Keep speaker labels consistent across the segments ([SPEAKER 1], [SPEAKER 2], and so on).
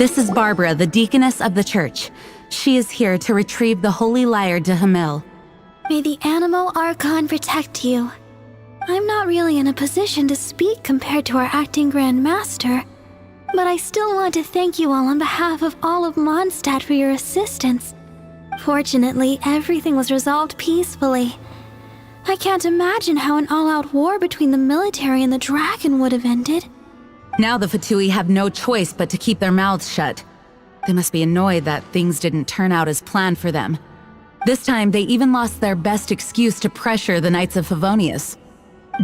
[SPEAKER 1] This is Barbara, the deaconess of the church. She is here to retrieve the holy lyre de Hamil.
[SPEAKER 2] May the animal Archon protect you. I'm not really in a position to speak compared to our acting Grand Master, but I still want to thank you all on behalf of all of Mondstadt for your assistance. Fortunately, everything was resolved peacefully. I can't imagine how an all-out war between the military and the dragon would have ended.
[SPEAKER 1] Now the Fatui have no choice but to keep their mouths shut. They must be annoyed that things didn't turn out as planned for them. This time, they even lost their best excuse to pressure the Knights of Favonius.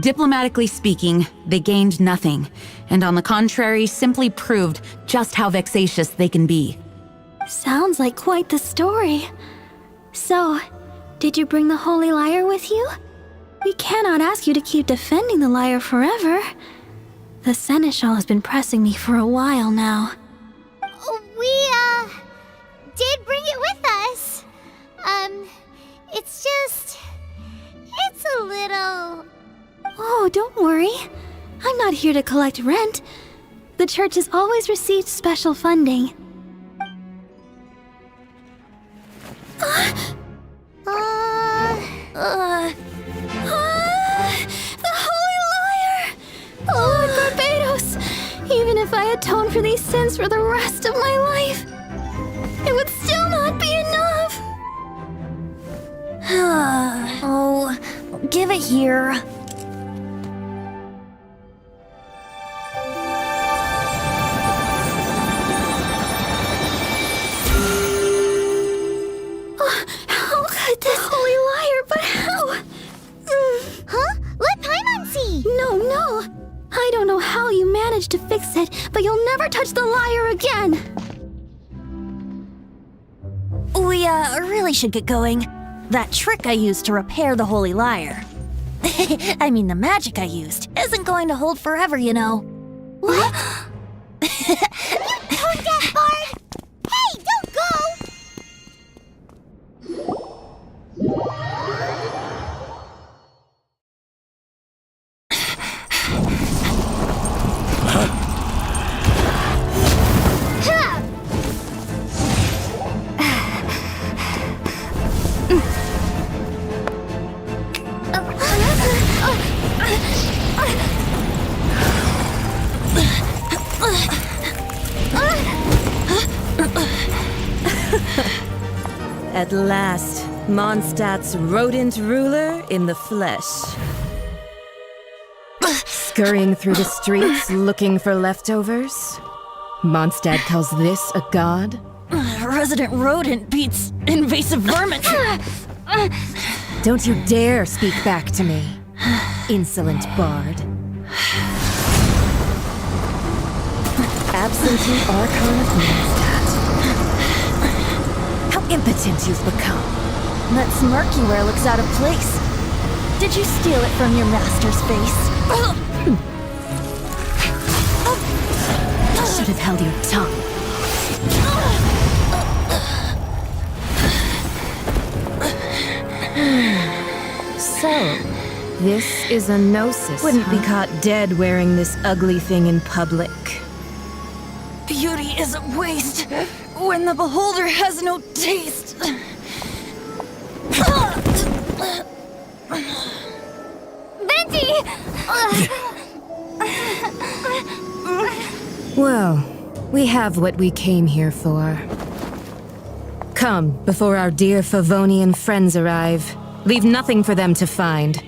[SPEAKER 1] Diplomatically speaking, they gained nothing, and on the contrary, simply proved just how vexatious they can be.
[SPEAKER 2] Sounds like quite the story. So, did you bring the holy lyre with you? We cannot ask you to keep defending the lyre forever. The Seneschal has been pressing me for a while now.
[SPEAKER 3] We, did bring it with us. It's a little...
[SPEAKER 2] Oh, don't worry. I'm not here to collect rent. The church has always received special funding. The Holy Lyre! Lord Barbados! Even if I atone for these sins for the rest of my life, it would still not be enough!
[SPEAKER 3] Oh, give it here.
[SPEAKER 2] How could this Holy Lyre, but how?
[SPEAKER 3] Huh? Let Paimon see!
[SPEAKER 2] No. I don't know how you managed to fix it, but you'll never touch the lyre again!
[SPEAKER 3] We, really should get going. That trick I used to repair the Holy Lyre. I mean, the magic I used isn't going to hold forever, you know. What? You tone deaf, Bard! Hey, don't go!
[SPEAKER 4] At last, Mondstadt's rodent ruler in the flesh. Scurrying through the streets looking for leftovers? Mondstadt calls this a god?
[SPEAKER 3] Resident rodent beats invasive vermin.
[SPEAKER 4] Don't you dare speak back to me, insolent bard. Absentee Archon of Mondstadt. How impotent you've become.
[SPEAKER 3] That smirky wear looks out of place. Did you steal it from your master's face?
[SPEAKER 4] Should have held your tongue. So, this is a gnosis. Wouldn't be caught dead wearing this ugly thing in public.
[SPEAKER 3] Beauty is a waste when the beholder has no taste. Venti!
[SPEAKER 4] Well, we have what we came here for. Come, before our dear Favonian friends arrive. Leave nothing for them to find.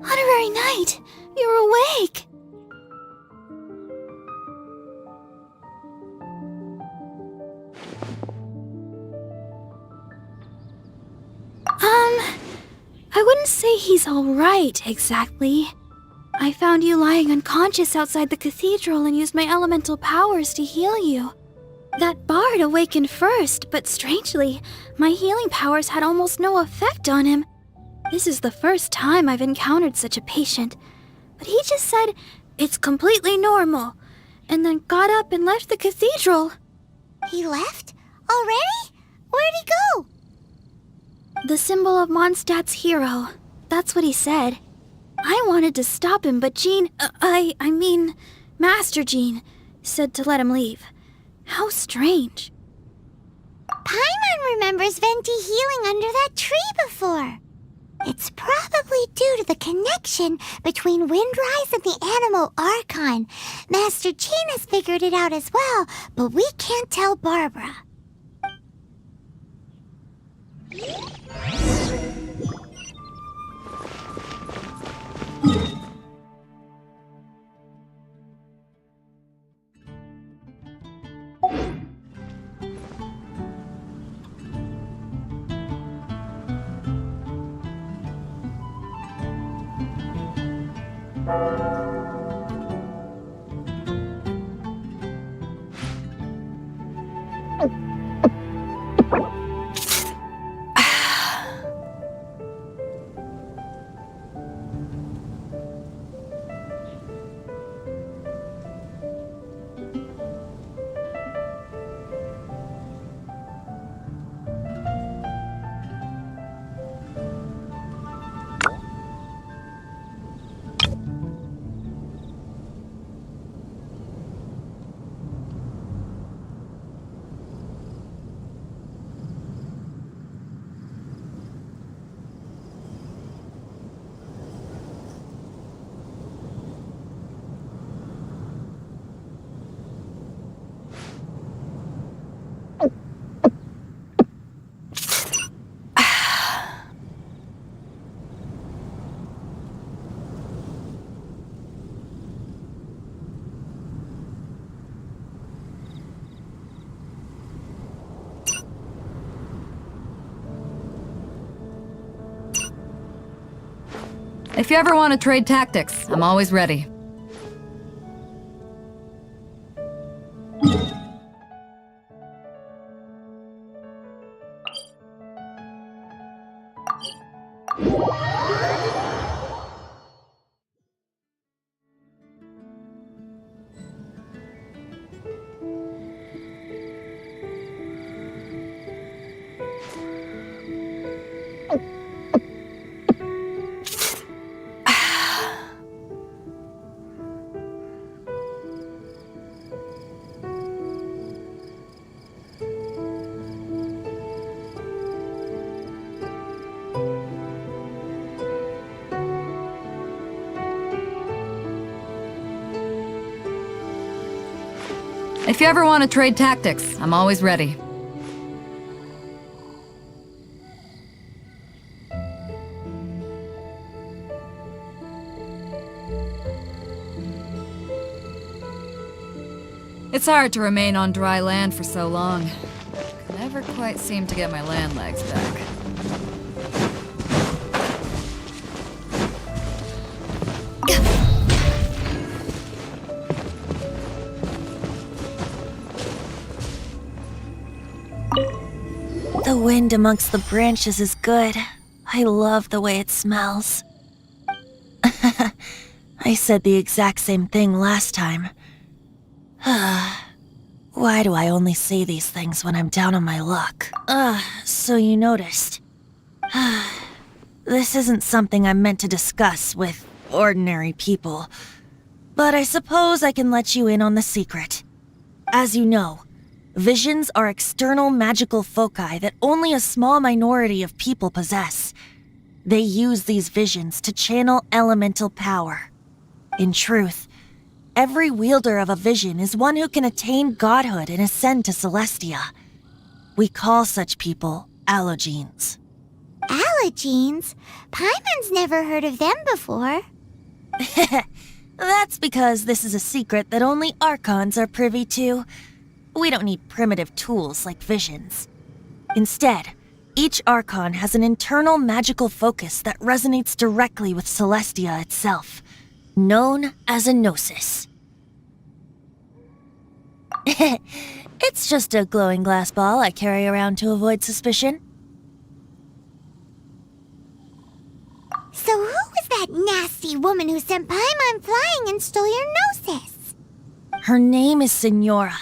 [SPEAKER 2] Honorary Knight, you're awake! I wouldn't say he's alright, exactly. I found you lying unconscious outside the cathedral and used my elemental powers to heal you. That bard awakened first, but strangely, my healing powers had almost no effect on him. This is the first time I've encountered such a patient, but he just said it's completely normal, and then got up and left the cathedral.
[SPEAKER 5] He left? Already? Where'd he go?
[SPEAKER 2] The symbol of Mondstadt's hero. That's what he said. I wanted to stop him, but Master Jean said to let him leave. How strange.
[SPEAKER 5] Paimon remembers Venti healing under that tree before. It's probably due to the connection between Windrise and the Animal Archon. Master Jean has figured it out as well, but we can't tell Barbara.
[SPEAKER 1] If you ever want to trade tactics, I'm always ready. If you ever want to trade tactics, I'm always ready. It's hard to remain on dry land for so long. I never quite seem to get my land legs back.
[SPEAKER 3] The wind amongst the branches is good. I love the way it smells. I said the exact same thing last time. Why do I only say these things when I'm down on my luck? So you noticed. This isn't something I'm meant to discuss with ordinary people, but I suppose I can let you in on the secret. As you know, visions are external magical foci that only a small minority of people possess. They use these visions to channel elemental power. In truth, every wielder of a vision is one who can attain godhood and ascend to Celestia. We call such people allogenes.
[SPEAKER 5] Allogenes? Paimon's never heard of them before.
[SPEAKER 3] That's because this is a secret that only Archons are privy to. We don't need primitive tools like visions. Instead, each Archon has an internal magical focus that resonates directly with Celestia itself, known as a gnosis. It's just a glowing glass ball I carry around to avoid suspicion.
[SPEAKER 5] So who was that nasty woman who sent Paimon flying and stole your gnosis?
[SPEAKER 3] Her name is Signora,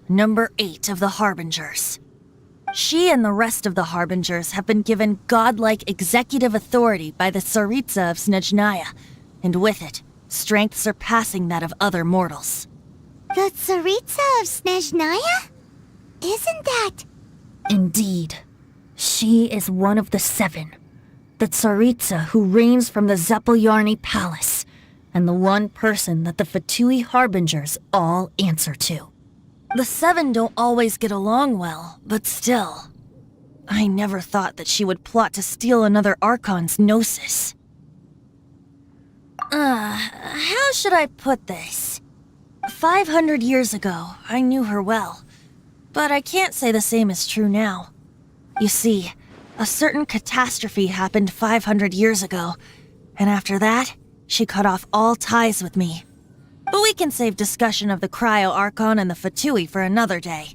[SPEAKER 3] number 8 of the Harbingers. She and the rest of the Harbingers have been given godlike executive authority by the Tsaritsa of Snezhnaya, and with it, strength surpassing that of other mortals.
[SPEAKER 5] The Tsaritsa of Snezhnaya? Isn't that...
[SPEAKER 3] Indeed. She is one of the 7. The Tsaritsa who reigns from the Zepelyarny Palace, and the one person that the Fatui Harbingers all answer to. The 7 don't always get along well, but still. I never thought that she would plot to steal another Archon's Gnosis. How should I put this? 500 years ago, I knew her well, but I can't say the same is true now. You see, a certain catastrophe happened 500 years ago, and after that, she cut off all ties with me. But we can save discussion of the Cryo Archon and the Fatui for another day.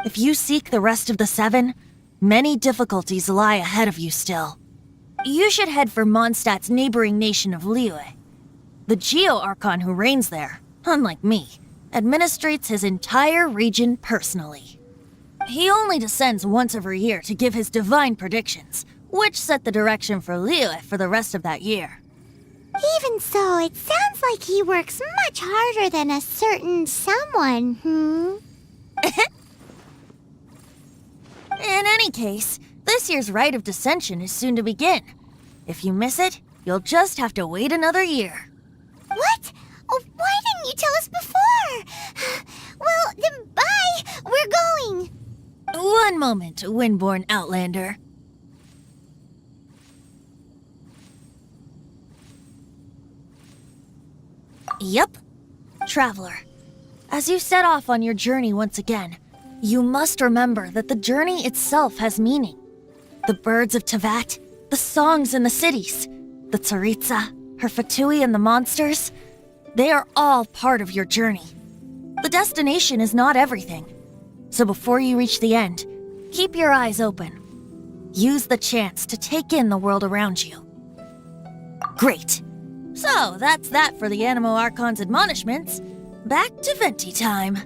[SPEAKER 3] If you seek the rest of the 7, many difficulties lie ahead of you still. You should head for Mondstadt's neighboring nation of Liyue. The Geo Archon who reigns there, unlike me, administrates his entire region personally. He only descends once every year to give his divine predictions, which set the direction for Liyue for the rest of that year.
[SPEAKER 5] Even so, it sounds like he works much harder than a certain someone,
[SPEAKER 3] In any case, this year's Rite of Descension is soon to begin. If you miss it, you'll just have to wait another year.
[SPEAKER 5] What? Oh, why didn't you tell us before? Well, then bye! We're going!
[SPEAKER 3] One moment, Windborn Outlander. Yep. Traveler, as you set off on your journey once again, you must remember that the journey itself has meaning. The birds of Tevat, the songs in the cities, the Tsaritsa, her Fatui and the monsters, they are all part of your journey. The destination is not everything. So before you reach the end, keep your eyes open. Use the chance to take in the world around you. Great. So, that's that for the Animo Archon's admonishments. Back to Venti time.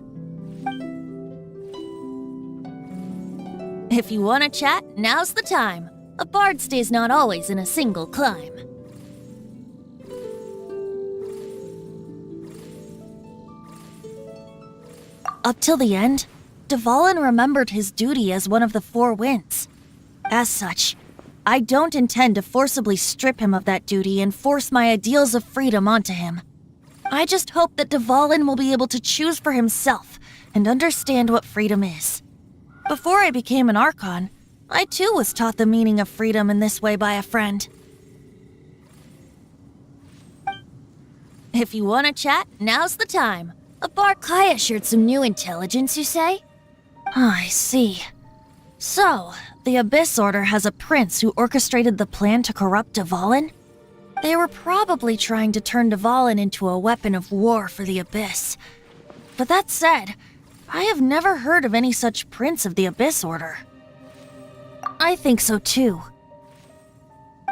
[SPEAKER 3] If you want to chat, now's the time. A bard stays not always in a single clime. Up till the end, Dvalin remembered his duty as one of the 4 winds. As such, I don't intend to forcibly strip him of that duty and force my ideals of freedom onto him. I just hope that Dvalin will be able to choose for himself and understand what freedom is. Before I became an Archon, I too was taught the meaning of freedom in this way by a friend. If you want to chat, now's the time. A Barkaya shared some new intelligence, you say? Oh, I see. So, the Abyss Order has a prince who orchestrated the plan to corrupt Dvalin? They were probably trying to turn Dvalin into a weapon of war for the Abyss. But that said, I have never heard of any such prince of the Abyss Order. I think so too.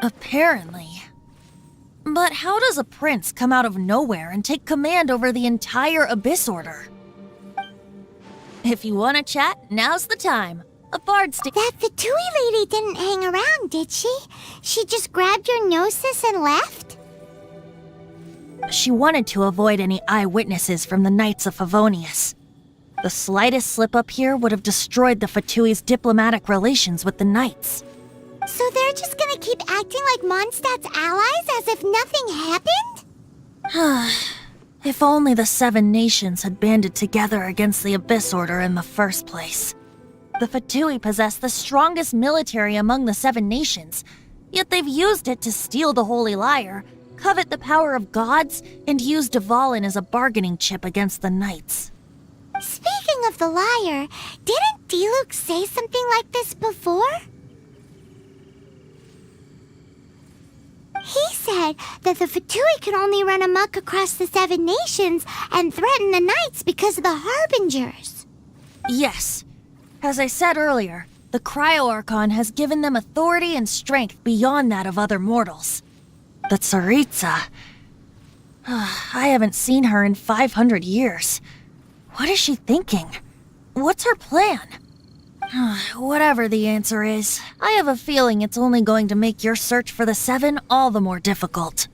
[SPEAKER 3] Apparently. But how does a prince come out of nowhere and take command over the entire Abyss Order? If you want to chat, now's the time. A bard
[SPEAKER 5] That Fatui lady didn't hang around, did she? She just grabbed your gnosis and left?
[SPEAKER 3] She wanted to avoid any eyewitnesses from the Knights of Favonius. The slightest slip-up here would have destroyed the Fatui's diplomatic relations with the Knights.
[SPEAKER 5] So they're just gonna keep acting like Mondstadt's allies as if nothing happened?
[SPEAKER 3] If only the 7 nations had banded together against the Abyss Order in the first place. The Fatui possess the strongest military among the 7 nations, yet they've used it to steal the Holy Lyre, covet the power of gods, and use Dvalin as a bargaining chip against the Knights.
[SPEAKER 5] Speaking of the lyre, didn't Diluc say something like this before? He said that the Fatui could only run amok across the 7 nations and threaten the Knights because of the Harbingers.
[SPEAKER 3] Yes. As I said earlier, the Cryo Archon has given them authority and strength beyond that of other mortals. The Tsaritsa... I haven't seen her in 500 years. What is she thinking? What's her plan? Whatever the answer is, I have a feeling it's only going to make your search for the seven all the more difficult.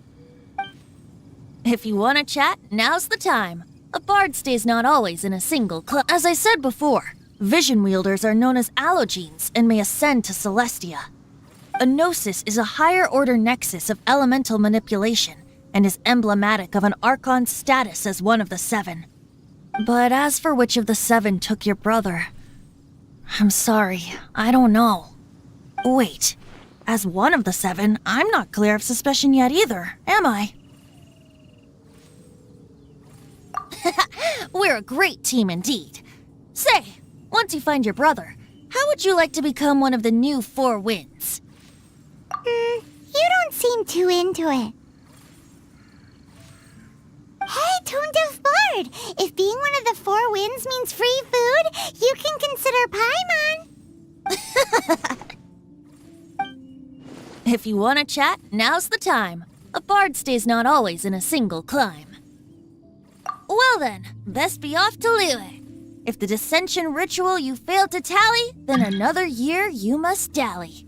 [SPEAKER 3] If you want to chat, now's the time. A bard stays not always in a single club. As I said before, vision wielders are known as allogenes and may ascend to Celestia. A gnosis is a higher-order nexus of elemental manipulation and is emblematic of an Archon's status as one of the seven. But as for which of the seven took your brother, I'm sorry, I don't know. Wait, as one of the seven, I'm not clear of suspicion yet either, am I? We're a great team indeed. Say, once you find your brother, how would you like to become one of the new Four Winds?
[SPEAKER 5] You don't seem too into it. Hey, Tone Deaf Bard! If being one of the Four Winds means free food, you can consider Paimon.
[SPEAKER 3] If you want to chat, now's the time. A bard stays not always in a single climb. Well then, best be off to Liyue. If the dissension ritual you failed to tally, then another year you must dally.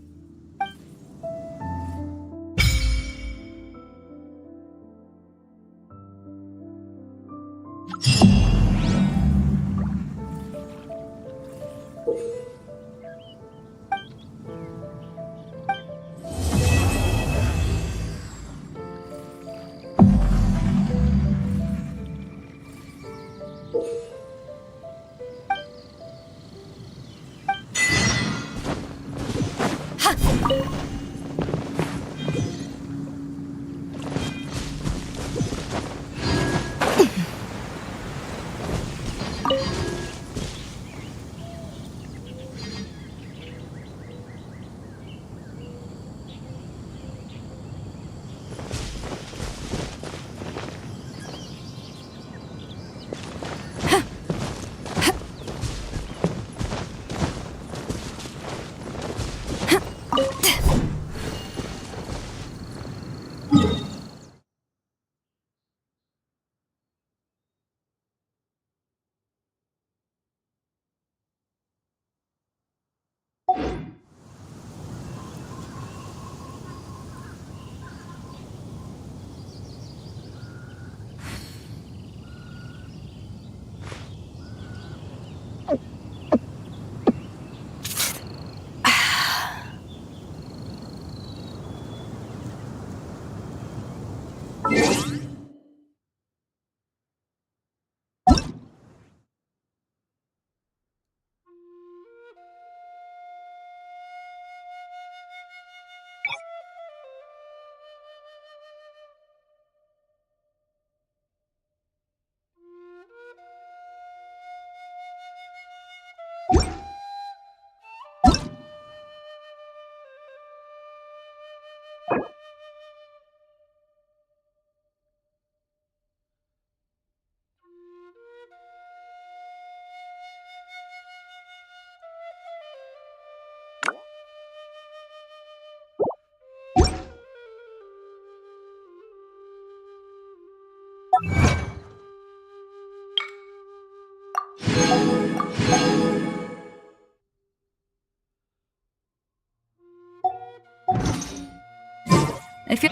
[SPEAKER 1] If you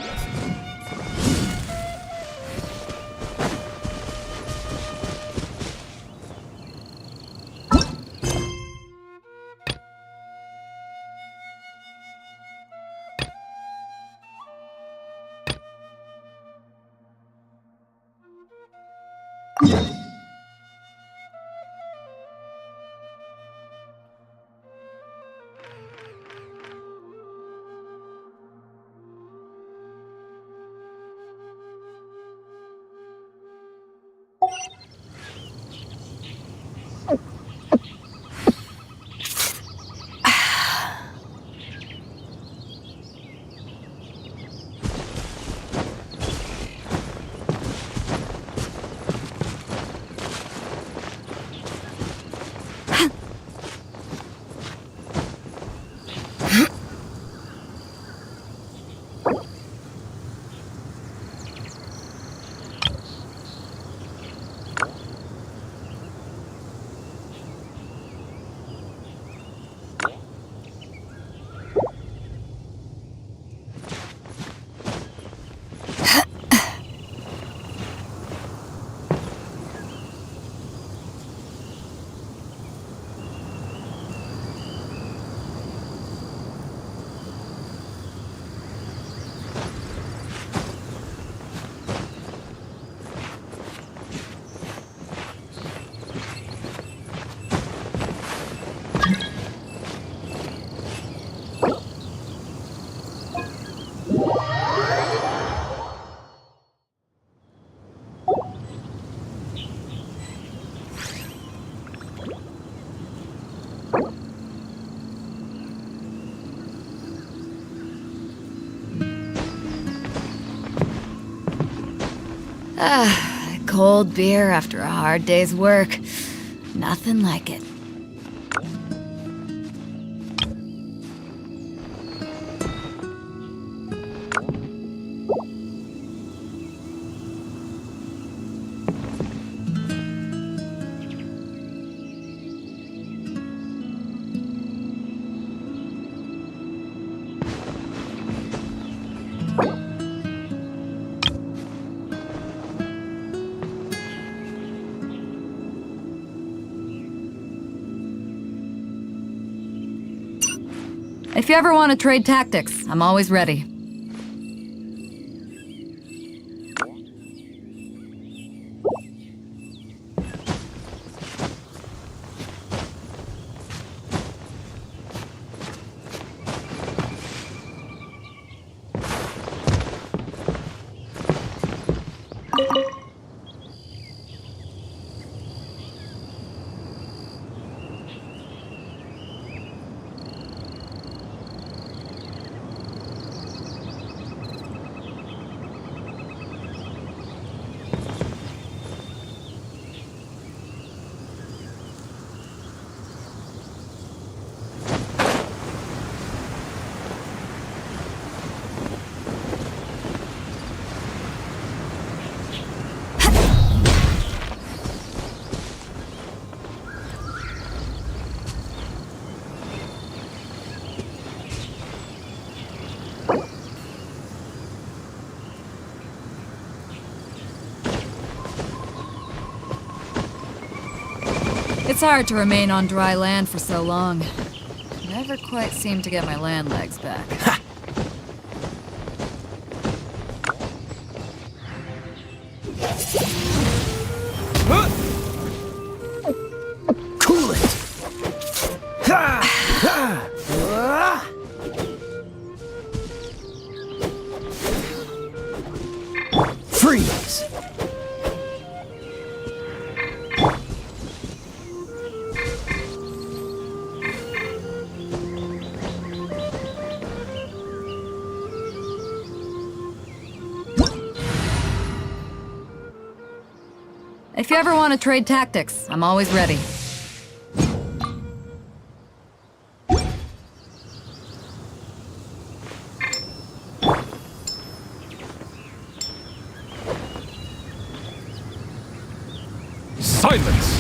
[SPEAKER 1] Cold beer after a hard day's work. Nothing like it. If you ever want to trade tactics, I'm always ready. It's hard to remain on dry land for so long. Never quite seem to get my land legs back.
[SPEAKER 6] Cool it! Freeze!
[SPEAKER 1] If you ever want to trade tactics, I'm always ready.
[SPEAKER 6] Silence!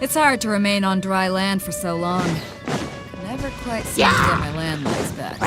[SPEAKER 7] It's hard to remain on dry land for so long. Never quite seem to get my land legs back.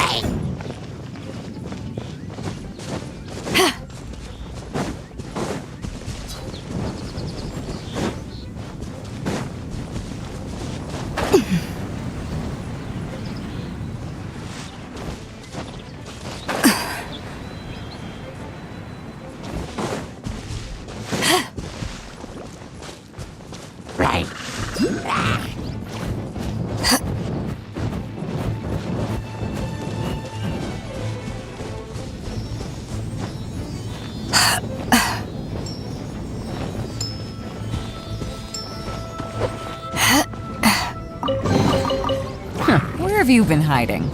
[SPEAKER 7] Where have you been hiding?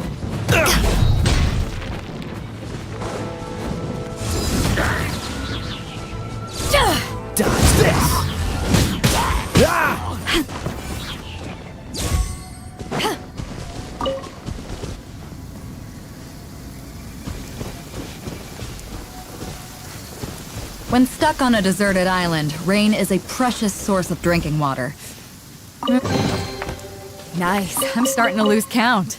[SPEAKER 6] Dodge this! Ah!
[SPEAKER 7] When stuck on a deserted island, rain is a precious source of drinking water. Nice. I'm starting to lose count.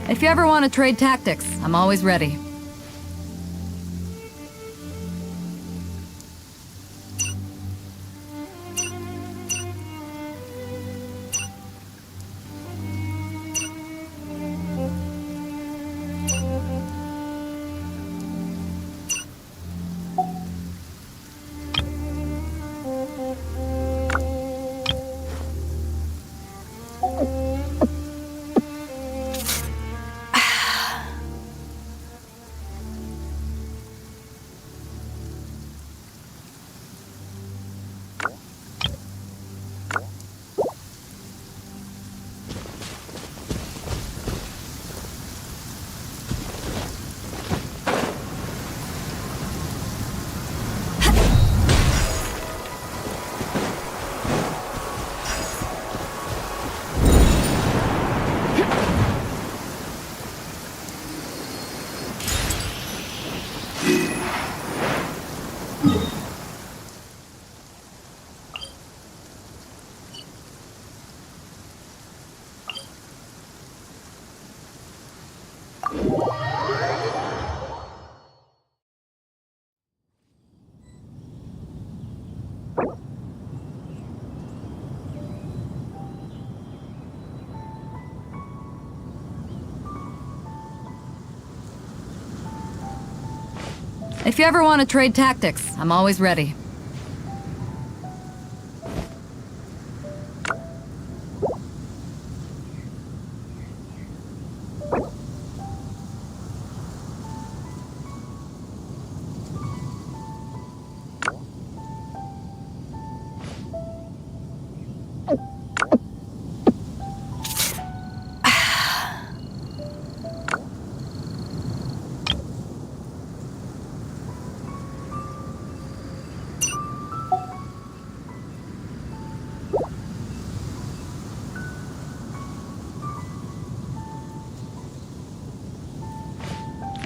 [SPEAKER 7] If you ever want to trade tactics, I'm always ready. If you ever want to trade tactics, I'm always ready.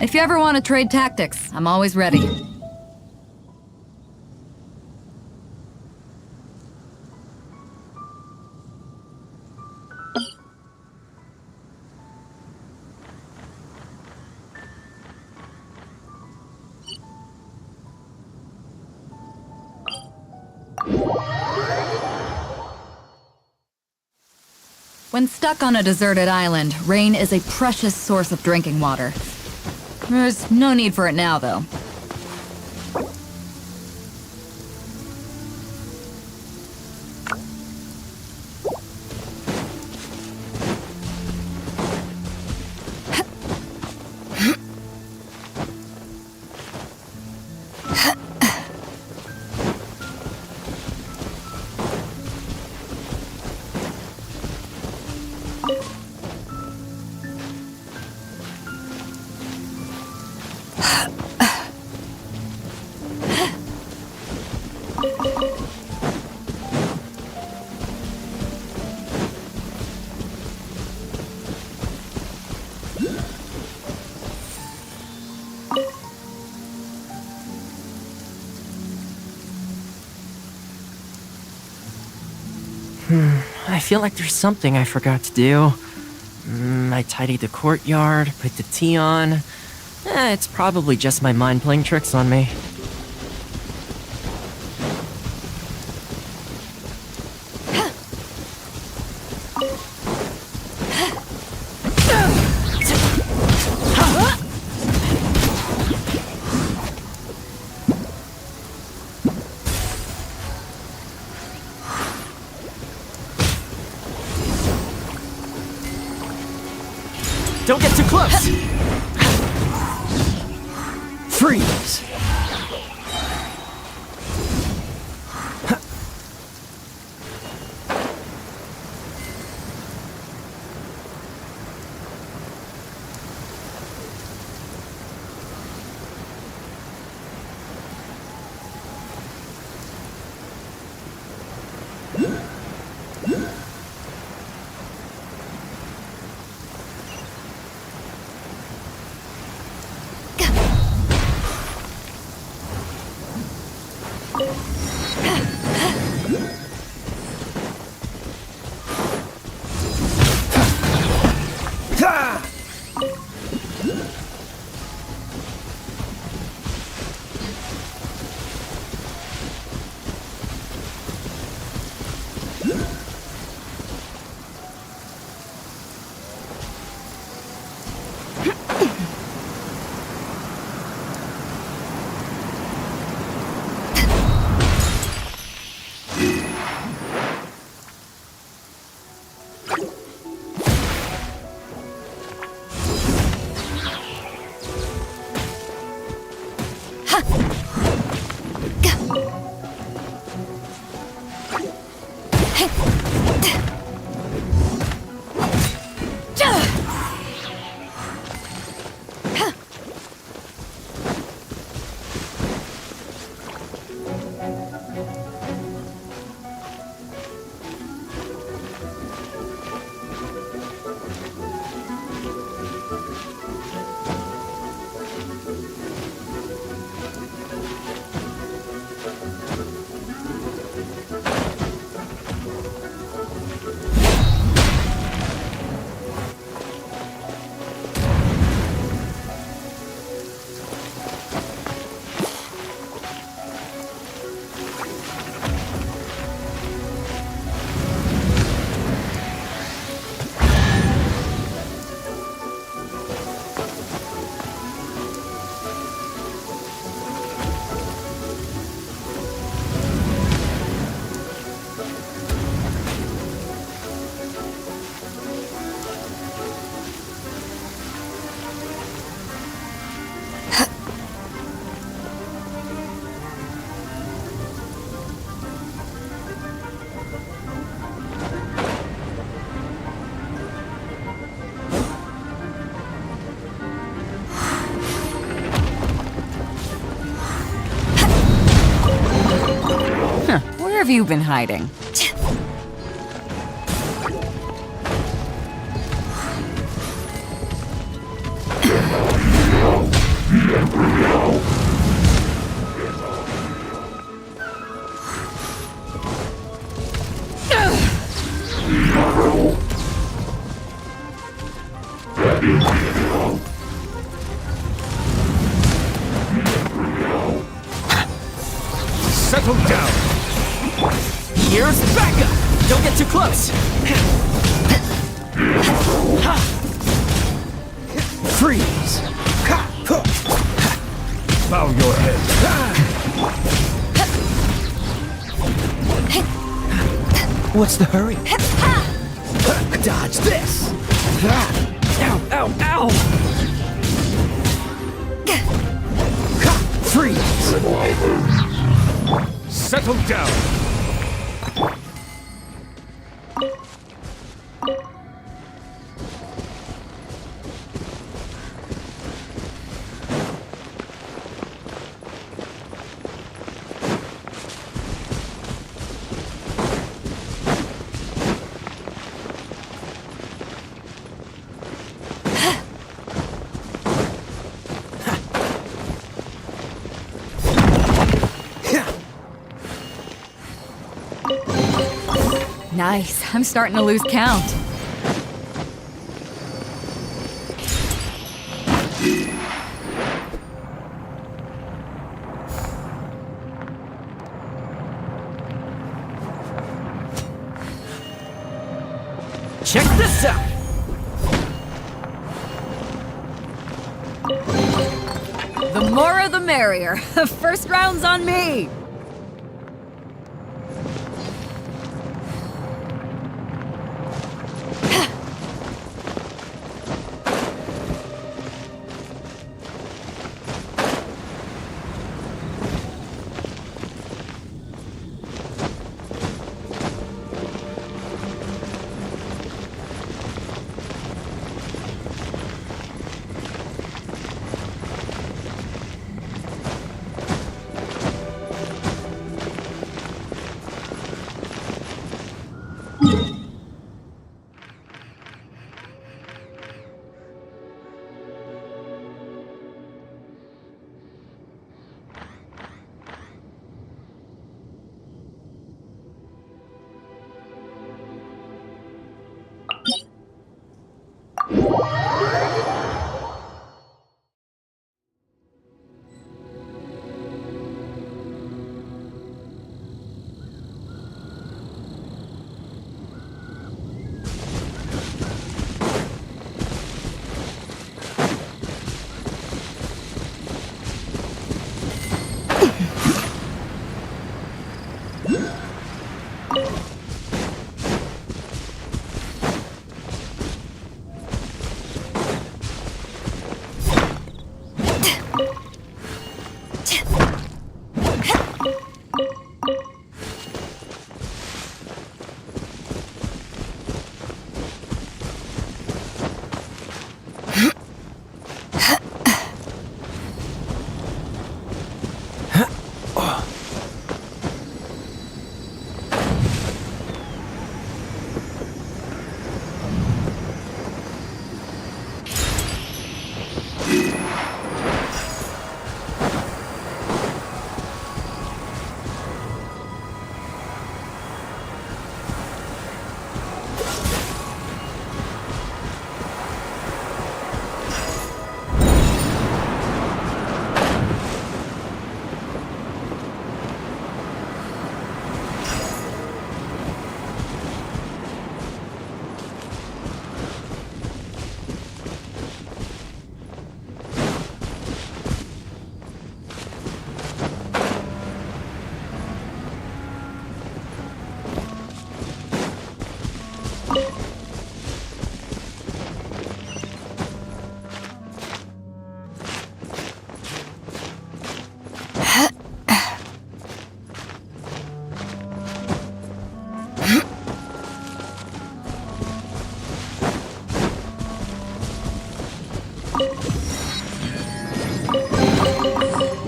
[SPEAKER 7] If you ever want to trade tactics, I'm always ready. When stuck on a deserted island, rain is a precious source of drinking water. There's no need for it now, though.
[SPEAKER 8] I feel like there's something I forgot to do. I tidied the courtyard, put the tea on. It's probably just my mind playing tricks on me. Don't get too close! Freeze!
[SPEAKER 7] Where have you been hiding?
[SPEAKER 6] Settle down!
[SPEAKER 8] Here's backup! Don't get too close!
[SPEAKER 6] Freeze! Bow your head. What's the hurry? Dodge this! Ow, ow, ow! Freeze! Settle down!
[SPEAKER 7] Nice. I'm starting to lose count.
[SPEAKER 8] Check this out!
[SPEAKER 7] The more the merrier. First round's on me.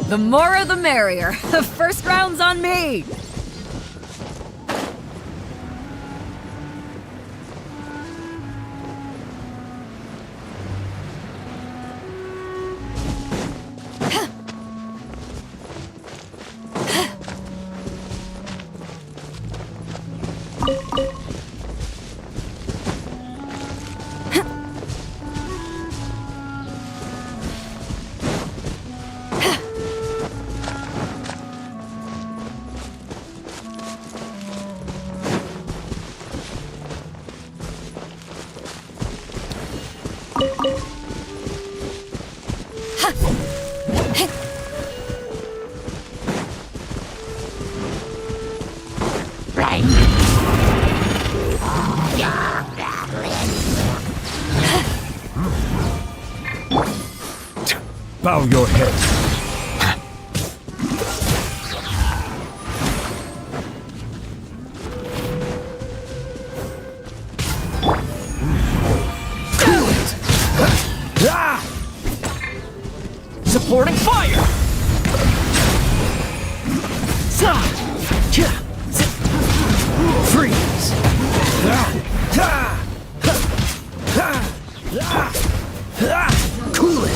[SPEAKER 7] The more the merrier. First round's on me.
[SPEAKER 6] Bow your head.
[SPEAKER 8] Cool it! Ah! Supporting fire!
[SPEAKER 6] Freeze!
[SPEAKER 8] Cool it!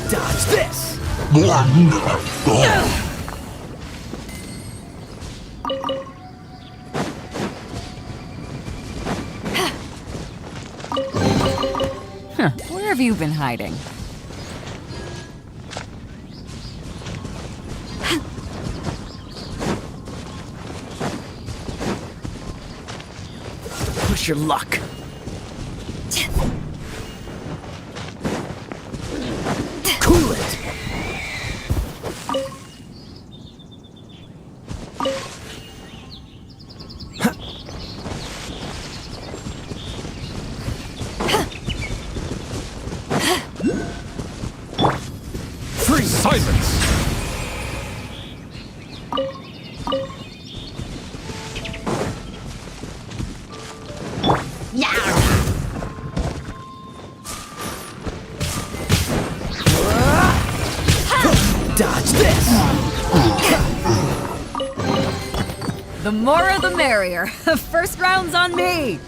[SPEAKER 8] Dodge this!
[SPEAKER 7] Where have you been hiding?
[SPEAKER 8] Push your luck. Cool it!
[SPEAKER 6] Freeze! Silence!
[SPEAKER 8] Dodge this!
[SPEAKER 7] The more the merrier. First round's on me!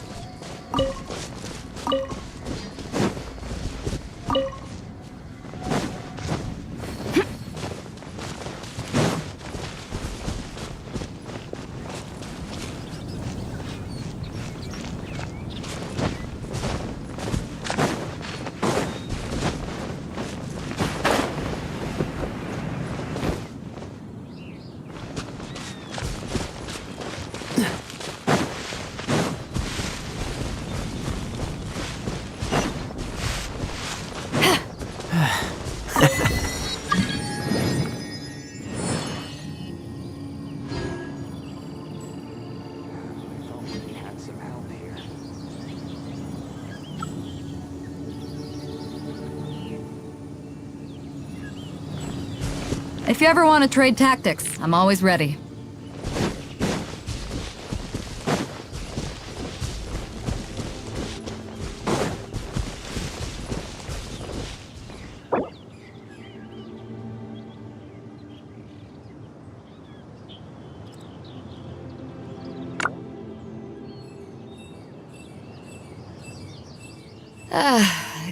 [SPEAKER 7] If you ever want to trade tactics, I'm always ready.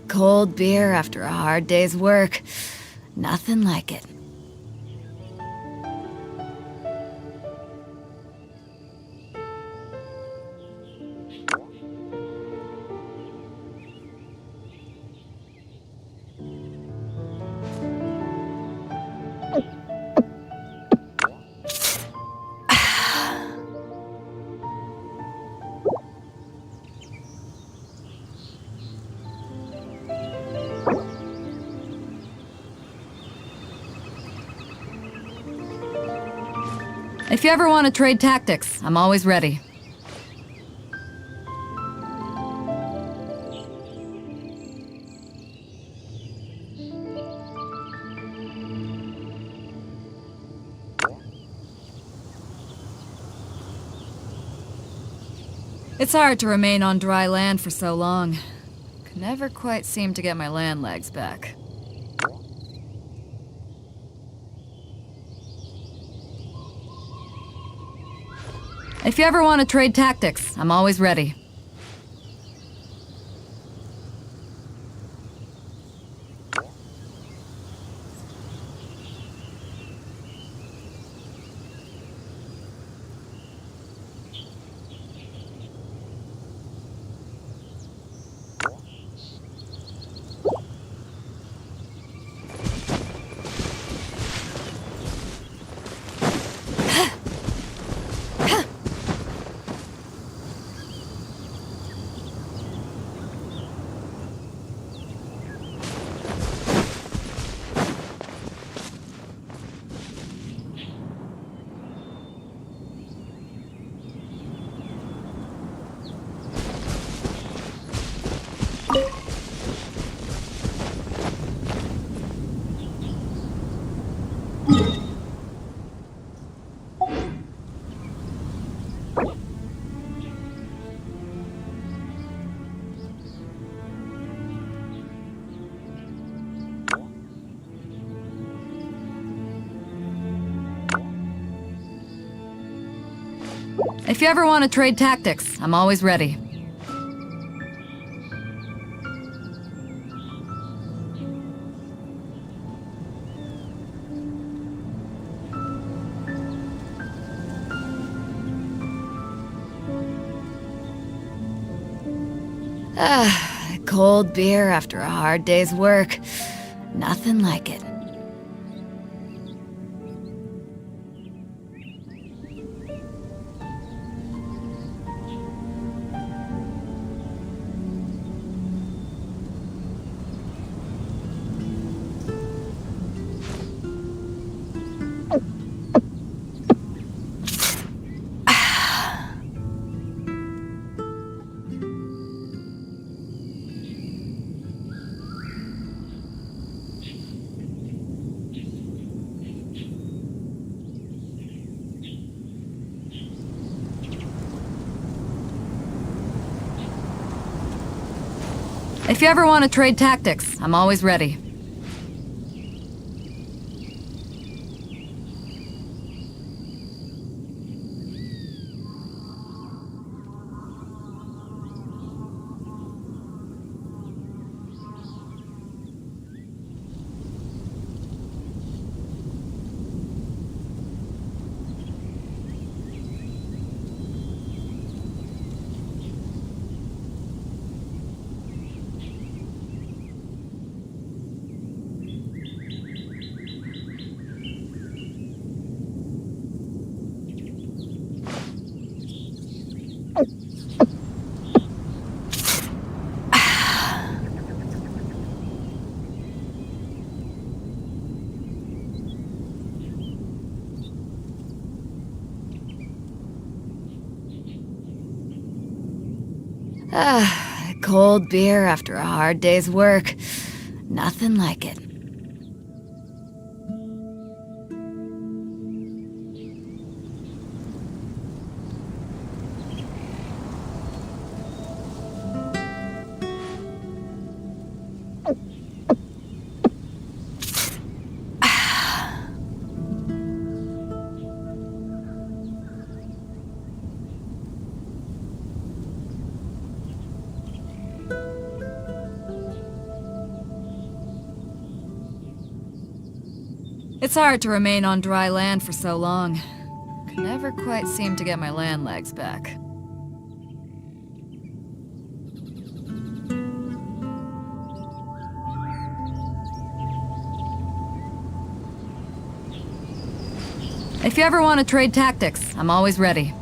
[SPEAKER 7] Cold beer after a hard day's work. Nothing like it. If you ever want to trade tactics, I'm always ready. It's hard to remain on dry land for so long. Could never quite seem to get my land legs back. If you ever want to trade tactics, I'm always ready. If you ever want to trade tactics, I'm always ready. Cold beer after a hard day's work. Nothing like it. If you ever want to trade tactics, I'm always ready. Cold beer after a hard day's work. Nothing like it. It's hard to remain on dry land for so long. Can never quite seem to get my land legs back. If you ever want to trade tactics, I'm always ready.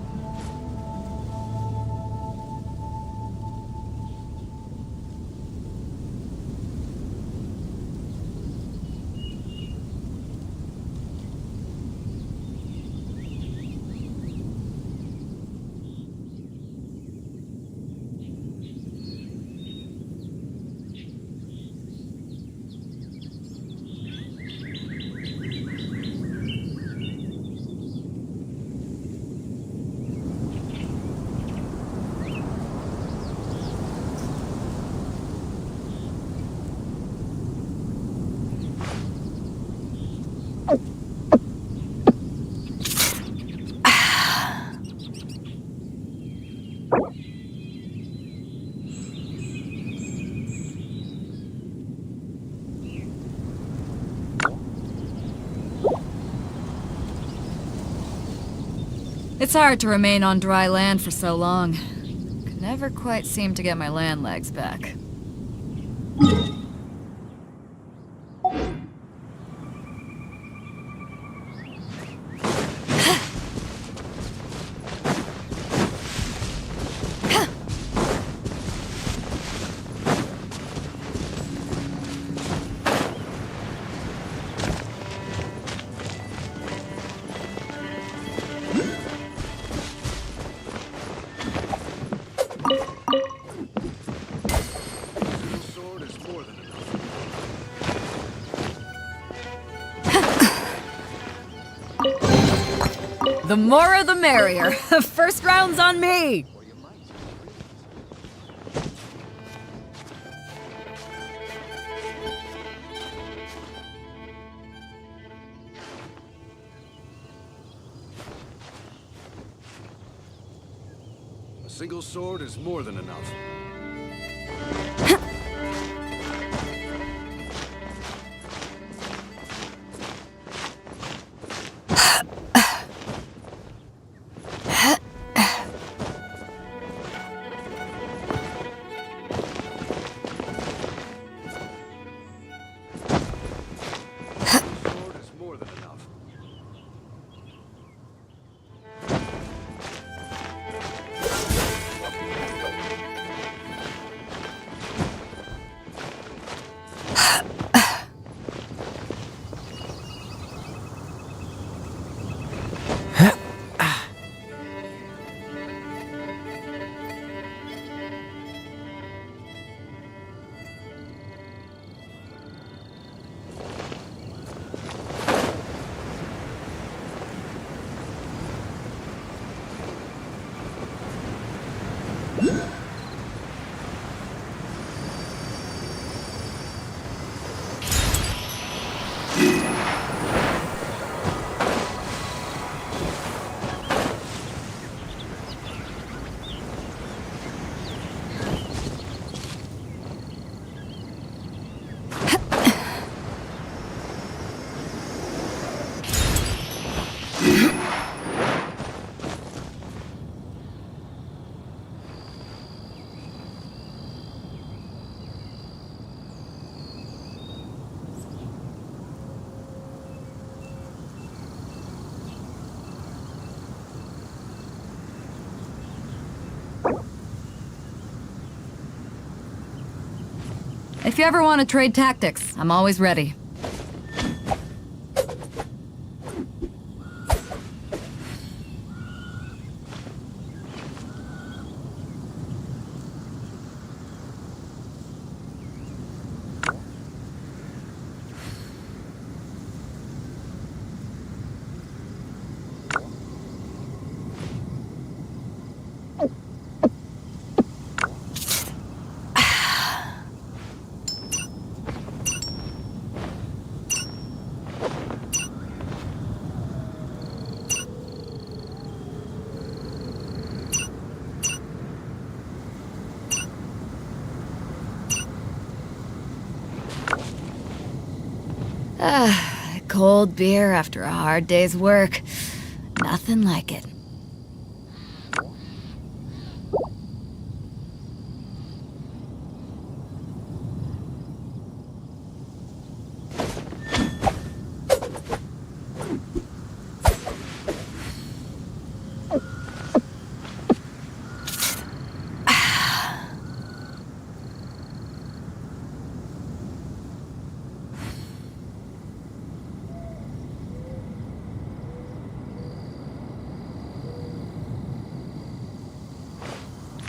[SPEAKER 7] It's hard to remain on dry land for so long. Can never quite seem to get my land legs back.
[SPEAKER 9] Sword is more than
[SPEAKER 7] The more the merrier. First round's on me!
[SPEAKER 9] A single sword is more than enough. Sword is more than enough.
[SPEAKER 7] If you ever want to trade tactics, I'm always ready. Cold beer after a hard day's work. Nothing like it.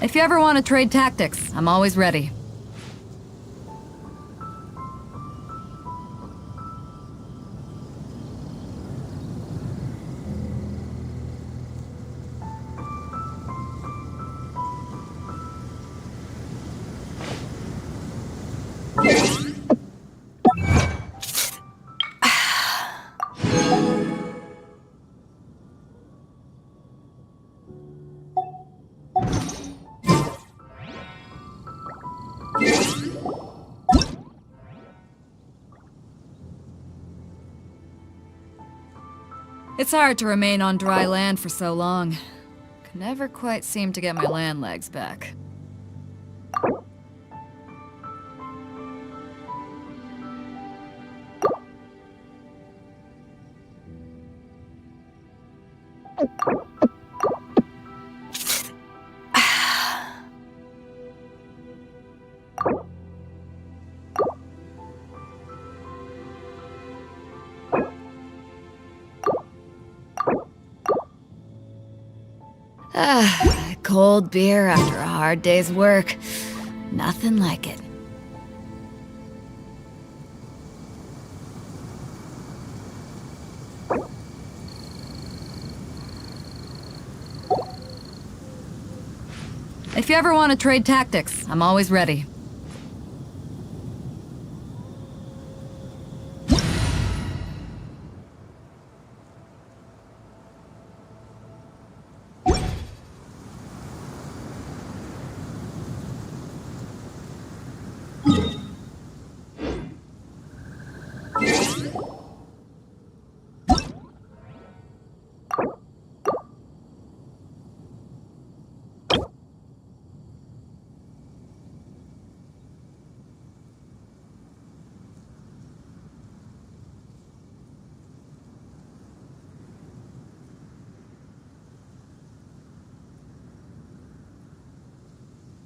[SPEAKER 7] If you ever want to trade tactics, I'm always ready. It's hard to remain on dry land for so long. Can never quite seem to get my land legs back. Cold beer after a hard day's work. Nothing like it. If you ever want to trade tactics, I'm always ready.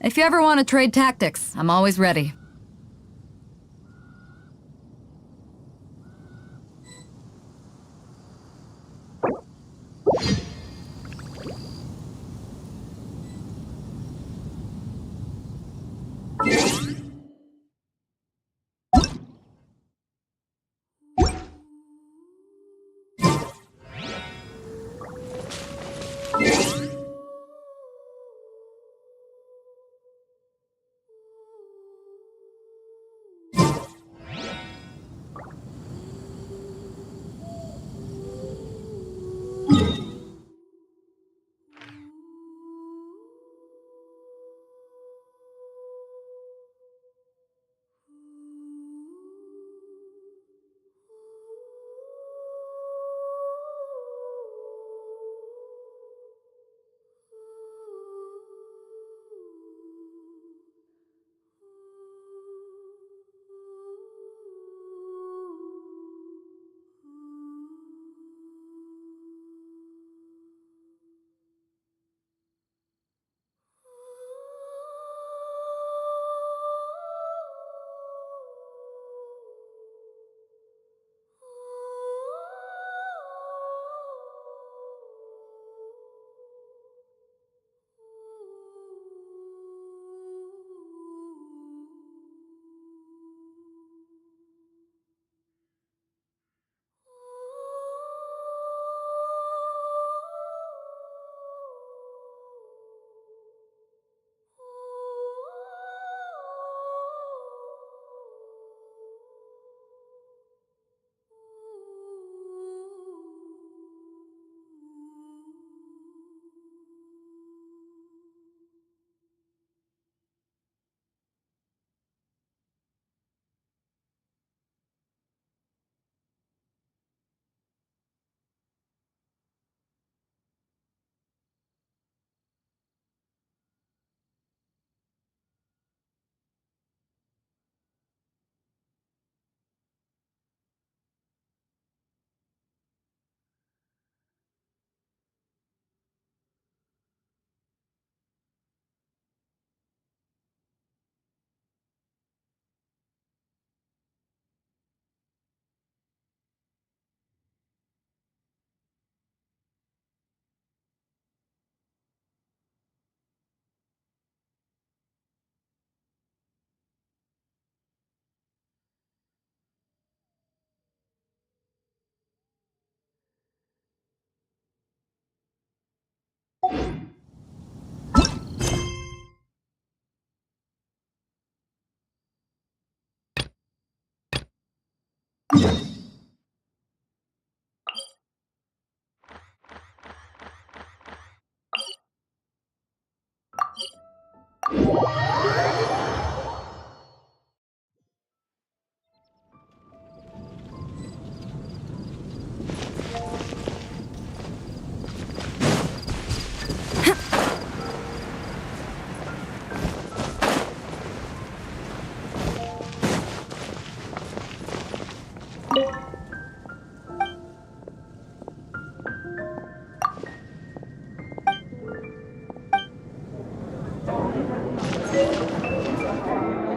[SPEAKER 7] If you ever want to trade tactics, I'm always ready.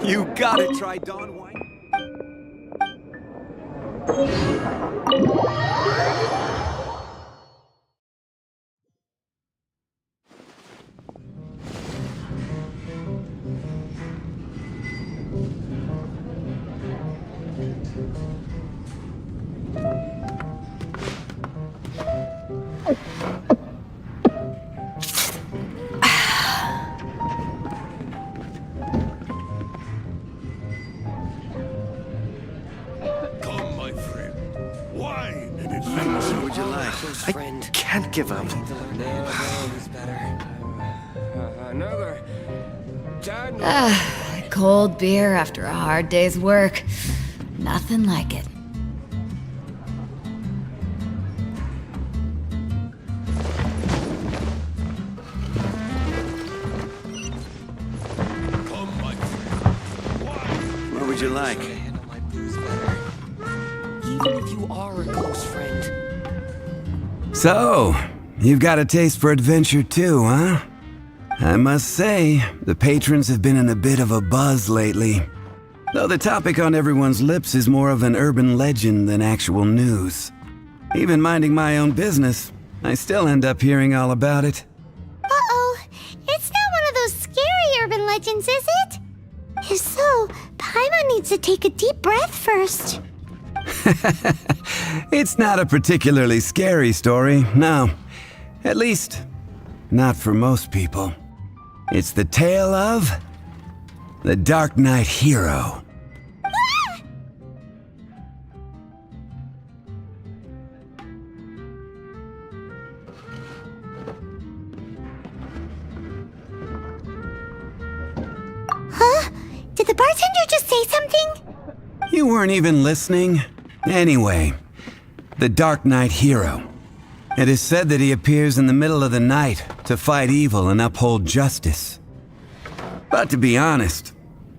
[SPEAKER 9] You gotta try Dawn Wine.
[SPEAKER 8] close friend.
[SPEAKER 9] Can't give up.
[SPEAKER 6] Another.
[SPEAKER 7] Cold beer after a hard day's work. Nothing like it.
[SPEAKER 9] What would you like?
[SPEAKER 8] Even if you are a close friend.
[SPEAKER 10] So, you've got a taste for adventure too, huh? I must say, the patrons have been in a bit of a buzz lately. Though the topic on everyone's lips is more of an urban legend than actual news. Even minding my own business, I still end up hearing all about it.
[SPEAKER 5] Uh-oh. It's not one of those scary urban legends, is it? If so, Paimon needs to take a deep breath first.
[SPEAKER 10] It's not a particularly scary story, no. At least, not for most people. It's the tale of the Dark Knight Hero.
[SPEAKER 5] Huh? Did the bartender just say something?
[SPEAKER 10] You weren't even listening? Anyway, the Dark Knight Hero. It is said that he appears in the middle of the night to fight evil and uphold justice. But to be honest,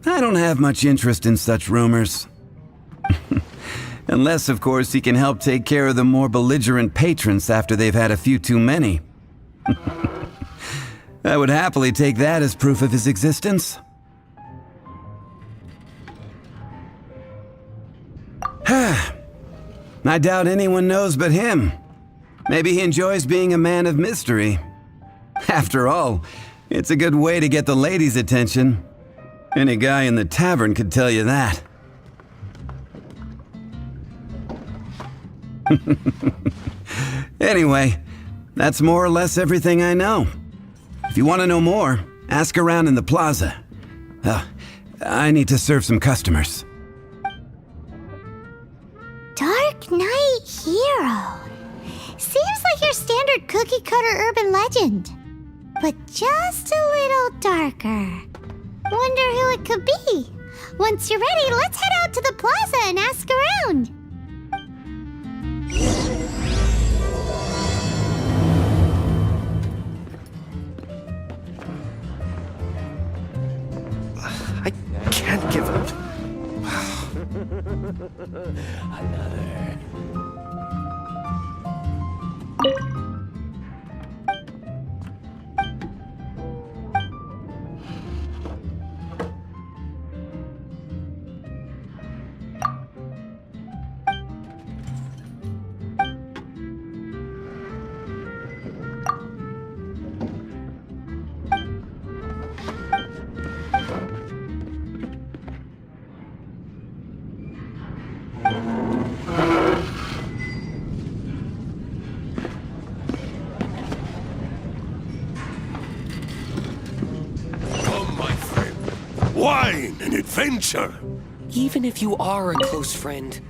[SPEAKER 10] I don't have much interest in such rumors. Unless, of course, he can help take care of the more belligerent patrons after they've had a few too many. I would happily take that as proof of his existence. I doubt anyone knows but him. Maybe he enjoys being a man of mystery. After all, it's a good way to get the ladies' attention. Any guy in the tavern could tell you that. Anyway, that's more or less everything I know. If you want to know more, ask around in the plaza. I need to serve some customers.
[SPEAKER 5] Dark Knight Hero. Seems like your standard cookie-cutter urban legend. But just a little darker. Wonder who it could be. Once you're ready, let's head out to the plaza and ask around.
[SPEAKER 9] I can't give up.
[SPEAKER 6] Come, my friend. Wine and adventure.
[SPEAKER 8] Even if you are a close friend.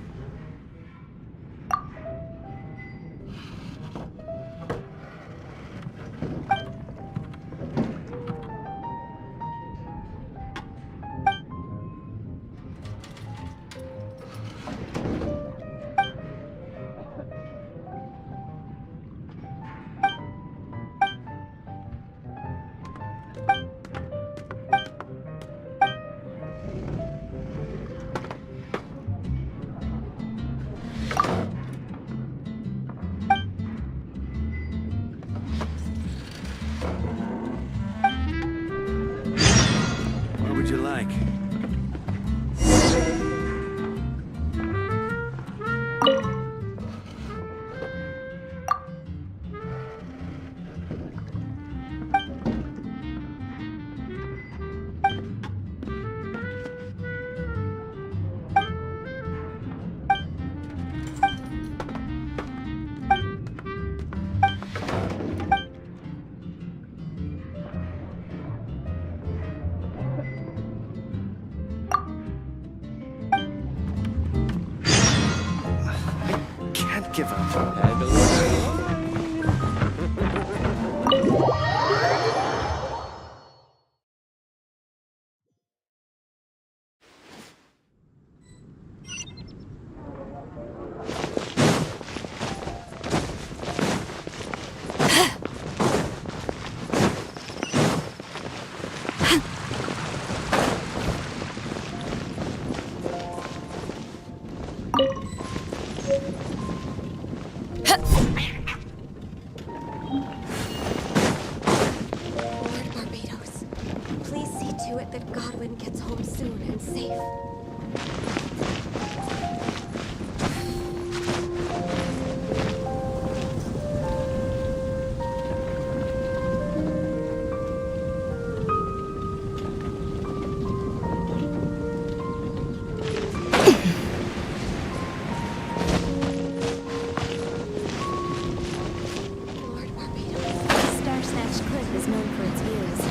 [SPEAKER 9] What would you like? Can't give up.
[SPEAKER 2] is known for its views.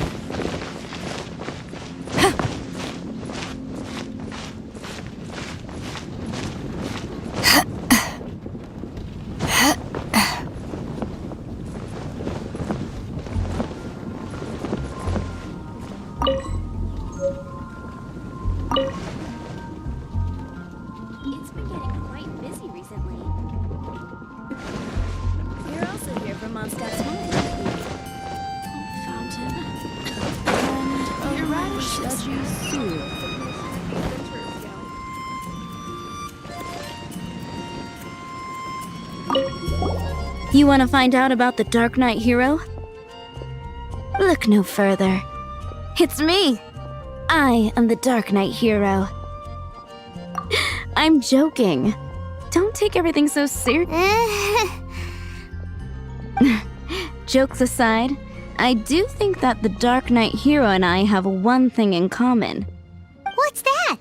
[SPEAKER 2] It's been getting quite busy recently. You're also here for Mondstadt's home. Fountain. And a radish veggie soup. You want to find out about the Dark Knight hero? Look no further. It's me! I am the Dark Knight hero. I'm joking. Don't take everything so serious. Jokes aside, I do think that the Dark Knight hero and I have one thing in common.
[SPEAKER 5] What's that?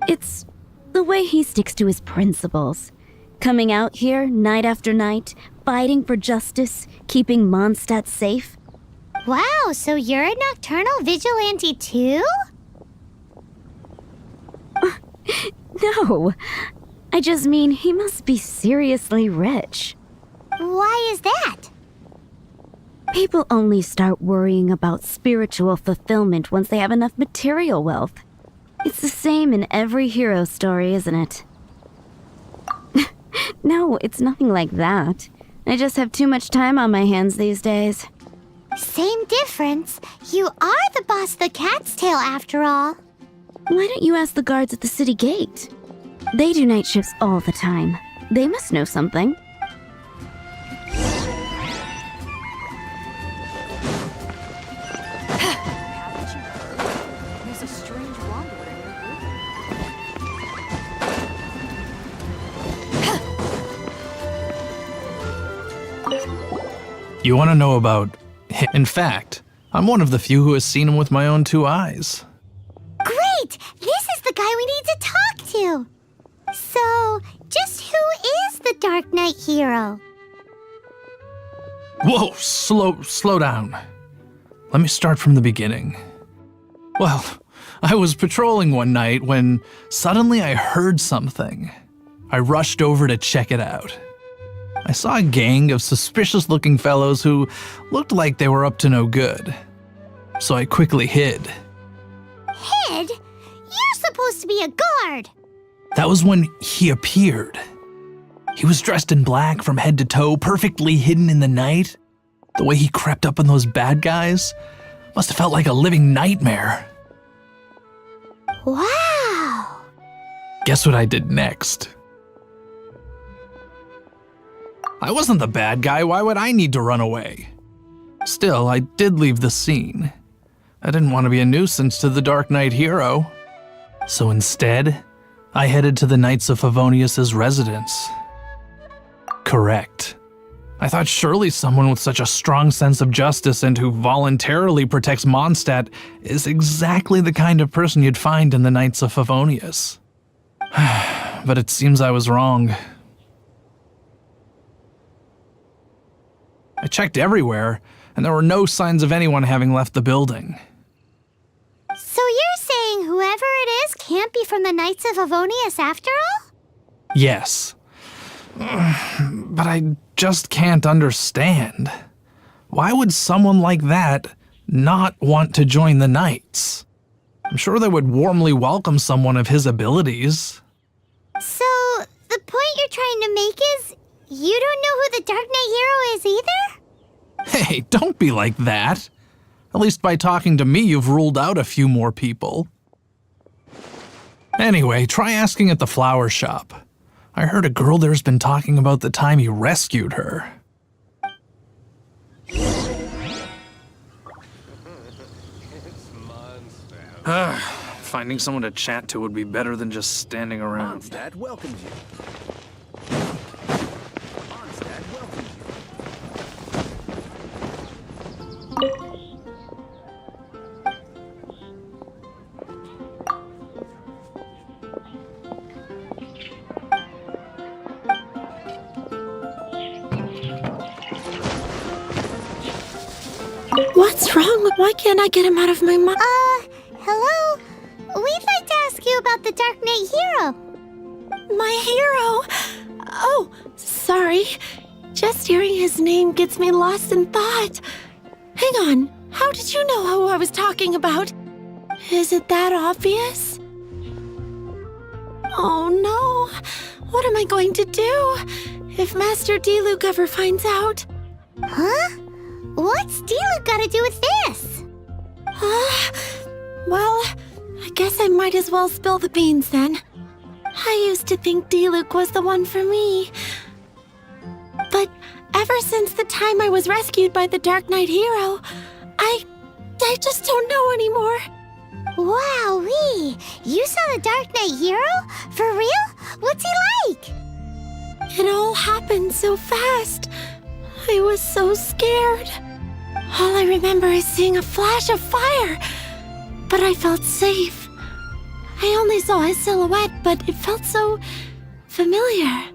[SPEAKER 2] It's the way he sticks to his principles. Coming out here night after night, fighting for justice, keeping Mondstadt safe.
[SPEAKER 5] Wow, so you're a nocturnal vigilante too?
[SPEAKER 2] No, I just mean he must be seriously rich.
[SPEAKER 5] Why is that?
[SPEAKER 2] People only start worrying about spiritual fulfillment once they have enough material wealth. It's the same in every hero story, isn't it? No, it's nothing like that. I just have too much time on my hands these days.
[SPEAKER 5] Same difference. You are the boss of the Cat's Tail after all.
[SPEAKER 2] Why don't you ask the guards at the city gate? They do night shifts all the time. They must know something.
[SPEAKER 7] Haven't you heard? There's a strange wanderer in your group.
[SPEAKER 11] You want to know about him? In fact, I'm one of the few who has seen him with my own 2 eyes.
[SPEAKER 5] Great! This is the guy we need to talk to. So, just who is the Dark Knight hero?
[SPEAKER 11] Whoa, slow down. Let me start from the beginning. Well, I was patrolling one night when suddenly I heard something. I rushed over to check it out. I saw a gang of suspicious-looking fellows who looked like they were up to no good. So I quickly hid.
[SPEAKER 5] Hid? You're supposed to be a guard.
[SPEAKER 11] That was when he appeared. He was dressed in black from head to toe, perfectly hidden in the night. The way he crept up on those bad guys must have felt like a living nightmare.
[SPEAKER 5] Wow.
[SPEAKER 11] Guess what I did next? I wasn't the bad guy, why would I need to run away? Still, I did leave the scene. I didn't want to be a nuisance to the Dark Knight hero. So instead, I headed to the Knights of Favonius' residence. Correct. I thought surely someone with such a strong sense of justice and who voluntarily protects Mondstadt is exactly the kind of person you'd find in the Knights of Favonius. But it seems I was wrong. I checked everywhere, and there were no signs of anyone having left the building.
[SPEAKER 5] So you're saying whoever it is can't be from the Knights of Favonius after all?
[SPEAKER 11] Yes. But I just can't understand. Why would someone like that not want to join the Knights? I'm sure they would warmly welcome someone of his abilities.
[SPEAKER 5] So, the point you're trying to make is you don't know who the Dark Knight hero is either?
[SPEAKER 11] Hey, don't be like that. At least by talking to me, you've ruled out a few more people. Anyway, try asking at the flower shop. I heard a girl there's been talking about the time you rescued her. Finding someone to chat to would be better than just standing around.
[SPEAKER 9] Mondstadt welcomes you. Mondstadt welcomes you.
[SPEAKER 2] What's wrong? Why can't I get him out of my mind?
[SPEAKER 5] Hello? We'd like to ask you about the Dark Knight hero.
[SPEAKER 2] My hero? Oh, sorry. Just hearing his name gets me lost in thought. Hang on, how did you know who I was talking about? Is it that obvious? Oh no, what am I going to do if Master Diluc ever finds out?
[SPEAKER 5] Huh? What's Diluc got to do with this?
[SPEAKER 2] Well, I guess I might as well spill the beans then. I used to think Diluc was the one for me. But ever since the time I was rescued by the Dark Knight hero, I just don't know anymore.
[SPEAKER 5] Wowee! You saw the Dark Knight hero? For real? What's he like?
[SPEAKER 2] It all happened so fast. I was so scared. All I remember is seeing a flash of fire. But I felt safe. I only saw his silhouette, but it felt so familiar.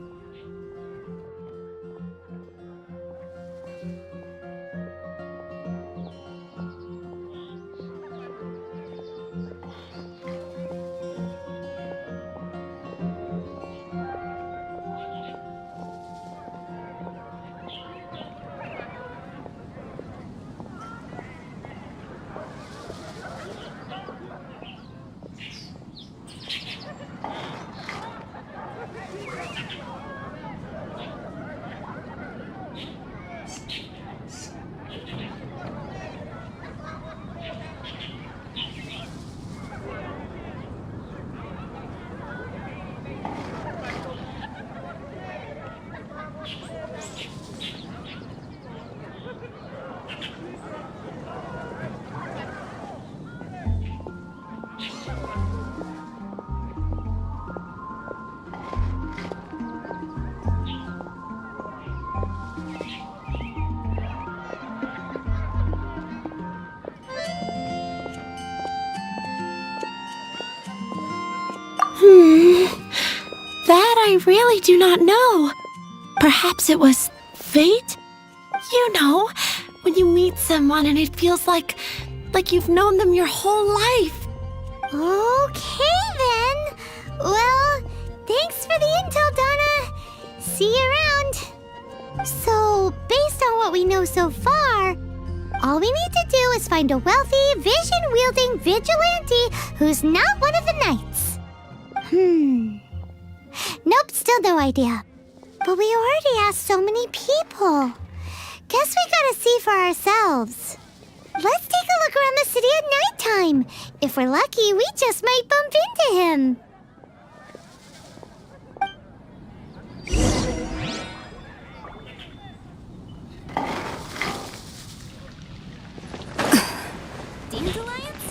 [SPEAKER 2] That I really do not know. Perhaps it was fate? You know, when you meet someone and it feels like you've known them your whole life.
[SPEAKER 5] Okay then. Well, thanks for the intel, Donna. See you around. So, based on what we know so far, all we need to do is find a wealthy, vision-wielding vigilante who's not one of the knights. Nope, still no idea. But we already asked so many people. Guess we gotta see for ourselves. Let's take a look around the city at nighttime. If we're lucky, we just might bump into him.
[SPEAKER 3] Dandelions?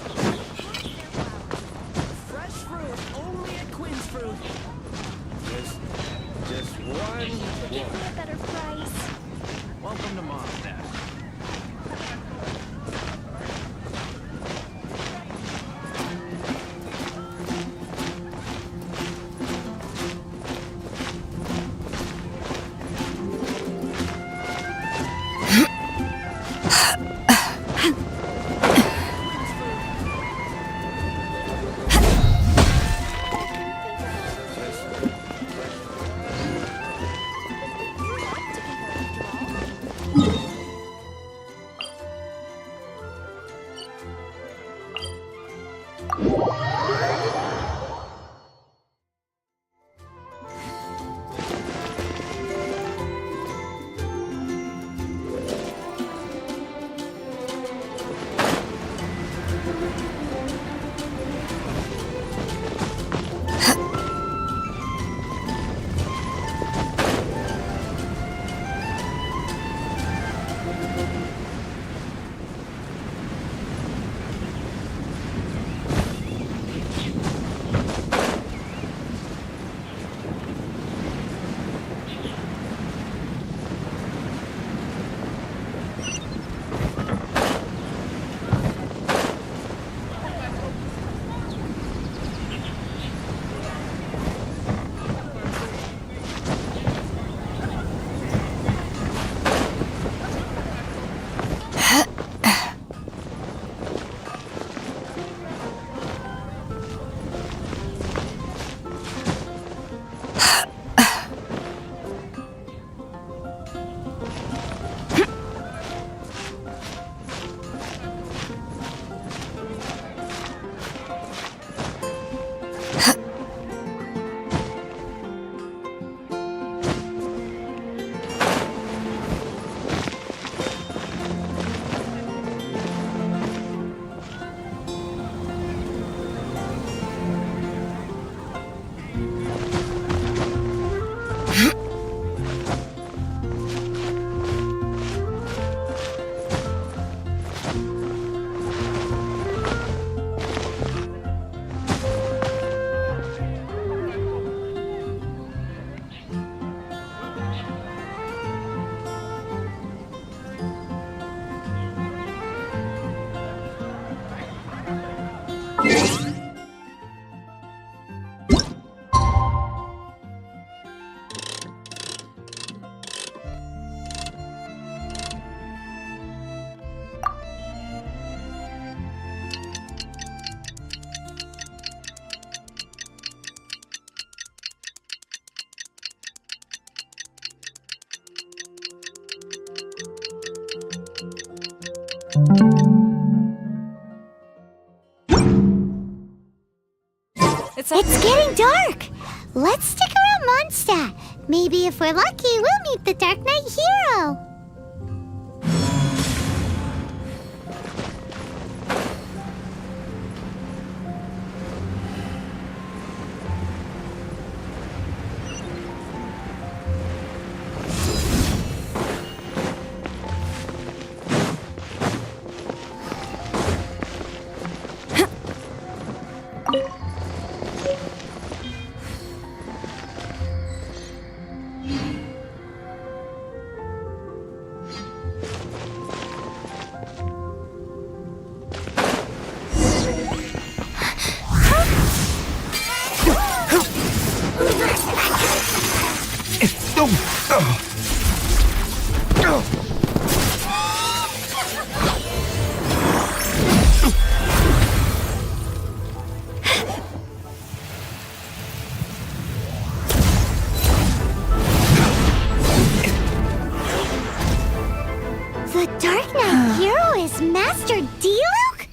[SPEAKER 9] Fresh fruit, only at Quinn's Fruit. Just one.
[SPEAKER 3] Give me a better price.
[SPEAKER 9] Welcome to Mom's Nest.
[SPEAKER 5] It's getting dark! Let's stick around Mondstadt. Maybe if we're lucky, we'll meet the Dark Knight hero! The Dark Knight hero is Master Diluc?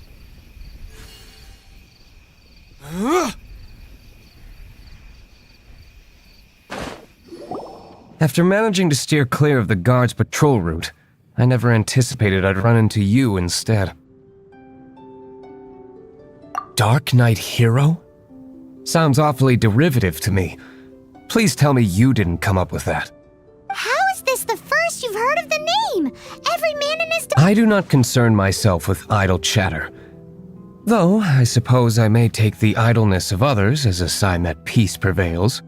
[SPEAKER 12] After managing to steer clear of the guard's patrol route, I never anticipated I'd run into you instead. Dark Knight hero? Sounds awfully derivative to me. Please tell me you didn't come up with that.
[SPEAKER 5] How is this the first you've heard of the name? Every man in his...
[SPEAKER 12] I do not concern myself with idle chatter. Though, I suppose I may take the idleness of others as a sign that peace prevails.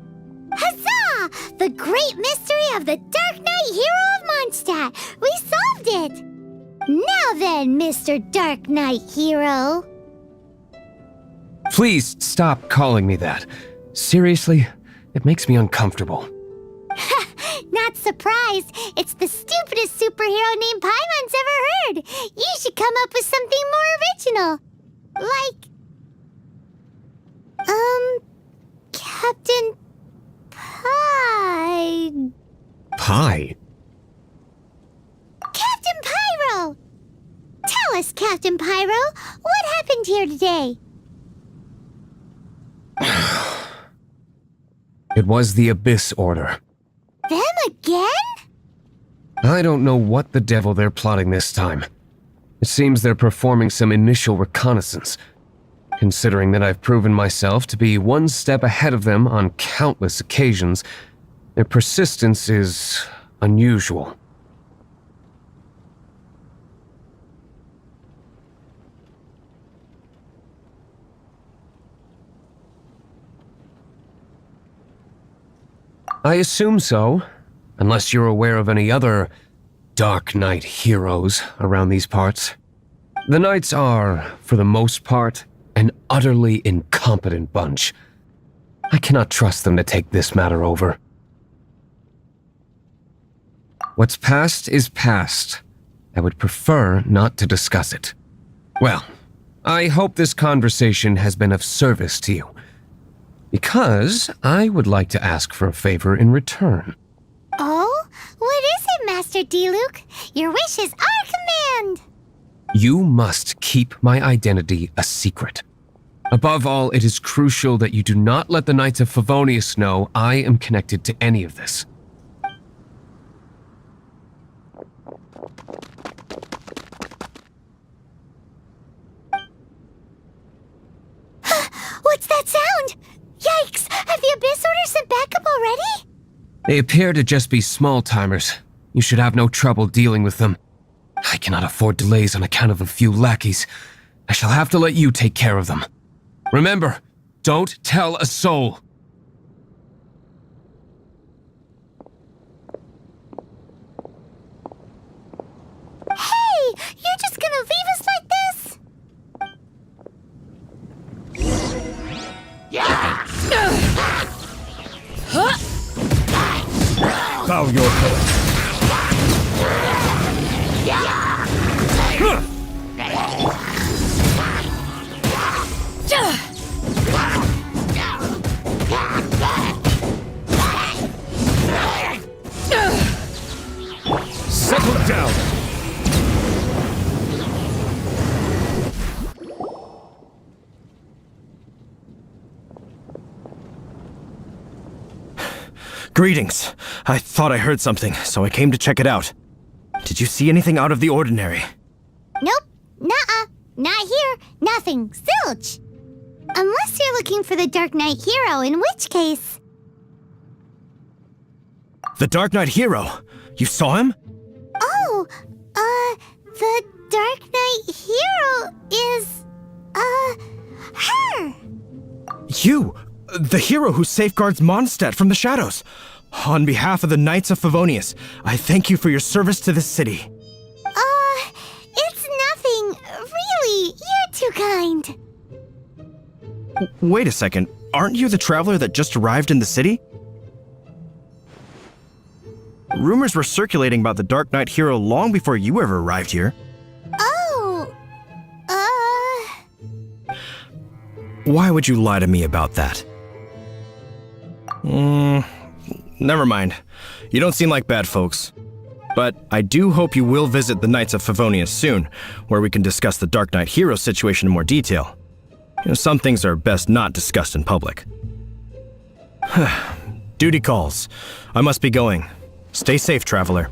[SPEAKER 5] Huzzah! The great mystery of the Dark Knight hero of Mondstadt! We solved it! Now then, Mr. Dark Knight hero.
[SPEAKER 12] Please stop calling me that. Seriously, it makes me uncomfortable.
[SPEAKER 5] Not surprised. It's the stupidest superhero name Paimon's ever heard. You should come up with something more original. Like... Captain Pie...
[SPEAKER 12] Pie?
[SPEAKER 5] Captain Pyro! Tell us, Captain Pyro, what happened here today?
[SPEAKER 12] It was the Abyss Order.
[SPEAKER 5] Them again?
[SPEAKER 12] I don't know what the devil they're plotting this time. It seems they're performing some initial reconnaissance. Considering that I've proven myself to be one step ahead of them on countless occasions, their persistence is unusual. I assume so, unless you're aware of any other Dark Knight heroes around these parts. The Knights are, for the most part, an utterly incompetent bunch. I cannot trust them to take this matter over. What's past is past. I would prefer not to discuss it. Well, I hope this conversation has been of service to you. Because I would like to ask for a favor in return.
[SPEAKER 5] Oh? What is it, Master Diluc? Your wish is our command!
[SPEAKER 12] You must keep my identity a secret. Above all, it is crucial that you do not let the Knights of Favonius know I am connected to any of this.
[SPEAKER 5] What's that sound? Yikes! Have the Abyss Order sent backup already?
[SPEAKER 12] They appear to just be small-timers. You should have no trouble dealing with them. I cannot afford delays on account of a few lackeys. I shall have to let you take care of them. Remember, don't tell a soul.
[SPEAKER 5] Hey! You're just gonna leave us like this?
[SPEAKER 6] Bow your head. Settle down.
[SPEAKER 13] Greetings. I thought I heard something, so I came to check it out. Did you see anything out of the ordinary?
[SPEAKER 5] Nope. Nuh-uh. Not here. Nothing. Zilch. Unless you're looking for the Dark Knight hero, in which case...
[SPEAKER 13] The Dark Knight hero? You saw him?
[SPEAKER 5] Oh, the Dark Knight hero is, her!
[SPEAKER 13] You! The hero who safeguards Mondstadt from the shadows. On behalf of the Knights of Favonius, I thank you for your service to this city.
[SPEAKER 5] It's nothing. Really, you're too kind.
[SPEAKER 13] Wait a second. Aren't you the traveler that just arrived in the city? Rumors were circulating about the Dark Knight hero long before you ever arrived here.
[SPEAKER 5] Oh,
[SPEAKER 13] Why would you lie to me about that? Never mind. You don't seem like bad folks. But I do hope you will visit the Knights of Favonius soon, where we can discuss the Dark Knight hero situation in more detail. Some things are best not discussed in public. Duty calls. I must be going. Stay safe, traveler.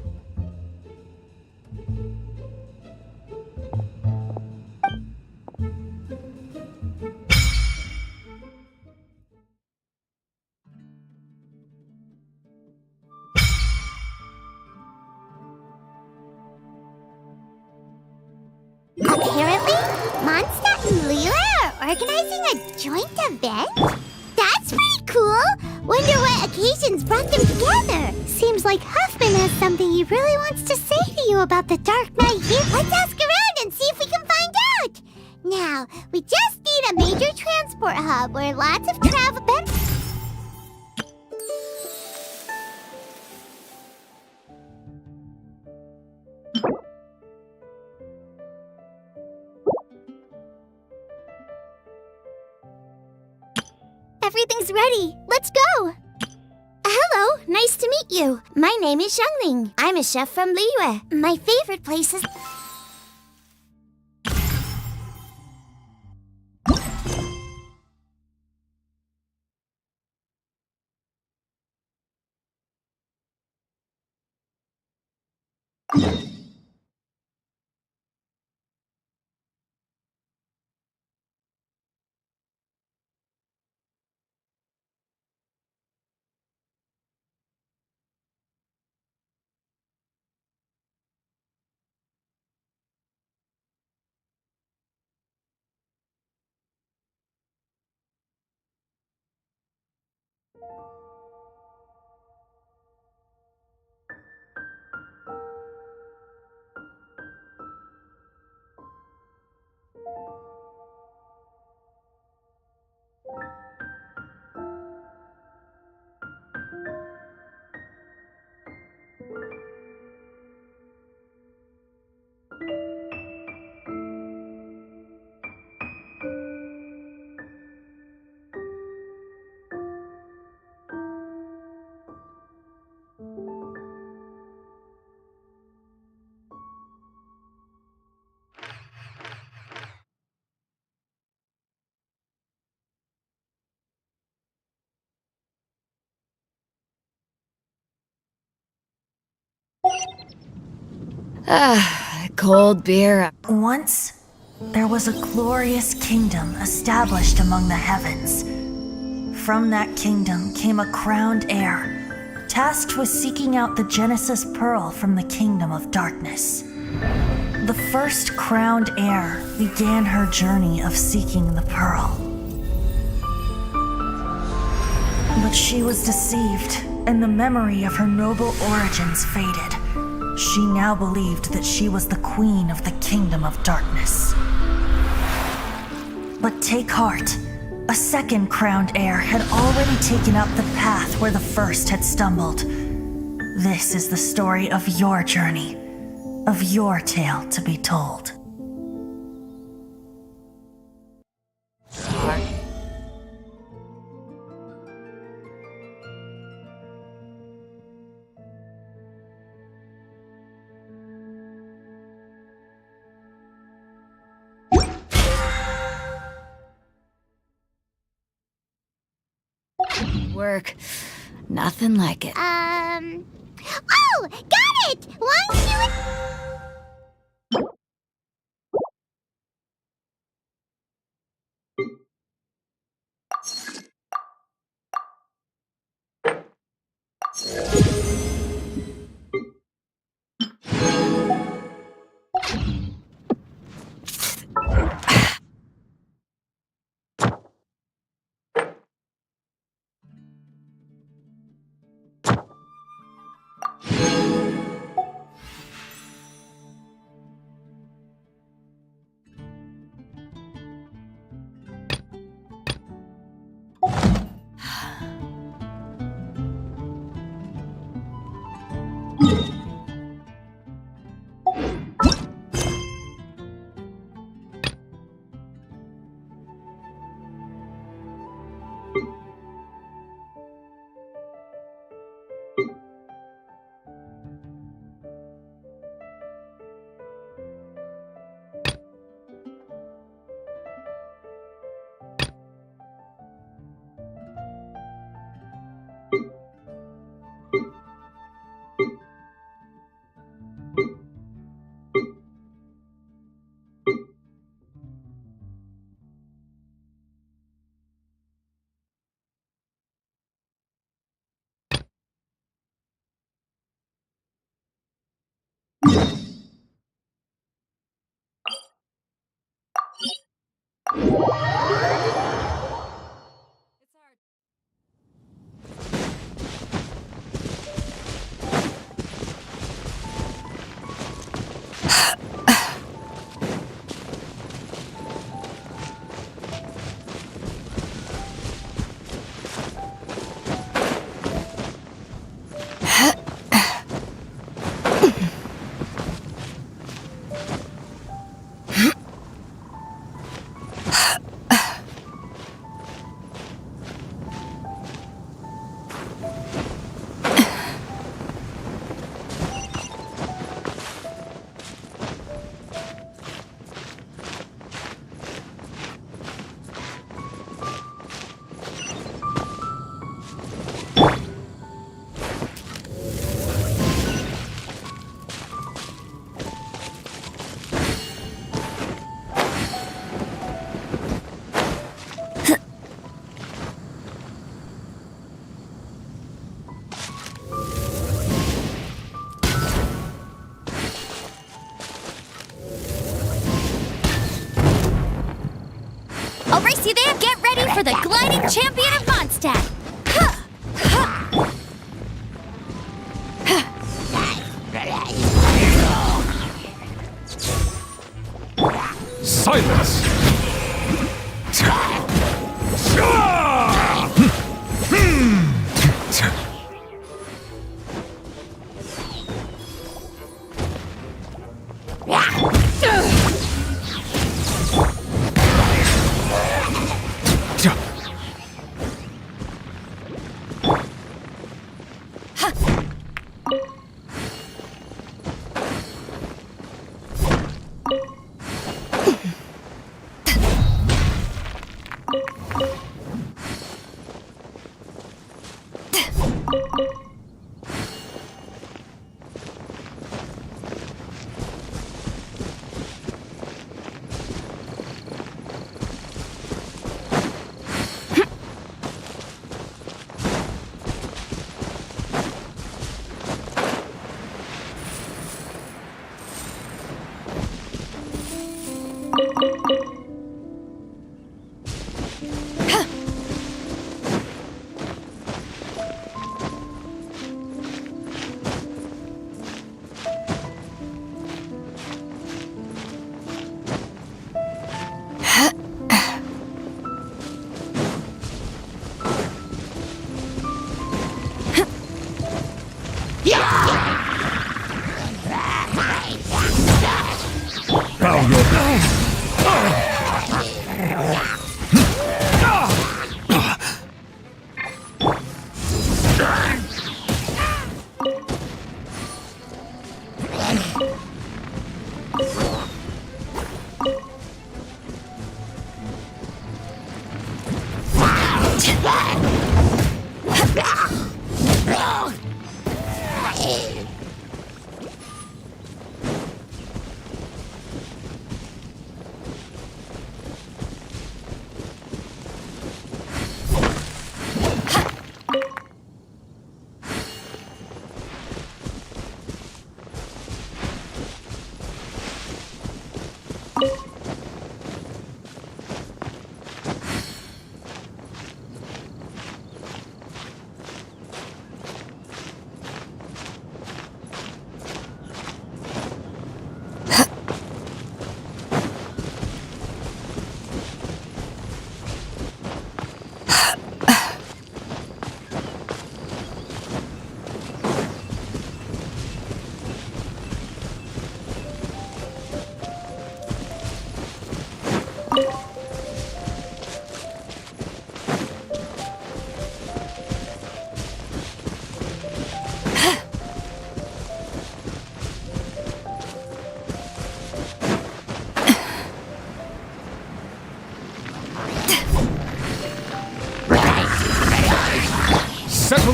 [SPEAKER 5] apparently, Mondstadt and Leela are organizing a joint event? That's pretty cool! Wonder what occasions brought them together? Seems like Huffman has something he really wants to say to you about the Dark Knight here. Let's ask around and see if we can find out! Now, we just need a major transport hub where lots of travel... Everything's ready. Let's go! Hello, nice to meet you. My name is Xiangling. I'm a chef from Liyue. My favorite place is...
[SPEAKER 7] Cold beer.
[SPEAKER 3] Once, there was a glorious kingdom established among the heavens. From that kingdom came a crowned heir, tasked with seeking out the Genesis Pearl from the kingdom of darkness. The first crowned heir began her journey of seeking the pearl. But she was deceived, and the memory of her noble origins faded. She now believed that she was the queen of the kingdom of darkness. But take heart. A second crowned heir had already taken up the path where the first had stumbled. This is the story of your journey, of your tale to be told.
[SPEAKER 7] Work. Nothing like it.
[SPEAKER 5] Oh! Got it! 1, 2, and...
[SPEAKER 3] I'll race you there. Get ready for the gliding champion of Mondstadt.
[SPEAKER 6] Silence!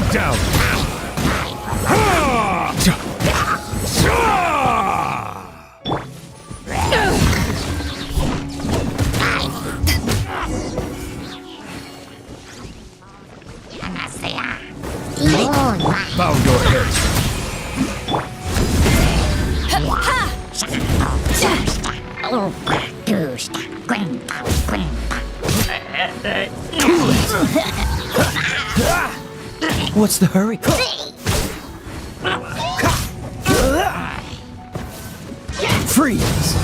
[SPEAKER 6] Settle down! Bow your heads.
[SPEAKER 8] What's the hurry?
[SPEAKER 6] Freeze!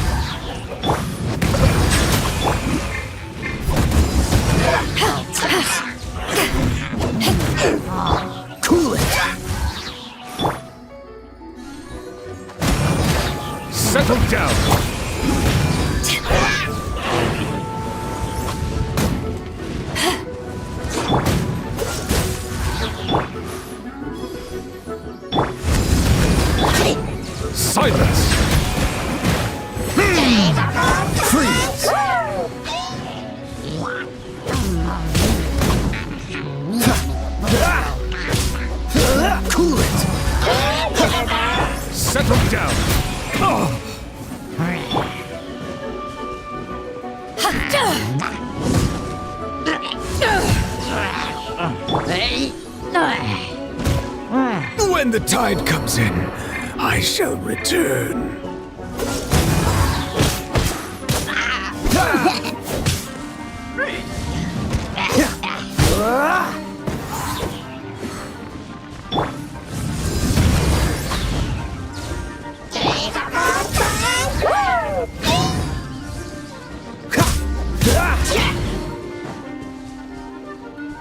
[SPEAKER 6] Cool it! Settle down! Silence! Freeze! Cool it! Settle down! When the tide comes in, I shall return.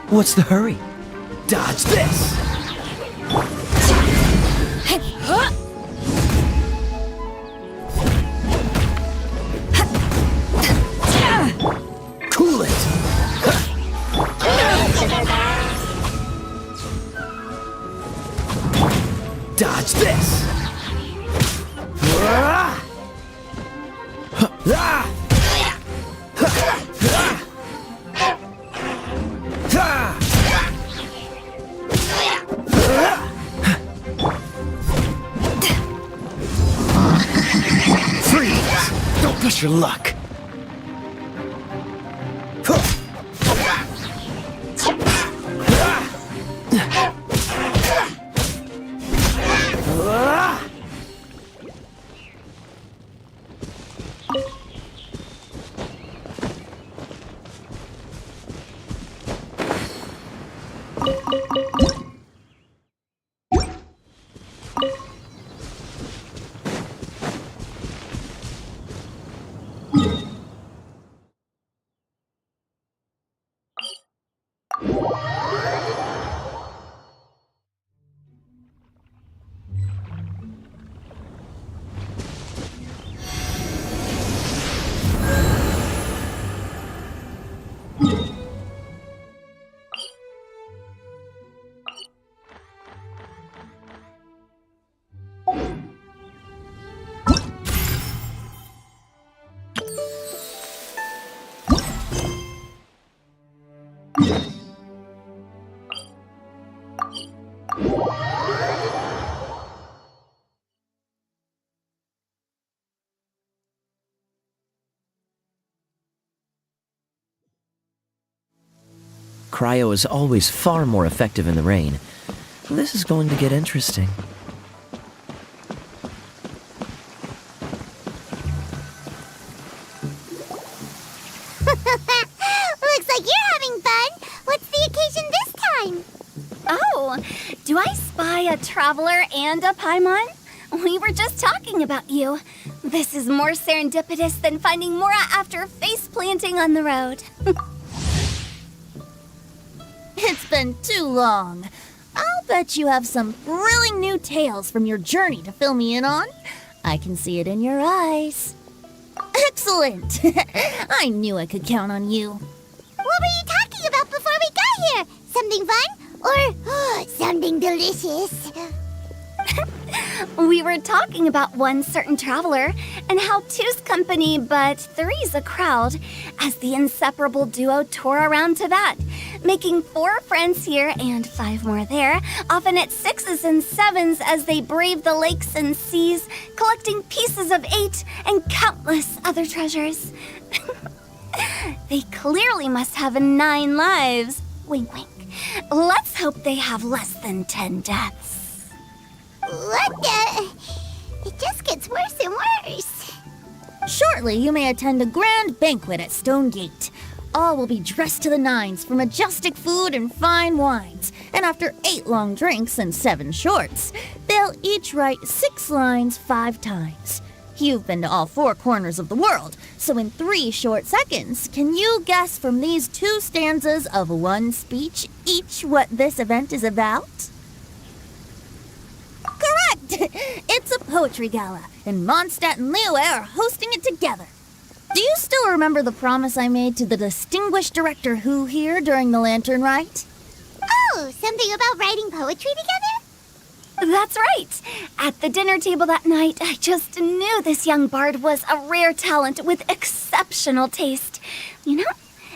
[SPEAKER 8] What's the hurry?
[SPEAKER 6] Dodge this! Cool it! Dodge this! Freeze! Don't push your luck!
[SPEAKER 8] Cryo is always far more effective in the rain. This is going to get interesting.
[SPEAKER 5] Looks like you're having fun. What's the occasion this time?
[SPEAKER 2] Oh, do I spy a traveler and a Paimon? We were just talking about you. This is more serendipitous than finding Mora after face planting on the road.
[SPEAKER 3] It's been too long. I'll bet you have some thrilling new tales from your journey to fill me in on. I can see it in your eyes. Excellent! I knew I could count on you.
[SPEAKER 5] What were you talking about before we got here? Something fun? Or something delicious?
[SPEAKER 2] We were talking about one certain traveler and how two's company but three's a crowd, as the inseparable duo tore around to that, making 4 friends here and 5 more there, often at 6s and 7s as they brave the lakes and seas, collecting pieces of 8 and countless other treasures. They clearly must have 9 lives. Wink, wink. Let's hope they have less than 10 deaths.
[SPEAKER 5] What the? It just gets worse and worse.
[SPEAKER 3] Shortly, you may attend a grand banquet at Stonegate. All will be dressed to the nines for majestic food and fine wines. And after 8 long drinks and 7 shorts, they'll each write 6 lines 5 times. You've been to all 4 corners of the world, so in 3 short seconds, can you guess from these 2 stanzas of 1 speech each what this event is about? Correct! It's a poetry gala, and Mondstadt and Liyue are hosting it together. Do you still remember the promise I made to the distinguished director Who here during the Lantern Rite?
[SPEAKER 5] Oh, something about writing poetry together?
[SPEAKER 2] That's right. At the dinner table that night, I just knew this young bard was a rare talent with exceptional taste. You know,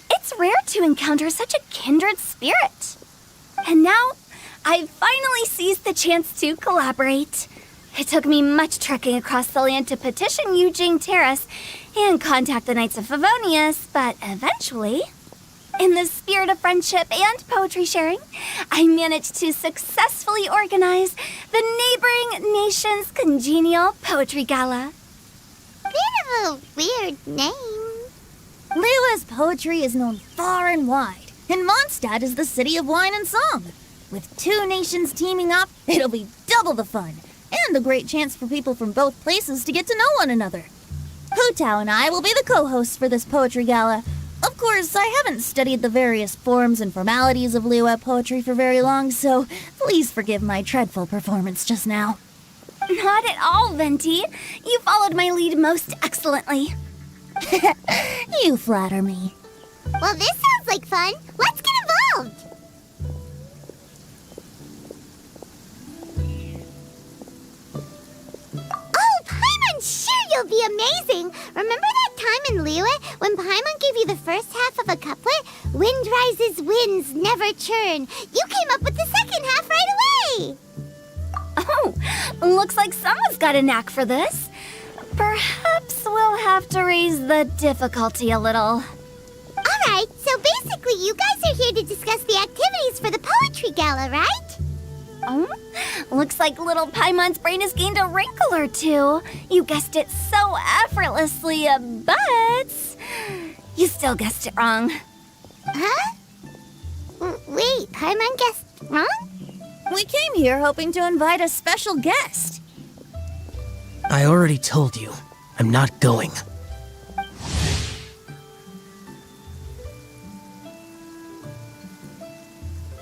[SPEAKER 2] it's rare to encounter such a kindred spirit. And now, I've finally seized the chance to collaborate. It took me much trekking across the land to petition Eugene Terrace and contact the Knights of Favonius, but eventually, in the spirit of friendship and poetry sharing, I managed to successfully organize the neighboring nation's congenial poetry gala.
[SPEAKER 5] Bit of a weird name.
[SPEAKER 3] Liyue's poetry is known far and wide, and Mondstadt is the city of wine and song. With 2 nations teaming up, it'll be double the fun, and a great chance for people from both places to get to know one another. Hu Tao and I will be the co-hosts for this poetry gala. Of course, I haven't studied the various forms and formalities of Liyue poetry for very long, so please forgive my dreadful performance just now.
[SPEAKER 2] Not at all, Venti. You followed my lead most excellently.
[SPEAKER 3] You flatter me.
[SPEAKER 5] Well, this sounds like fun. Let's get involved. Oh, Paimon, sure you'll be amazing. Remember that time in Liyue when Paimon gave you the first half of a couplet? Wind rises, winds never churn. You came up with the second half right away.
[SPEAKER 2] Oh, looks like someone's got a knack for this. Perhaps we'll have to raise the difficulty a little.
[SPEAKER 5] Alright, so basically you guys are here to discuss the activities for the poetry gala, right?
[SPEAKER 2] Oh, looks like little Paimon's brain has gained a wrinkle or 2. You guessed it so effortlessly, but you still guessed it wrong.
[SPEAKER 5] Huh? Wait, Paimon guessed wrong?
[SPEAKER 3] We came here hoping to invite a special guest.
[SPEAKER 8] I already told you, I'm not going.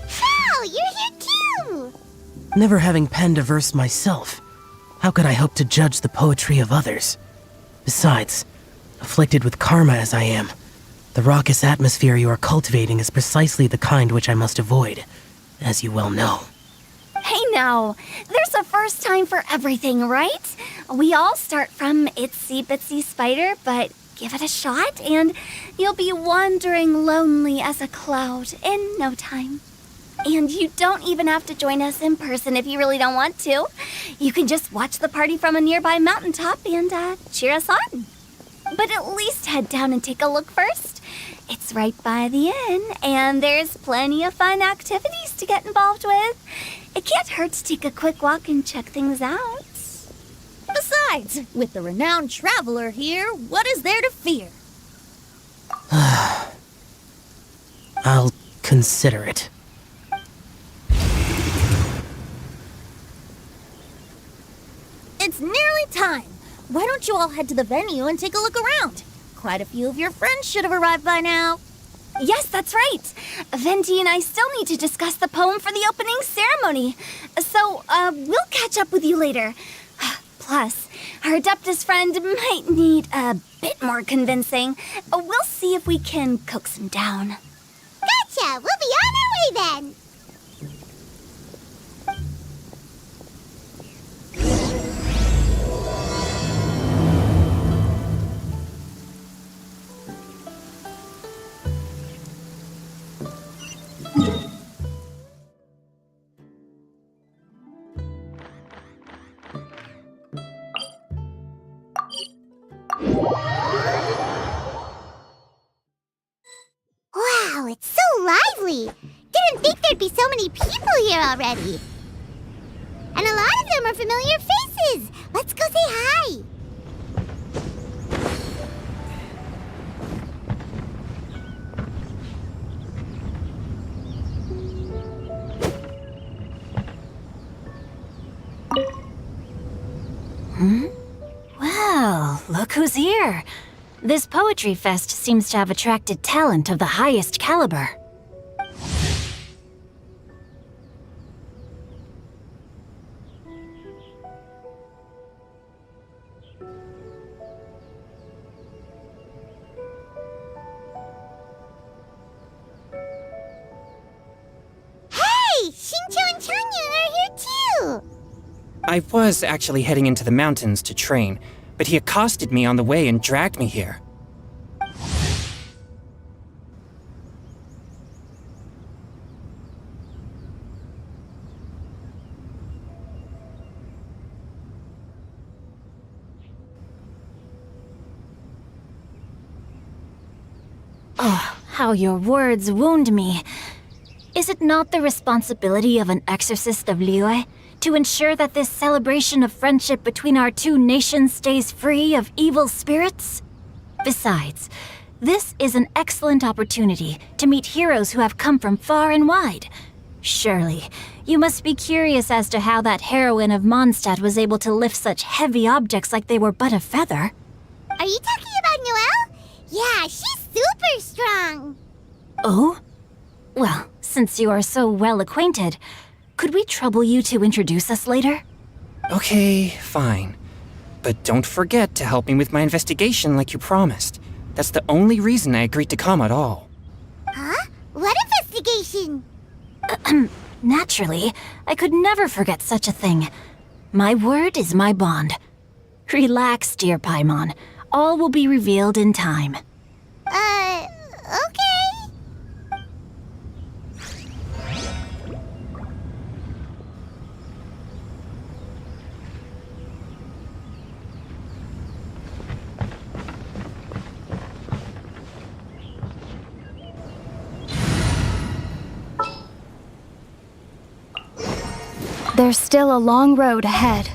[SPEAKER 5] Wow, you're here too!
[SPEAKER 8] Never having penned a verse myself, how could I hope to judge the poetry of others? Besides, afflicted with karma as I am, the raucous atmosphere you are cultivating is precisely the kind which I must avoid, as you well know.
[SPEAKER 2] Hey now, there's a first time for everything, right? We all start from itsy bitsy spider, but give it a shot and you'll be wandering lonely as a cloud in no time. And you don't even have to join us in person if you really don't want to. You can just watch the party from a nearby mountaintop and cheer us on. But at least head down and take a look first. It's right by the inn, and there's plenty of fun activities to get involved with. It can't hurt to take a quick walk and check things out.
[SPEAKER 3] Besides, with the renowned traveler here, what is there to fear?
[SPEAKER 8] I'll consider it.
[SPEAKER 3] It's nearly time. Why don't you all head to the venue and take a look around? Quite a few of your friends should have arrived by now.
[SPEAKER 2] Yes, that's right. Venti and I still need to discuss the poem for the opening ceremony. So, we'll catch up with you later. Plus, our Adeptus friend might need a bit more convincing. We'll see if we can coax him down.
[SPEAKER 5] Gotcha! We'll be on our way then! Wow, it's so lively! Didn't think there'd be so many people here already. And a lot of them are familiar faces. Let's go say hi.
[SPEAKER 3] Well, look who's here. This poetry fest seems to have attracted talent of the highest caliber.
[SPEAKER 5] Hey, Shincho and Chanyu are here too.
[SPEAKER 14] I was actually heading into the mountains to train, but he accosted me on the way and dragged me here.
[SPEAKER 3] Oh, how your words wound me. Is it not the responsibility of an exorcist of Liyue to ensure that this celebration of friendship between our two nations stays free of evil spirits? Besides, this is an excellent opportunity to meet heroes who have come from far and wide. Surely, you must be curious as to how that heroine of Mondstadt was able to lift such heavy objects like they were but a feather.
[SPEAKER 5] Are you talking about Noelle? Yeah, she's super strong.
[SPEAKER 3] Oh? Well, since you are so well acquainted, could we trouble you to introduce us later?
[SPEAKER 14] Okay, fine. But don't forget to help me with my investigation like you promised. That's the only reason I agreed to come at all.
[SPEAKER 5] Huh? What investigation?
[SPEAKER 3] Naturally, I could never forget such a thing. My word is my bond. Relax, dear Paimon. All will be revealed in time.
[SPEAKER 5] Okay.
[SPEAKER 2] There's still a long road ahead.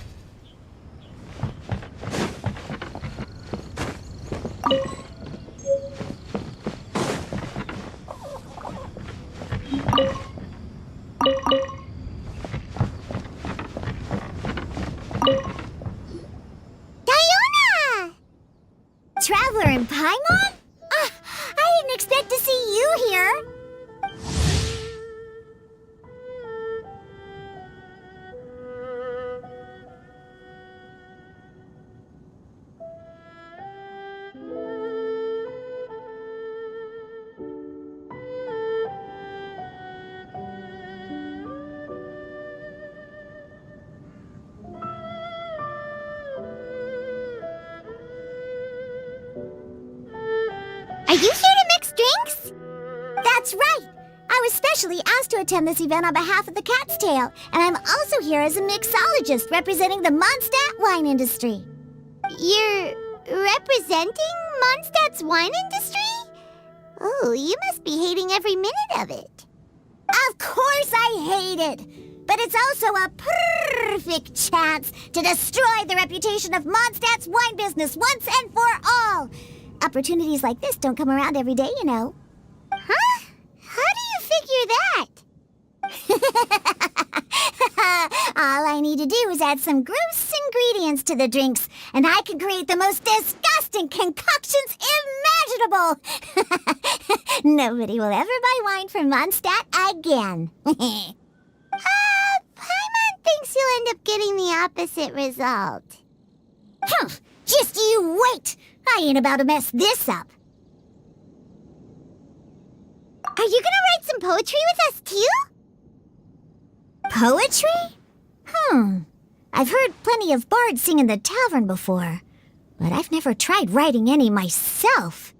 [SPEAKER 5] Diona! Traveler in Paimon? I didn't expect to see you here. Are you here to mix drinks? That's right. I was specially asked to attend this event on behalf of the Cat's Tail, and I'm also here as a mixologist representing the Mondstadt wine industry. You're representing Mondstadt's wine industry? Oh, you must be hating every minute of it. Of course I hate it, but it's also a perfect chance to destroy the reputation of Mondstadt's wine business once and for all. Opportunities like this don't come around every day, you know. Huh? How do you figure that? All I need to do is add some gross ingredients to the drinks, and I can create the most disgusting concoctions imaginable. Nobody will ever buy wine from Mondstadt again. Paimon thinks you'll end up getting the opposite result. Just you wait! I ain't about to mess this up. Are you gonna write some poetry with us too? Poetry? I've heard plenty of bards sing in the tavern before, but I've never tried writing any myself.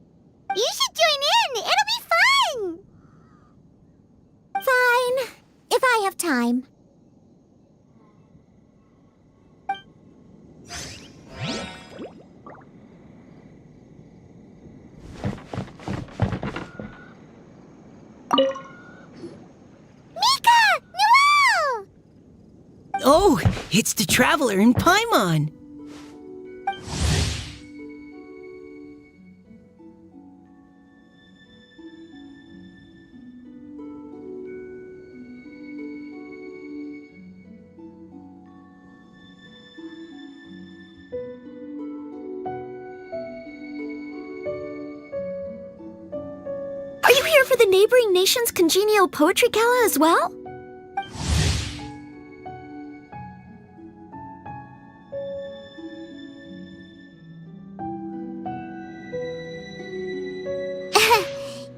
[SPEAKER 5] You should join in! It'll be fun! Fine, if I have time.
[SPEAKER 8] It's the Traveler in Paimon!
[SPEAKER 2] Are you here for the neighboring nation's congenial poetry gala as well?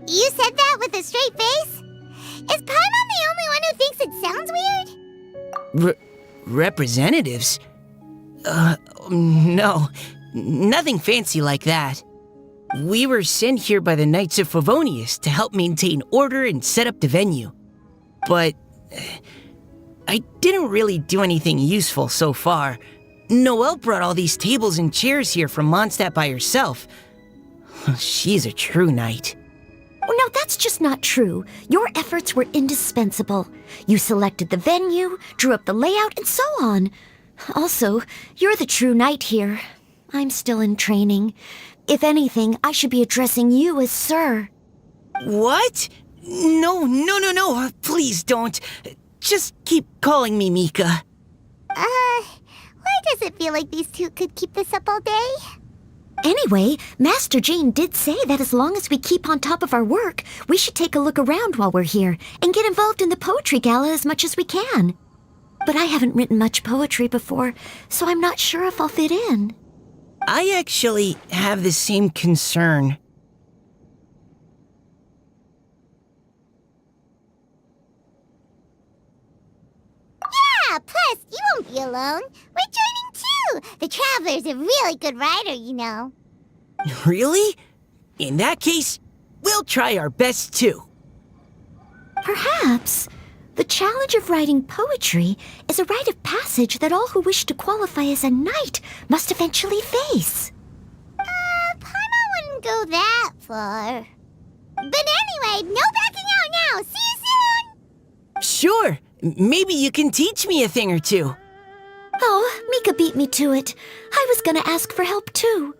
[SPEAKER 5] You said that with a straight face? Is Paimon the only one who thinks it sounds weird?
[SPEAKER 8] Representatives? No. Nothing fancy like that. We were sent here by the Knights of Favonius to help maintain order and set up the venue. But I didn't really do anything useful so far. Noelle brought all these tables and chairs here from Mondstadt by herself. She's a true knight.
[SPEAKER 2] Oh, no, that's just not true. Your efforts were indispensable. You selected the venue, drew up the layout, and so on. Also, you're the true knight here. I'm still in training. If anything, I should be addressing you as Sir.
[SPEAKER 8] What? No. Please don't. Just keep calling me Mika.
[SPEAKER 5] Why does it feel like these two could keep this up all day?
[SPEAKER 2] Anyway, Master Jane did say that as long as we keep on top of our work, we should take a look around while we're here and get involved in the poetry gala as much as we can. But I haven't written much poetry before, so I'm not sure if I'll fit in.
[SPEAKER 8] I actually have the same concern.
[SPEAKER 5] Yeah, plus, you won't be alone. We're joining too. The Traveler's a really good writer, you know.
[SPEAKER 8] Really? In that case, we'll try our best too.
[SPEAKER 2] Perhaps. The challenge of writing poetry is a rite of passage that all who wish to qualify as a knight must eventually face.
[SPEAKER 5] Paimon wouldn't go that far. But anyway, no backing out now. See you soon!
[SPEAKER 8] Sure. Maybe you can teach me a thing or two.
[SPEAKER 2] Oh, Mika beat me to it. I was gonna ask for help too.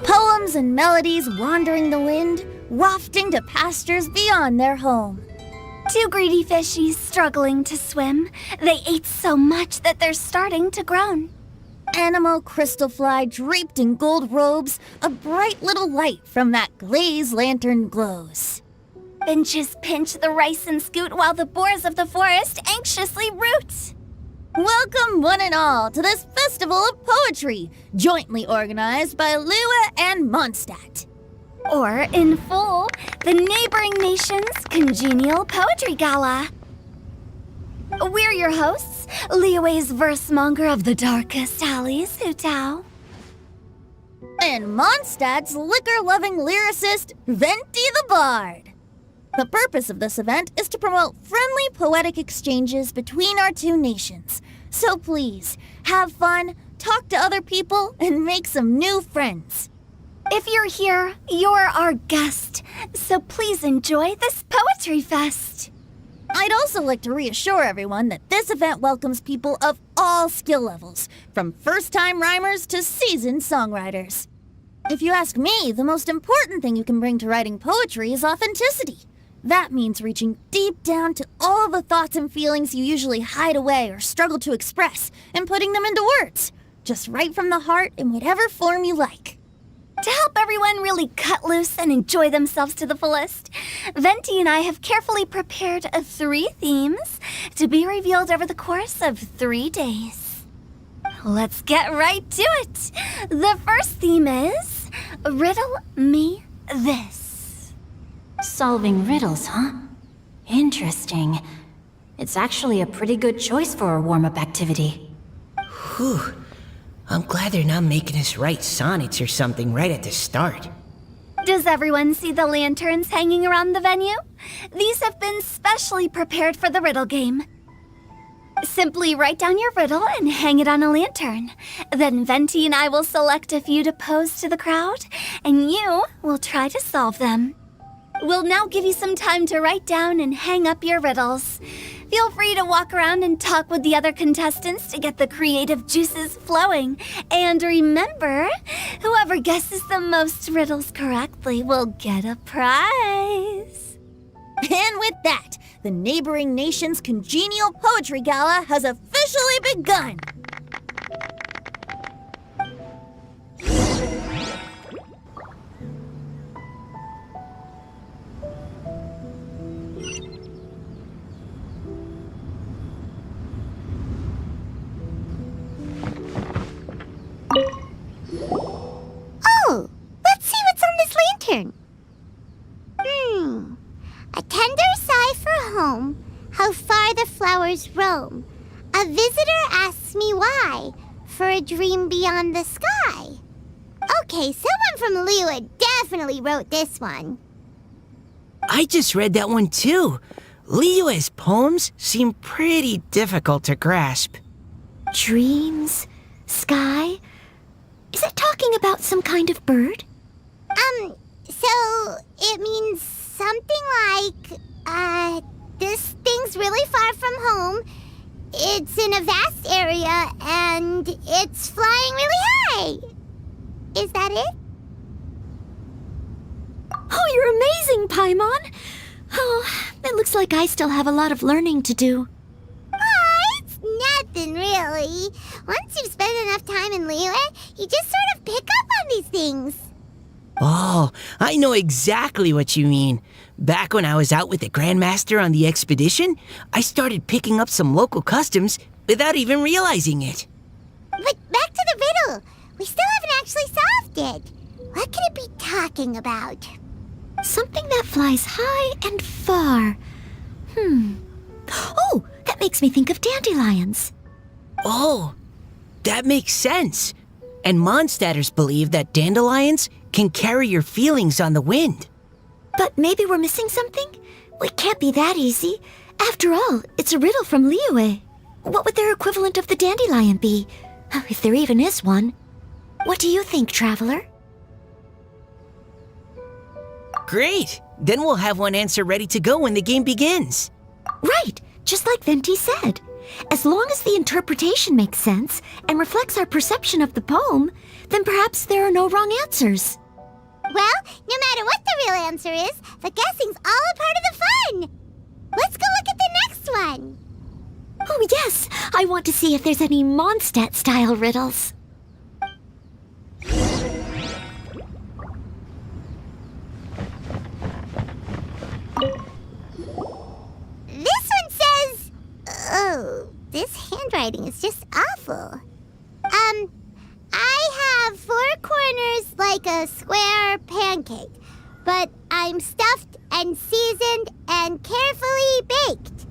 [SPEAKER 3] Poems and melodies wandering the wind, wafting to pastures beyond their home.
[SPEAKER 2] Two greedy fishies struggling to swim. They ate so much that they're starting to groan.
[SPEAKER 3] Animal crystalfly draped in gold robes, a bright little light from that glazed lantern glows.
[SPEAKER 2] Benches pinch the rice and scoot while the boars of the forest anxiously root.
[SPEAKER 3] Welcome one and all to this festival of poetry, jointly organized by Lua and Mondstadt.
[SPEAKER 2] Or, in full, the neighboring nation's congenial poetry gala. We're your hosts, Liyue's verse-monger of the darkest alleys, Hutao.
[SPEAKER 3] And Mondstadt's liquor-loving lyricist, Venti the Bard. The purpose of this event is to promote friendly poetic exchanges between our two nations. So please, have fun, talk to other people, and make some new friends.
[SPEAKER 2] If you're here, you're our guest, so please enjoy this poetry fest.
[SPEAKER 3] I'd also like to reassure everyone that this event welcomes people of all skill levels, from first-time rhymers to seasoned songwriters. If you ask me, the most important thing you can bring to writing poetry is authenticity. That means reaching deep down to all the thoughts and feelings you usually hide away or struggle to express, and putting them into words, just right from the heart in whatever form you like.
[SPEAKER 2] To help everyone really cut loose and enjoy themselves to the fullest, Venti and I have carefully prepared 3 themes to be revealed over the course of 3 days. Let's get right to it. The first theme is Riddle Me This.
[SPEAKER 15] Solving riddles, huh? Interesting. It's actually a pretty good choice for a warm-up activity.
[SPEAKER 8] Whew. I'm glad they're not making us write sonnets or something right at the start.
[SPEAKER 2] Does everyone see the lanterns hanging around the venue? These have been specially prepared for the riddle game. Simply write down your riddle and hang it on a lantern. Then Venti and I will select a few to pose to the crowd, and you will try to solve them. We'll now give you some time to write down and hang up your riddles. Feel free to walk around and talk with the other contestants to get the creative juices flowing. And remember, whoever guesses the most riddles correctly will get a prize.
[SPEAKER 3] And with that, the neighboring nation's congenial poetry gala has officially begun.
[SPEAKER 5] Oh, let's see what's on this lantern. A tender sigh for home, how far the flowers roam. A visitor asks me why, for a dream beyond the sky. Okay, someone from Liyue definitely wrote this one.
[SPEAKER 16] I just read that one too. Liyue's poems seem pretty difficult to grasp.
[SPEAKER 2] Dreams? Sky? Is it talking about some kind of bird?
[SPEAKER 5] So it means something like, this thing's really far from home. It's in a vast area, and it's flying really high. Is that it?
[SPEAKER 2] Oh, you're amazing, Paimon! Oh, it looks like I still have a lot of learning to do.
[SPEAKER 5] It's nothing, really. Once you've spent enough time in Liyue, you just sort of pick up on these things.
[SPEAKER 16] Oh, I know exactly what you mean. Back when I was out with the Grandmaster on the expedition, I started picking up some local customs without even realizing it.
[SPEAKER 5] But back to the riddle. We still haven't actually solved it. What could it be talking about?
[SPEAKER 2] Something that flies high and far. Oh, that makes me think of dandelions.
[SPEAKER 16] Oh, that makes sense. And Mondstadters believe that dandelions can carry your feelings on the wind.
[SPEAKER 2] But maybe we're missing something? It can't be that easy. After all, it's a riddle from Liyue. What would their equivalent of the dandelion be? If there even is one. What do you think, Traveler?
[SPEAKER 16] Great! Then we'll have one answer ready to go when the game begins.
[SPEAKER 2] Right, just like Venti said. As long as the interpretation makes sense and reflects our perception of the poem, then perhaps there are no wrong answers.
[SPEAKER 5] Well, no matter what the real answer is, the guessing's all a part of the fun. Let's go look at the next one.
[SPEAKER 2] Oh yes, I want to see if there's any Mondstadt-style riddles.
[SPEAKER 5] This one says... Oh, this handwriting is just awful. I have 4 corners like a square pancake, but I'm stuffed and seasoned and carefully baked.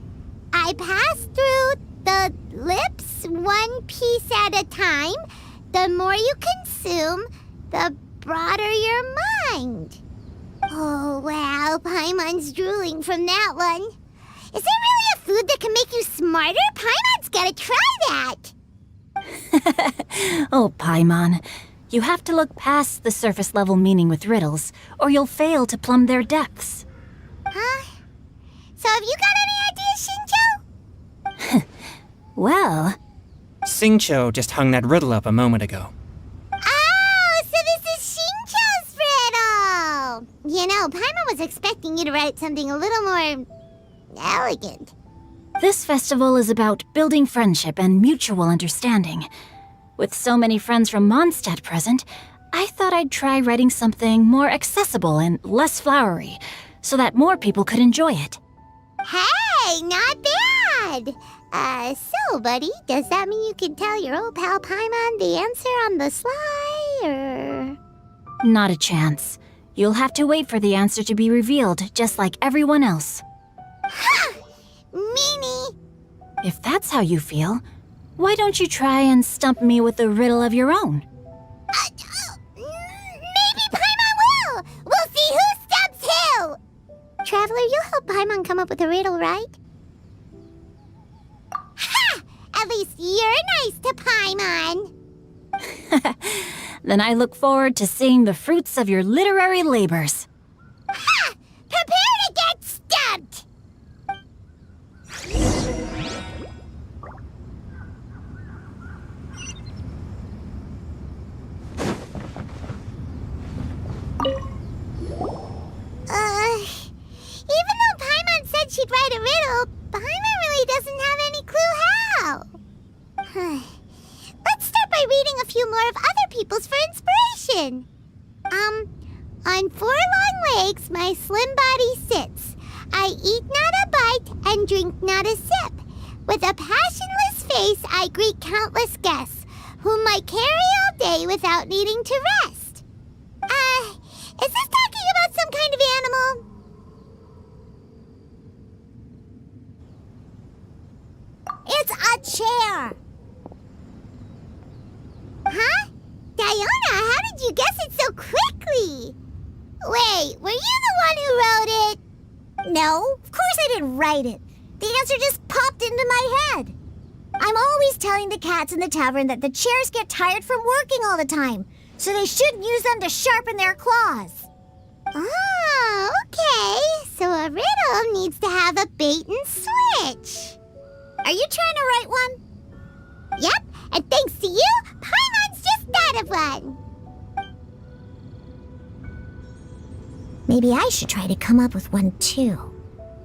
[SPEAKER 5] I pass through the lips 1 piece at a time. The more you consume, the broader your mind. Oh, wow, Paimon's drooling from that one. Is there really a food that can make you smarter? Paimon's gotta try that.
[SPEAKER 15] Oh, Paimon. You have to look past the surface-level meaning with riddles, or you'll fail to plumb their depths.
[SPEAKER 5] Huh? So have you got any ideas, Shinjo?
[SPEAKER 15] Well...
[SPEAKER 14] Xingqiu just hung that riddle up a moment ago.
[SPEAKER 5] Oh, so this is Shinjo's riddle! You know, Paimon was expecting you to write something a little more... elegant.
[SPEAKER 15] This festival is about building friendship and mutual understanding. With so many friends from Mondstadt present, I thought I'd try writing something more accessible and less flowery, so that more people could enjoy it.
[SPEAKER 5] Hey, not bad! So, buddy, does that mean you can tell your old pal Paimon the answer on the sly, or...?
[SPEAKER 15] Not a chance. You'll have to wait for the answer to be revealed, just like everyone else.
[SPEAKER 5] Ha! Meanie!
[SPEAKER 15] If that's how you feel, why don't you try and stump me with a riddle of your own?
[SPEAKER 5] Maybe Paimon will! We'll Traveler, you'll help Paimon come up with a riddle, right? Ha! At least you're nice to Paimon.
[SPEAKER 15] Then I look forward to seeing the fruits of your literary labors.
[SPEAKER 5] Ha! Prepare to get stumped! Even though Paimon said she'd write a riddle, Paimon really doesn't have any clue how. Let's start by reading a few more of other people's for inspiration. On 4 long legs my slim body sits. I eat not a bite and drink not a sip. With a passionless face I greet countless guests, whom I carry all day without needing to rest. Is this talking about some kind of animal? It's a chair. Huh? Diona, how did you guess it so quickly? Wait, were you the one who wrote it? No, of course I didn't write it. The answer just popped into my head. I'm always telling the cats in the tavern that the chairs get tired from working all the time, so they shouldn't use them to sharpen their claws. Oh, okay. So a riddle needs to have a bait and switch. Are you trying to write one? Yep, and thanks to you, Paimon's just thought of one. Maybe I should try to come up with one too. All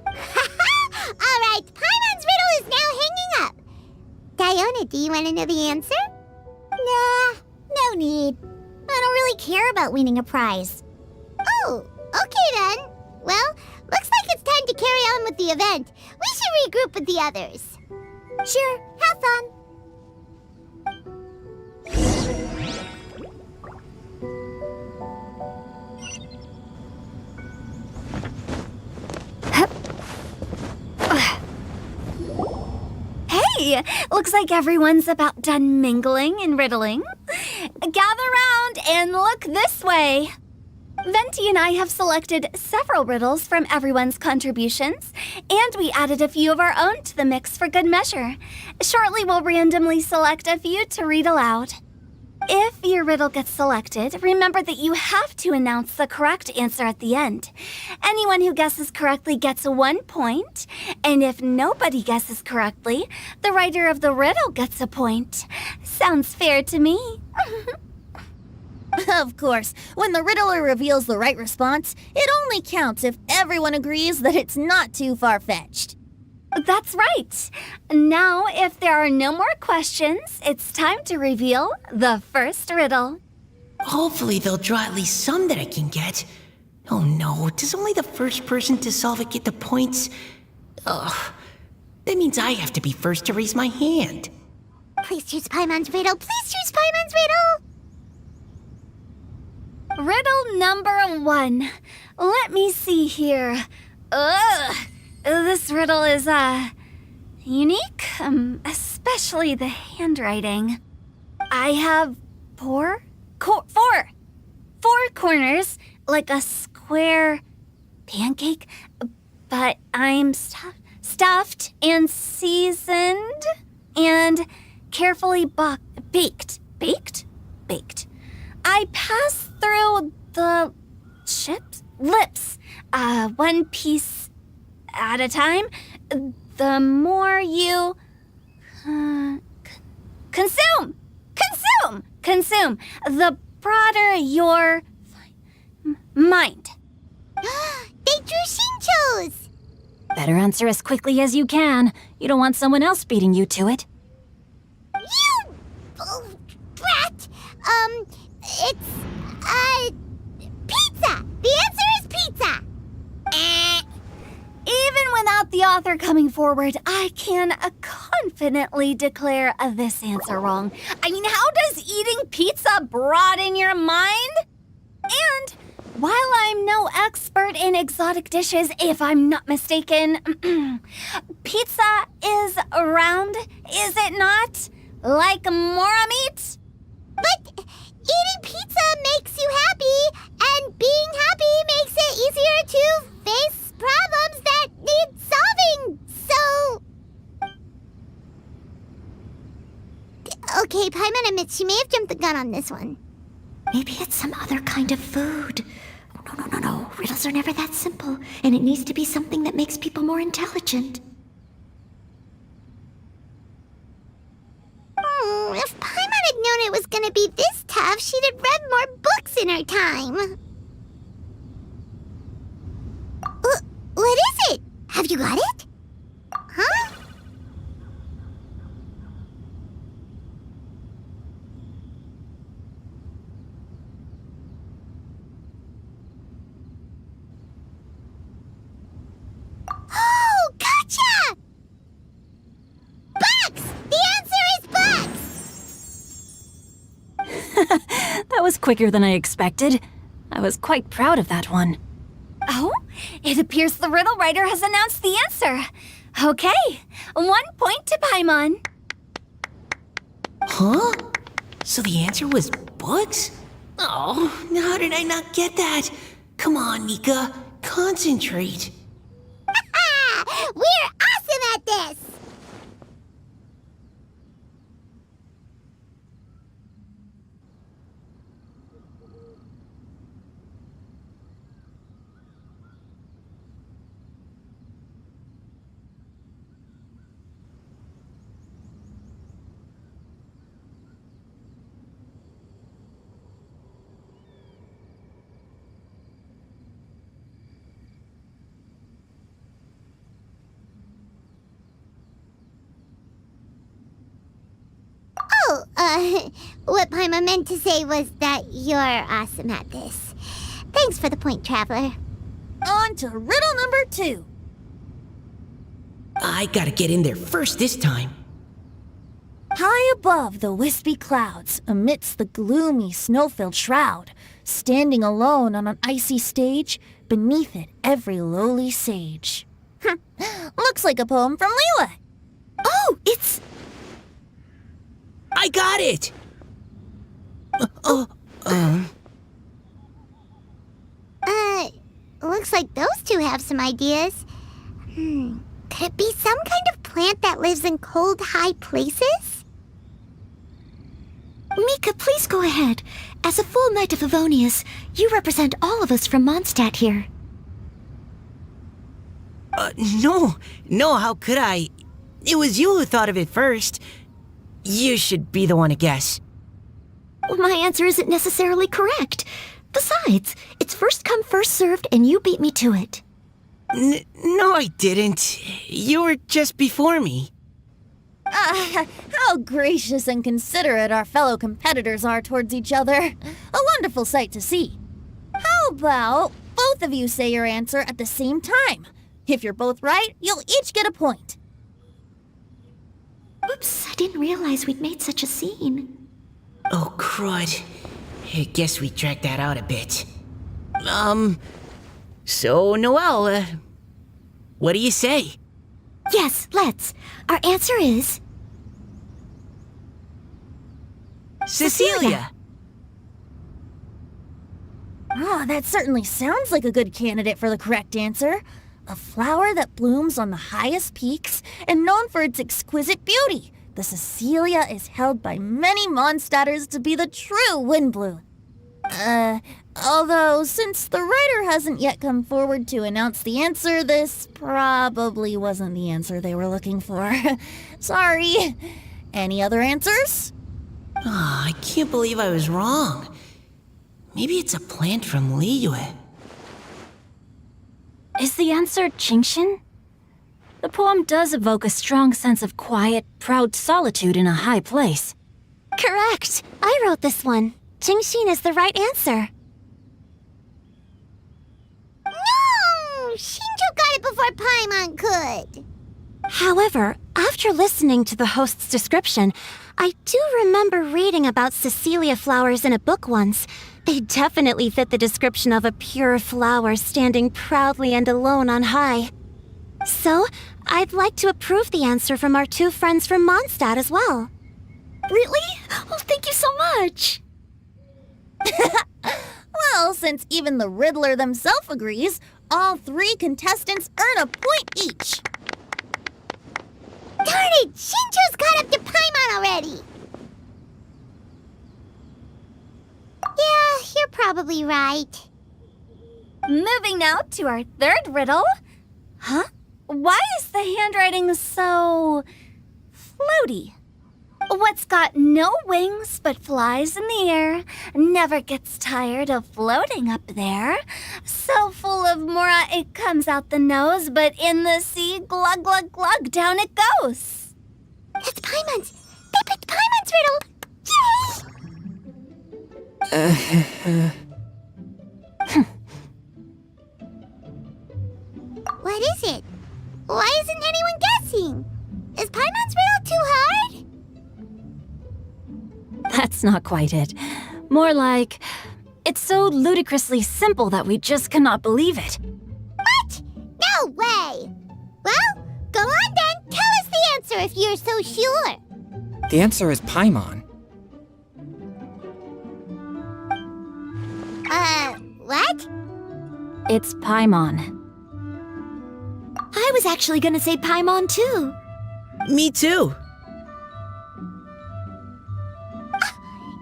[SPEAKER 5] right, Paimon's riddle is now hanging up. Diona, do you want to know the answer? Nah, no need. I don't really care about winning a prize. Oh, okay then. Well, looks like it's time to carry on with the event. We should regroup with the others. Sure, have fun.
[SPEAKER 2] Hey, looks like everyone's about done mingling and riddling. Gather round and look this way. Venti and I have selected several riddles from everyone's contributions, and we added a few of our own to the mix for good measure. Shortly, we'll randomly select a few to read aloud. If your riddle gets selected, remember that you have to announce the correct answer at the end. Anyone who guesses correctly gets 1 point, and if nobody guesses correctly, the writer of the riddle gets a point. Sounds fair to me.
[SPEAKER 3] Of course, when the riddler reveals the right response, it only counts if everyone agrees that it's not too far-fetched.
[SPEAKER 2] That's right. Now, if there are no more questions, it's time to reveal the first riddle.
[SPEAKER 16] Hopefully they'll draw at least some that I can get. Oh no, does only the first person to solve it get the points? Ugh, that means I have to be first to raise my hand.
[SPEAKER 5] Please choose Paimon's riddle. Please choose Paimon's riddle.
[SPEAKER 2] Riddle number 1. Let me see here. This riddle is, unique, especially the handwriting. I have four corners, like a square pancake, but I'm stuffed and seasoned and carefully baked. Baked. I pass through the lips, one piece at a time. The more you consume, the broader your mind.
[SPEAKER 5] They drew Shinchos!
[SPEAKER 15] Better answer as quickly as you can. You don't want someone else beating you to it.
[SPEAKER 5] You brat! It's, pizza! The answer is pizza!
[SPEAKER 2] Even without the author coming forward, I can confidently declare this answer wrong. I mean, how does eating pizza broaden your mind? And while I'm no expert in exotic dishes, if I'm not mistaken, pizza is round, is it not? Like mora meat?
[SPEAKER 5] But Eating pizza makes you happy, and being happy makes it easier to face problems that need solving, so... Okay, Paimon admits she may have jumped the gun on this one.
[SPEAKER 2] Maybe it's some other kind of food. No. Riddles are never that simple, and it needs to be something that makes people more intelligent.
[SPEAKER 5] If Paimon had known it was gonna be this tough, she'd have read more books in her time. What is it? Have you got it? Huh? Oh, gotcha! Bucks! The answer is bucks!
[SPEAKER 15] That was quicker than I expected. I was quite proud of that one.
[SPEAKER 3] Oh, it appears the riddle writer has announced the answer. Okay, 1 point to Paimon.
[SPEAKER 16] Huh? So the answer was books? Oh, how did I not get that? Come on, Nika, concentrate.
[SPEAKER 5] We're awesome at this! What Paimon meant to say was that you're awesome at this. Thanks for the point, Traveler.
[SPEAKER 3] On to riddle number 2.
[SPEAKER 16] I gotta get in there first this time.
[SPEAKER 3] High above the wispy clouds, amidst the gloomy snow-filled shroud, standing alone on an icy stage, beneath it every lowly sage. Looks like a poem from Leela. Oh, it's...
[SPEAKER 16] I got it!
[SPEAKER 5] Looks like those two have some ideas. Could it be some kind of plant that lives in cold, high places?
[SPEAKER 2] Mika, please go ahead. As a full Knight of Favonius, you represent all of us from Mondstadt here.
[SPEAKER 17] No, how could I? It was you who thought of it first. You should be the one to guess.
[SPEAKER 2] Well, my answer isn't necessarily correct. Besides, it's first come, first served, and you beat me to it.
[SPEAKER 17] No, I didn't. You were just before me.
[SPEAKER 3] How gracious and considerate our fellow competitors are towards each other. A wonderful sight to see. How about both of you say your answer at the same time? If you're both right, you'll each get a point.
[SPEAKER 2] Oops, I didn't realize we'd made such a scene.
[SPEAKER 16] Oh, crud. I guess we dragged that out a bit. So, Noelle, what do you say?
[SPEAKER 2] Yes, let's. Our answer is...
[SPEAKER 17] Cecilia!
[SPEAKER 3] Oh, that certainly sounds like a good candidate for the correct answer. A flower that blooms on the highest peaks and known for its exquisite beauty. The Cecilia is held by many Mondstadters to be the true Windblue. Although, since the writer hasn't yet come forward to announce the answer, this probably wasn't the answer they were looking for. Sorry. Any other answers?
[SPEAKER 16] Oh, I can't believe I was wrong. Maybe it's a plant from Liyue.
[SPEAKER 15] Is the answer Genshin? The poem does evoke a strong sense of quiet, proud solitude in a high place.
[SPEAKER 2] Correct. I wrote this one. Genshin is the right answer.
[SPEAKER 5] No! Shinjo got it before Paimon could.
[SPEAKER 2] However, after listening to the host's description, I do remember reading about Cecilia flowers in a book once. They definitely fit the description of a pure flower standing proudly and alone on high. So, I'd like to approve the answer from our two friends from Mondstadt as well.
[SPEAKER 3] Really? Oh, thank you so much. Well, since even the Riddler themselves agrees, all 3 contestants earn a point each.
[SPEAKER 5] Darn it! Shinjo's caught up to Paimon already! Yeah, you're probably right.
[SPEAKER 2] Moving now to our 3rd riddle. Huh? Why is the handwriting so floaty? What's got no wings but flies in the air, never gets tired of floating up there. So full of mora it comes out the nose, but in the sea, glug glug glug, down it goes.
[SPEAKER 5] That's Paimon's! They picked Paimon's riddle! Yay! What is it? Why isn't anyone guessing? Is Paimon's riddle too hard?
[SPEAKER 15] That's not quite it. More like, it's so ludicrously simple that we just cannot believe it.
[SPEAKER 5] What? No way! Well, go on then. Tell us the answer if you're so sure.
[SPEAKER 14] The answer is Paimon.
[SPEAKER 5] What?
[SPEAKER 15] It's Paimon.
[SPEAKER 2] I was actually gonna say Paimon too.
[SPEAKER 17] Me too.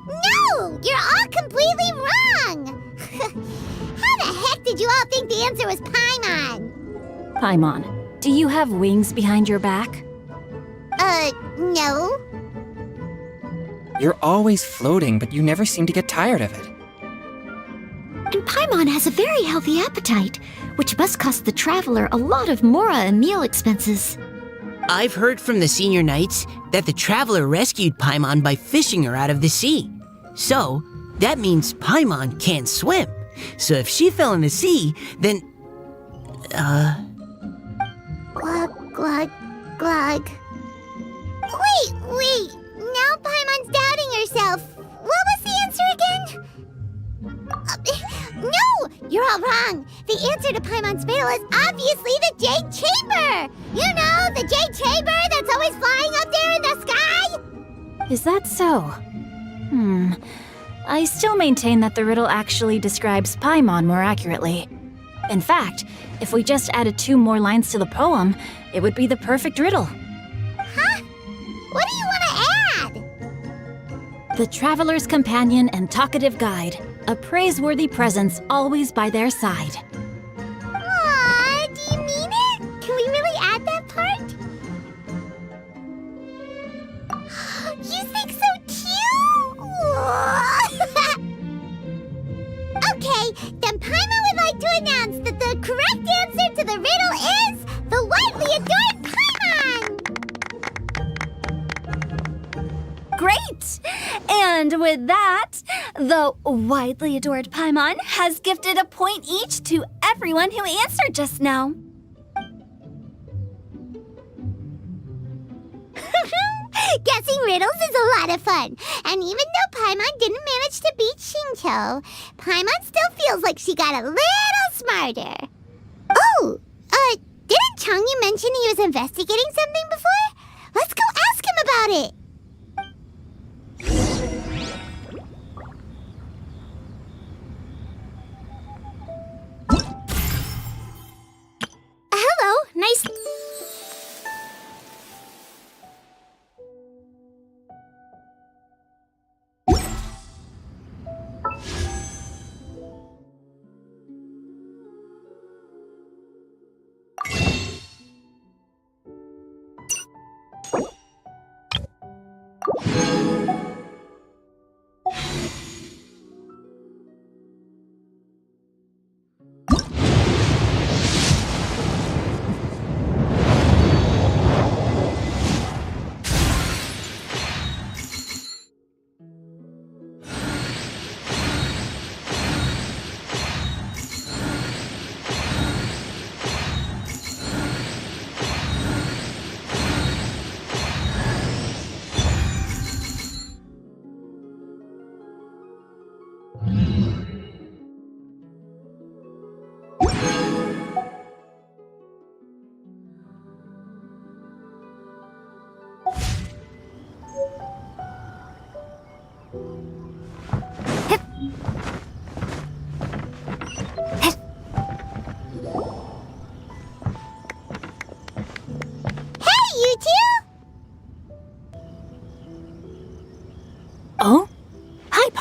[SPEAKER 5] No! You're all completely wrong! How the heck did you all think the answer was Paimon?
[SPEAKER 15] Paimon, do you have wings behind your back?
[SPEAKER 5] No.
[SPEAKER 14] You're always floating, but you never seem to get tired of it.
[SPEAKER 2] And Paimon has a very healthy appetite, which must cost the traveler a lot of mora and meal expenses.
[SPEAKER 17] I've heard from the senior knights that the traveler rescued Paimon by fishing her out of the sea. So, that means Paimon can't swim. So if she fell in the sea, then...
[SPEAKER 5] Glug, glug, glug. Wait! Now Paimon's doubting herself. What was the answer again? No! You're all wrong. The answer to Paimon's riddle is obviously the Jade Chamber! You know, the Jade Chamber that's always flying up there in the sky?
[SPEAKER 15] Is that so? I still maintain that the riddle actually describes Paimon more accurately. In fact, if we just added 2 more lines to the poem, it would be the perfect riddle.
[SPEAKER 5] Huh? What do you want to add?
[SPEAKER 15] The traveler's companion and talkative guide, a praiseworthy presence always by their side.
[SPEAKER 5] Aw, do you mean it? Can we really add that part? You think so too? Okay, then Paimon would like to announce that the correct answer to the riddle is the widely adored Paimon!
[SPEAKER 2] Great! And with that, the widely adored Paimon has gifted a point each to everyone who answered just now.
[SPEAKER 5] Guessing riddles is a lot of fun. And even though Paimon didn't manage to beat Shinjo, Paimon still feels like she got a little smarter. Oh, didn't Changyu mention he was investigating something before? Let's go ask him about it.
[SPEAKER 2] Hello, nice...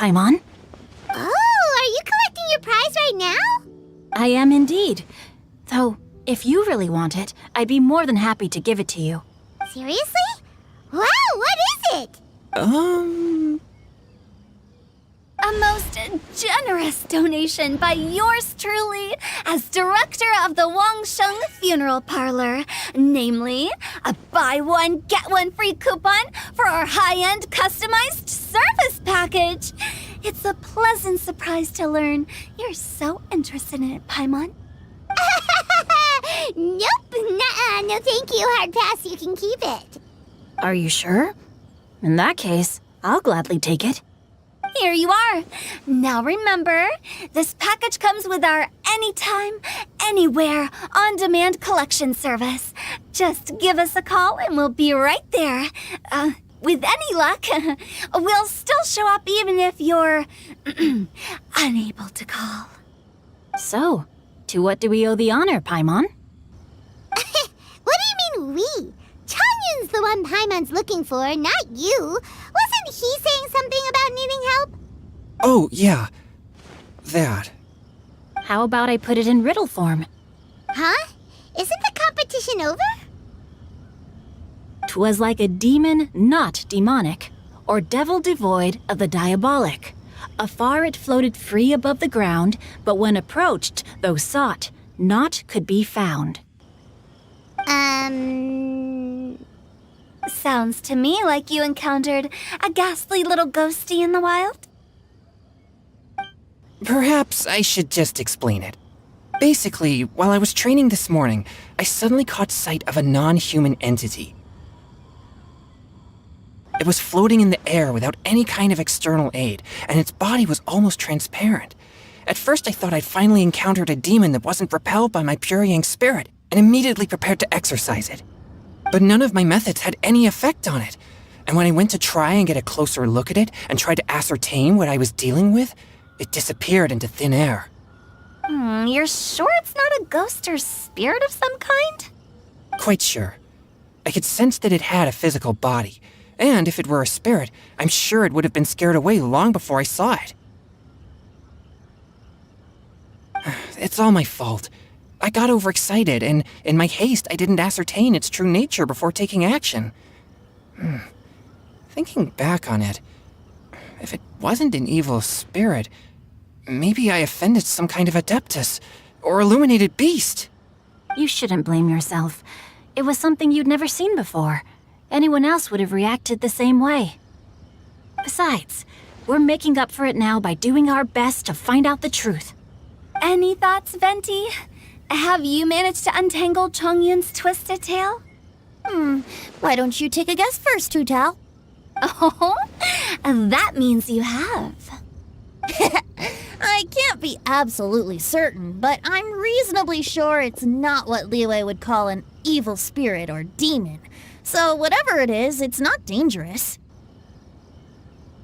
[SPEAKER 15] Paimon.
[SPEAKER 5] Oh, are you collecting your prize right now?
[SPEAKER 15] I am indeed. Though, if you really want it, I'd be more than happy to give it to you.
[SPEAKER 5] Seriously? Wow, what is it?
[SPEAKER 2] A most generous donation by yours truly as director of the Wangsheng Funeral Parlor. Namely, a buy one, get one free coupon for our high-end customized service package. It's a pleasant surprise to learn you're so interested in it, Paimon.
[SPEAKER 5] Nope, nuh-uh, no thank you, hard pass, you can keep it.
[SPEAKER 15] Are you sure? In that case, I'll gladly take it.
[SPEAKER 2] Here you are. Now remember, this package comes with our anytime, anywhere, on-demand collection service. Just give us a call and we'll be right there. With any luck, we'll still show up even if you're unable to call.
[SPEAKER 15] So, to what do we owe the honor, Paimon?
[SPEAKER 5] What do you mean we? Changyun's the one Paimon's looking for, not you. Wasn't he saying something about needing help?
[SPEAKER 14] Oh, yeah. That.
[SPEAKER 15] How about I put it in riddle form?
[SPEAKER 5] Huh? Isn't the competition over?
[SPEAKER 15] 'Twas like a demon not demonic, or devil devoid of the diabolic. Afar it floated free above the ground, but when approached, though sought, naught could be found.
[SPEAKER 2] Sounds to me like you encountered a ghastly little ghosty in the wild.
[SPEAKER 14] Perhaps I should just explain it. Basically, while I was training this morning, I suddenly caught sight of a non-human entity. It was floating in the air without any kind of external aid, and its body was almost transparent. At first I thought I'd finally encountered a demon that wasn't repelled by my pure yang spirit, and immediately prepared to exorcise it. But none of my methods had any effect on it, and when I went to try and get a closer look at it and tried to ascertain what I was dealing with, it disappeared into thin air.
[SPEAKER 2] You're sure it's not a ghost or spirit of some kind?
[SPEAKER 14] Quite sure. I could sense that it had a physical body, and if it were a spirit, I'm sure it would have been scared away long before I saw it. It's all my fault. I got overexcited, and in my haste, I didn't ascertain its true nature before taking action. Thinking back on it, if it wasn't an evil spirit, maybe I offended some kind of adeptus or illuminated beast.
[SPEAKER 15] You shouldn't blame yourself. It was something you'd never seen before. Anyone else would have reacted the same way. Besides, we're making up for it now by doing our best to find out the truth.
[SPEAKER 2] Any thoughts, Venti? Have you managed to untangle Chongyun's twisted tail?
[SPEAKER 3] Why don't you take a guess first, Tutal?
[SPEAKER 2] Oh, that means you have.
[SPEAKER 3] I can't be absolutely certain, but I'm reasonably sure it's not what Liyue would call an evil spirit or demon. So whatever it is, it's not dangerous.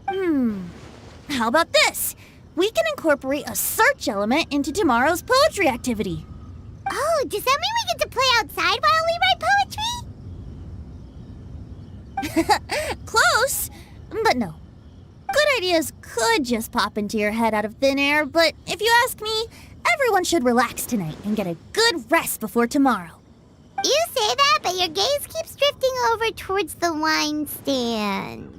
[SPEAKER 3] How about this? We can incorporate a search element into tomorrow's poetry activity.
[SPEAKER 5] Oh, does that mean we get to play outside while we write poetry?
[SPEAKER 3] Close, but no. Good ideas could just pop into your head out of thin air, but if you ask me, everyone should relax tonight and get a good rest before tomorrow.
[SPEAKER 5] You say that, but your gaze keeps drifting over towards the wine stand.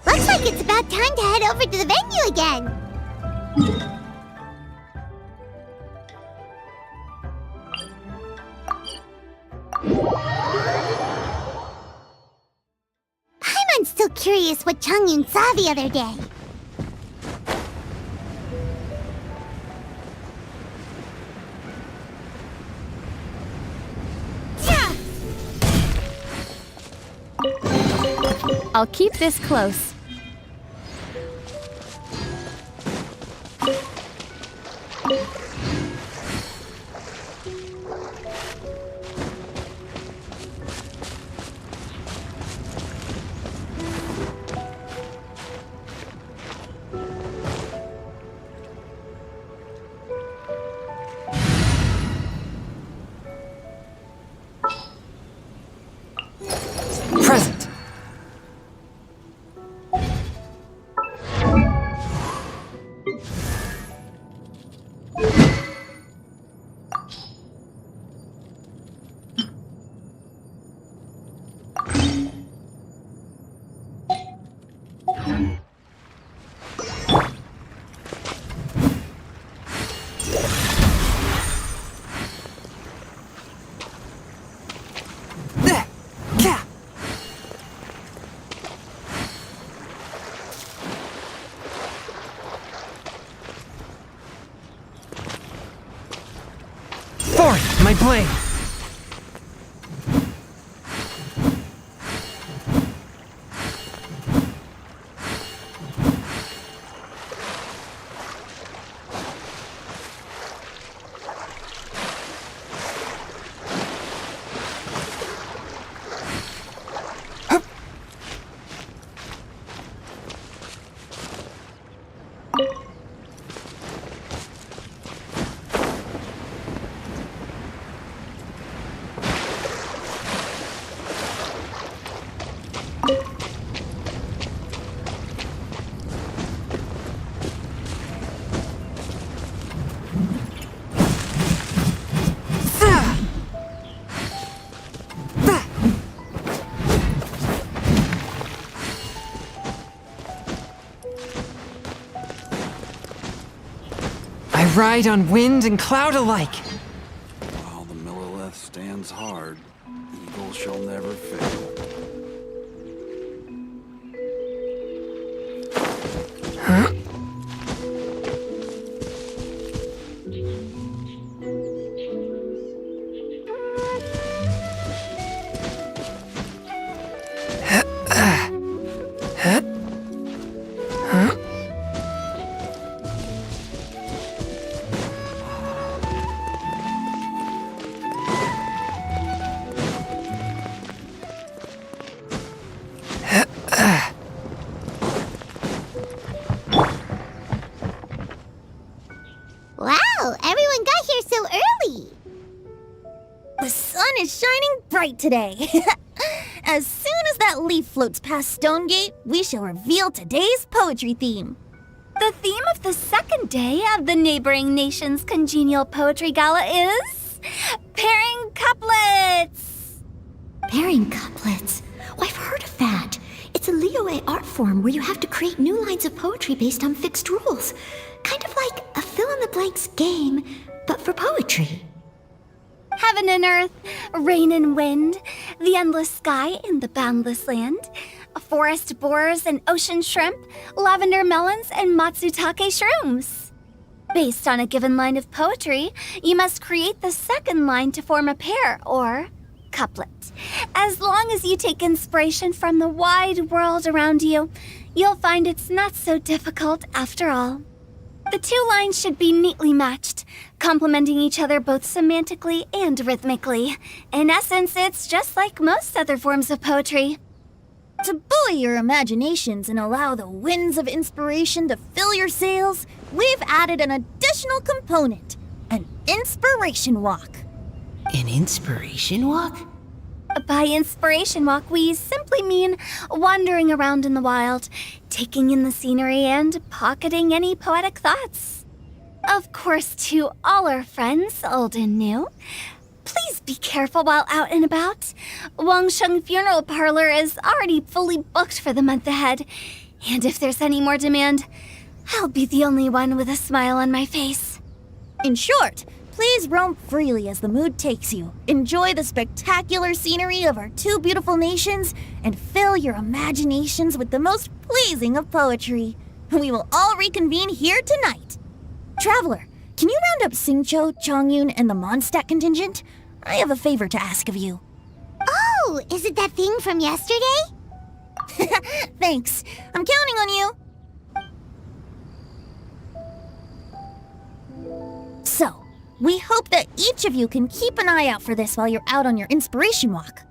[SPEAKER 5] Looks like it's about time to head over to the venue again. Paimon's still curious what Changyun saw the other day.
[SPEAKER 18] I'll keep this close.
[SPEAKER 14] Present. Forth, my blade! I ride on wind and cloud alike.
[SPEAKER 19] While the Millilith stands hard, eagle shall never fail.
[SPEAKER 14] Huh?
[SPEAKER 5] Wow, everyone got here so early.
[SPEAKER 3] The sun is shining bright today. As soon as that leaf floats past Stonegate, we shall reveal today's poetry theme.
[SPEAKER 2] The theme of the second day of the neighboring nation's congenial poetry gala is pairing couplets.
[SPEAKER 20] Pairing couplets? Oh, I've heard of that. It's a Liyue art form where you have to create new lines of poetry based on fixed rules. Kind of like a fill-in-the-blanks game, but for poetry.
[SPEAKER 2] Heaven and earth, rain and wind, the endless sky and the boundless land, forest boars and ocean shrimp, lavender melons and matsutake shrooms. Based on a given line of poetry, you must create the second line to form a pair, or couplet. As long as you take inspiration from the wide world around you, you'll find it's not so difficult after all. The two lines should be neatly matched, complementing each other both semantically and rhythmically. In essence, it's just like most other forms of poetry.
[SPEAKER 3] To buoy your imaginations and allow the winds of inspiration to fill your sails, we've added an additional component, an inspiration walk.
[SPEAKER 17] An inspiration walk?
[SPEAKER 2] By inspiration walk, we simply mean wandering around in the wild, taking in the scenery and pocketing any poetic thoughts. Of course, to all our friends, old and new, please be careful while out and about. Wangsheng Funeral Parlor is already fully booked for the month ahead. And if there's any more demand, I'll be the only one with a smile on my face.
[SPEAKER 3] In short, please roam freely as the mood takes you. Enjoy the spectacular scenery of our two beautiful nations and fill your imaginations with the most pleasing of poetry. We will all reconvene here tonight. Traveler, can you round up Xingqiu, Chongyun, and the Mondstadt contingent? I have a favor to ask of you.
[SPEAKER 5] Oh, is it that thing from yesterday?
[SPEAKER 3] Thanks. I'm counting on you. So, we hope that each of you can keep an eye out for this while you're out on your inspiration walk.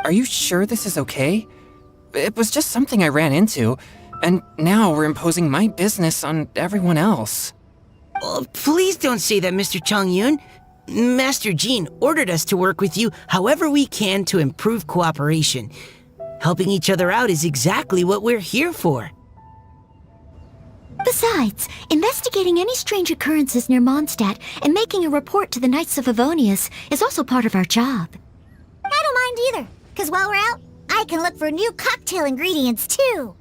[SPEAKER 14] Are you sure this is okay? It was just something I ran into, and now we're imposing my business on everyone else.
[SPEAKER 17] Oh, please don't say that, Mr. Chongyun. Master Jean ordered us to work with you however we can to improve cooperation. Helping each other out is exactly what we're here for.
[SPEAKER 20] Besides, investigating any strange occurrences near Mondstadt and making a report to the Knights of Favonius is also part of our job.
[SPEAKER 5] I don't mind either, because while we're out, I can look for new cocktail ingredients too.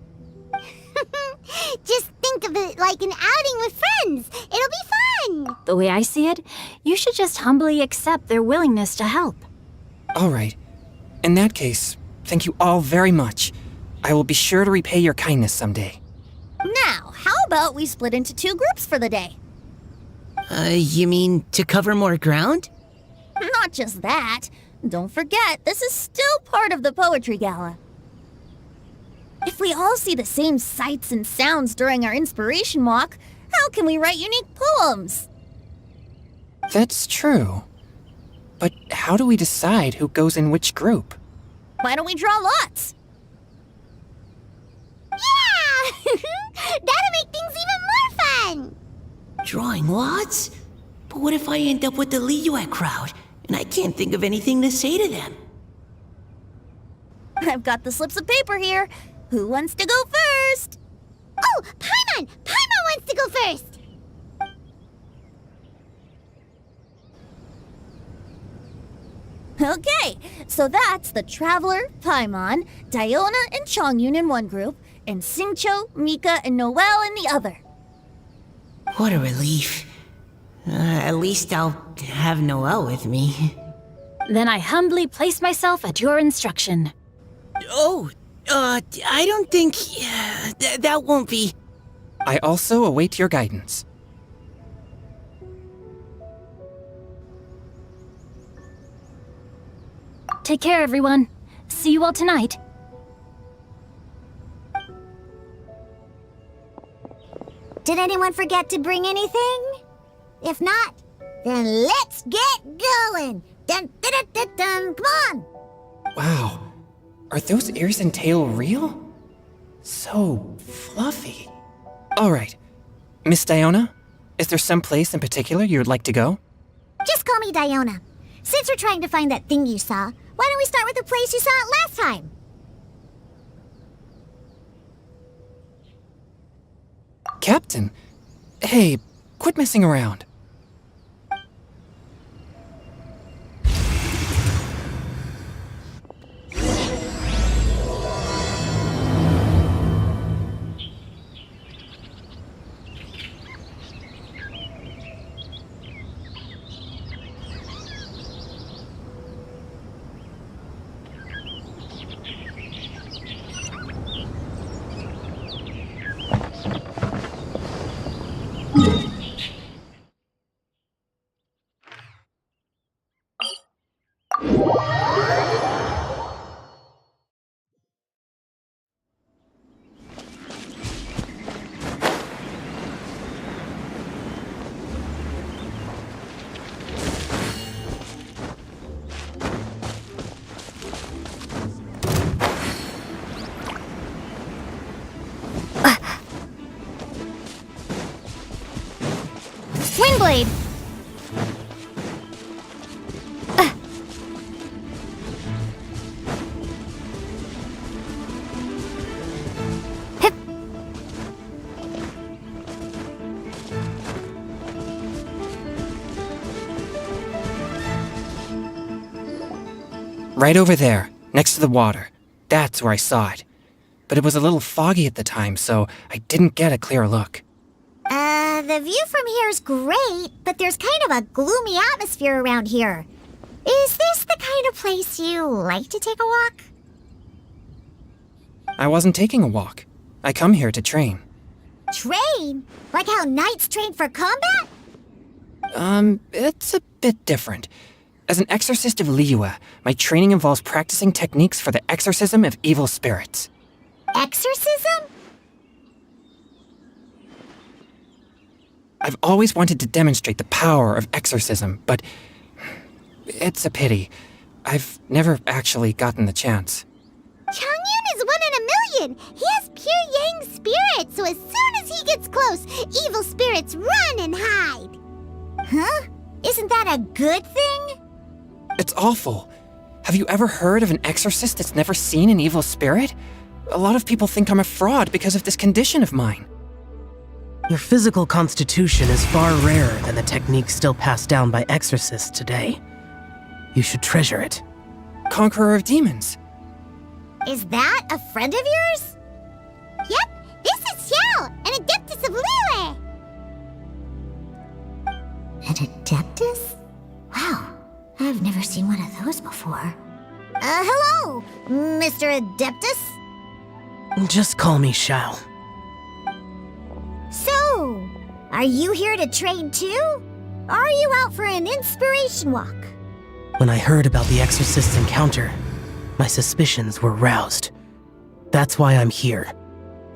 [SPEAKER 5] Just think of it like an outing with friends. It'll be fun.
[SPEAKER 15] The way I see it, you should just humbly accept their willingness to help.
[SPEAKER 14] All right. In that case, thank you all very much. I will be sure to repay your kindness someday.
[SPEAKER 3] Now, how about we split into two groups for the day?
[SPEAKER 17] You mean to cover more ground?
[SPEAKER 3] Not just that. Don't forget, this is still part of the Poetry Gala. If we all see the same sights and sounds during our inspiration walk, how can we write unique poems?
[SPEAKER 14] That's true. But how do we decide who goes in which group?
[SPEAKER 3] Why don't we draw lots?
[SPEAKER 5] Yeah! That'll make things even more fun!
[SPEAKER 17] Drawing lots? But what if I end up with the Liyue crowd, and I can't think of anything to say to them?
[SPEAKER 3] I've got the slips of paper here. Who wants to go first?
[SPEAKER 5] Oh, Paimon! Paimon wants to go first!
[SPEAKER 3] Okay, so that's the Traveler, Paimon, Diona, and Chongyun in one group, and Xingqiu, Mika, and Noelle in the other.
[SPEAKER 17] What a relief. At least I'll have Noelle with me.
[SPEAKER 15] Then I humbly place myself at your instruction.
[SPEAKER 17] Oh, I don't think... that won't be...
[SPEAKER 14] I also await your guidance.
[SPEAKER 15] Take care, everyone. See you all tonight.
[SPEAKER 5] Did anyone forget to bring anything? If not, then let's get going! Dun, dun, dun, dun, dun. Come on!
[SPEAKER 14] Wow. Are those ears and tail real? So fluffy. All right. Miss Diona, is there some place in particular you would like to go?
[SPEAKER 5] Just call me Diona. Since we're trying to find that thing you saw, why don't we start with the place you saw it last time?
[SPEAKER 14] Captain? Hey, quit messing around.
[SPEAKER 2] Windblade! Hip.
[SPEAKER 14] Right over there, next to the water. That's where I saw it. But it was a little foggy at the time, so I didn't get a clear look.
[SPEAKER 5] The view from here is great, but there's kind of a gloomy atmosphere around here. Is this the kind of place you like to take a walk?
[SPEAKER 14] I wasn't taking a walk. I come here to train.
[SPEAKER 5] Train? Like how knights train for combat?
[SPEAKER 14] It's a bit different. As an exorcist of Liyue, my training involves practicing techniques for the exorcism of evil spirits.
[SPEAKER 5] Exorcism?
[SPEAKER 14] I've always wanted to demonstrate the power of exorcism, but it's a pity. I've never actually gotten the chance.
[SPEAKER 5] Changyun is 1 in a million! He has pure yang spirit, so as soon as he gets close, evil spirits run and hide! Huh? Isn't that a good thing?
[SPEAKER 14] It's awful. Have you ever heard of an exorcist that's never seen an evil spirit? A lot of people think I'm a fraud because of this condition of mine.
[SPEAKER 8] Your physical constitution is far rarer than the techniques still passed down by exorcists today. You should treasure it.
[SPEAKER 14] Conqueror of demons.
[SPEAKER 5] Is that a friend of yours? Yep, this is Xiao, an Adeptus of Liyue!
[SPEAKER 20] An Adeptus? Wow, I've never seen one of those before.
[SPEAKER 5] Hello, Mr. Adeptus?
[SPEAKER 8] Just call me Xiao.
[SPEAKER 5] So, are you here to train too? Or are you out for an inspiration walk?
[SPEAKER 8] When I heard about the exorcist's encounter, my suspicions were roused. That's why I'm here.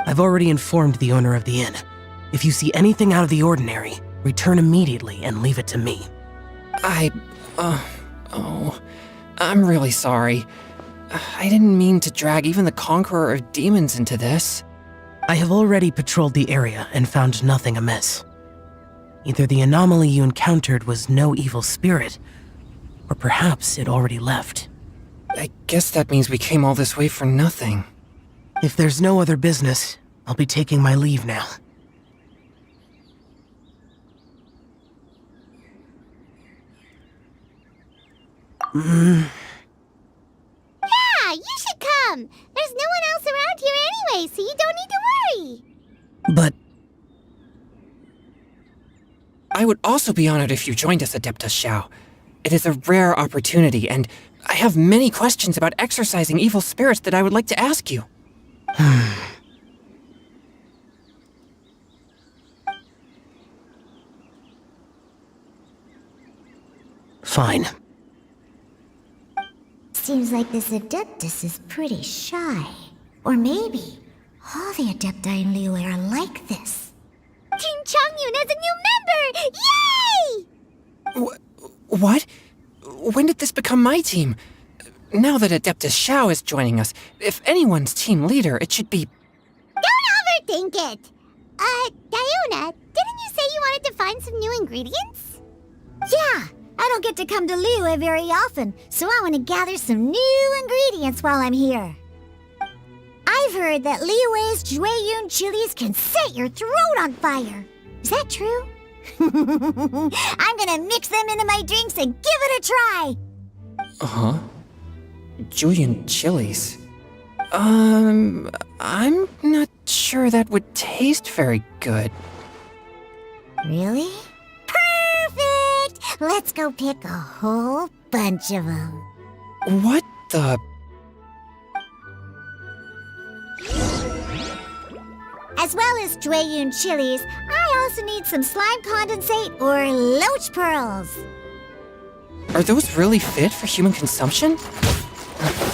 [SPEAKER 8] I've already informed the owner of the inn. If you see anything out of the ordinary, return immediately and leave it to me.
[SPEAKER 14] I'm really sorry. I didn't mean to drag even the Conqueror of Demons into this.
[SPEAKER 8] I have already patrolled the area and found nothing amiss. Either the anomaly you encountered was no evil spirit, or perhaps it already left.
[SPEAKER 14] I guess that means we came all this way for nothing.
[SPEAKER 8] If there's no other business, I'll be taking my leave now.
[SPEAKER 5] Yeah, you should come! There's no one else around here anyway, so you don't need to worry!
[SPEAKER 8] But
[SPEAKER 14] I would also be honored if you joined us, Adeptus Xiao. It is a rare opportunity, and I have many questions about exorcising evil spirits that I would like to ask you.
[SPEAKER 8] Fine.
[SPEAKER 20] Seems like this Adeptus is pretty shy. Or maybe all the Adepti in Liyue are like this.
[SPEAKER 5] Team Changyun has a new member! Yay!
[SPEAKER 14] What? When did this become my team? Now that Adeptus Xiao is joining us, if anyone's team leader, it should be...
[SPEAKER 5] Don't overthink it! Diona, didn't you say you wanted to find some new ingredients? Yeah, I don't get to come to Liyue very often, so I want to gather some new ingredients while I'm here. I've heard that Liyue's Jueyun chilies can set your throat on fire. Is that true? I'm gonna mix them into my drinks and give it a try!
[SPEAKER 14] Uh-huh. Julian chilies. I'm not sure that would taste very good.
[SPEAKER 5] Really? Perfect! Let's go pick a whole bunch of them.
[SPEAKER 14] What the...
[SPEAKER 5] As well as Jueyun chilies, I also need some slime condensate or loach pearls.
[SPEAKER 14] Are those really fit for human consumption?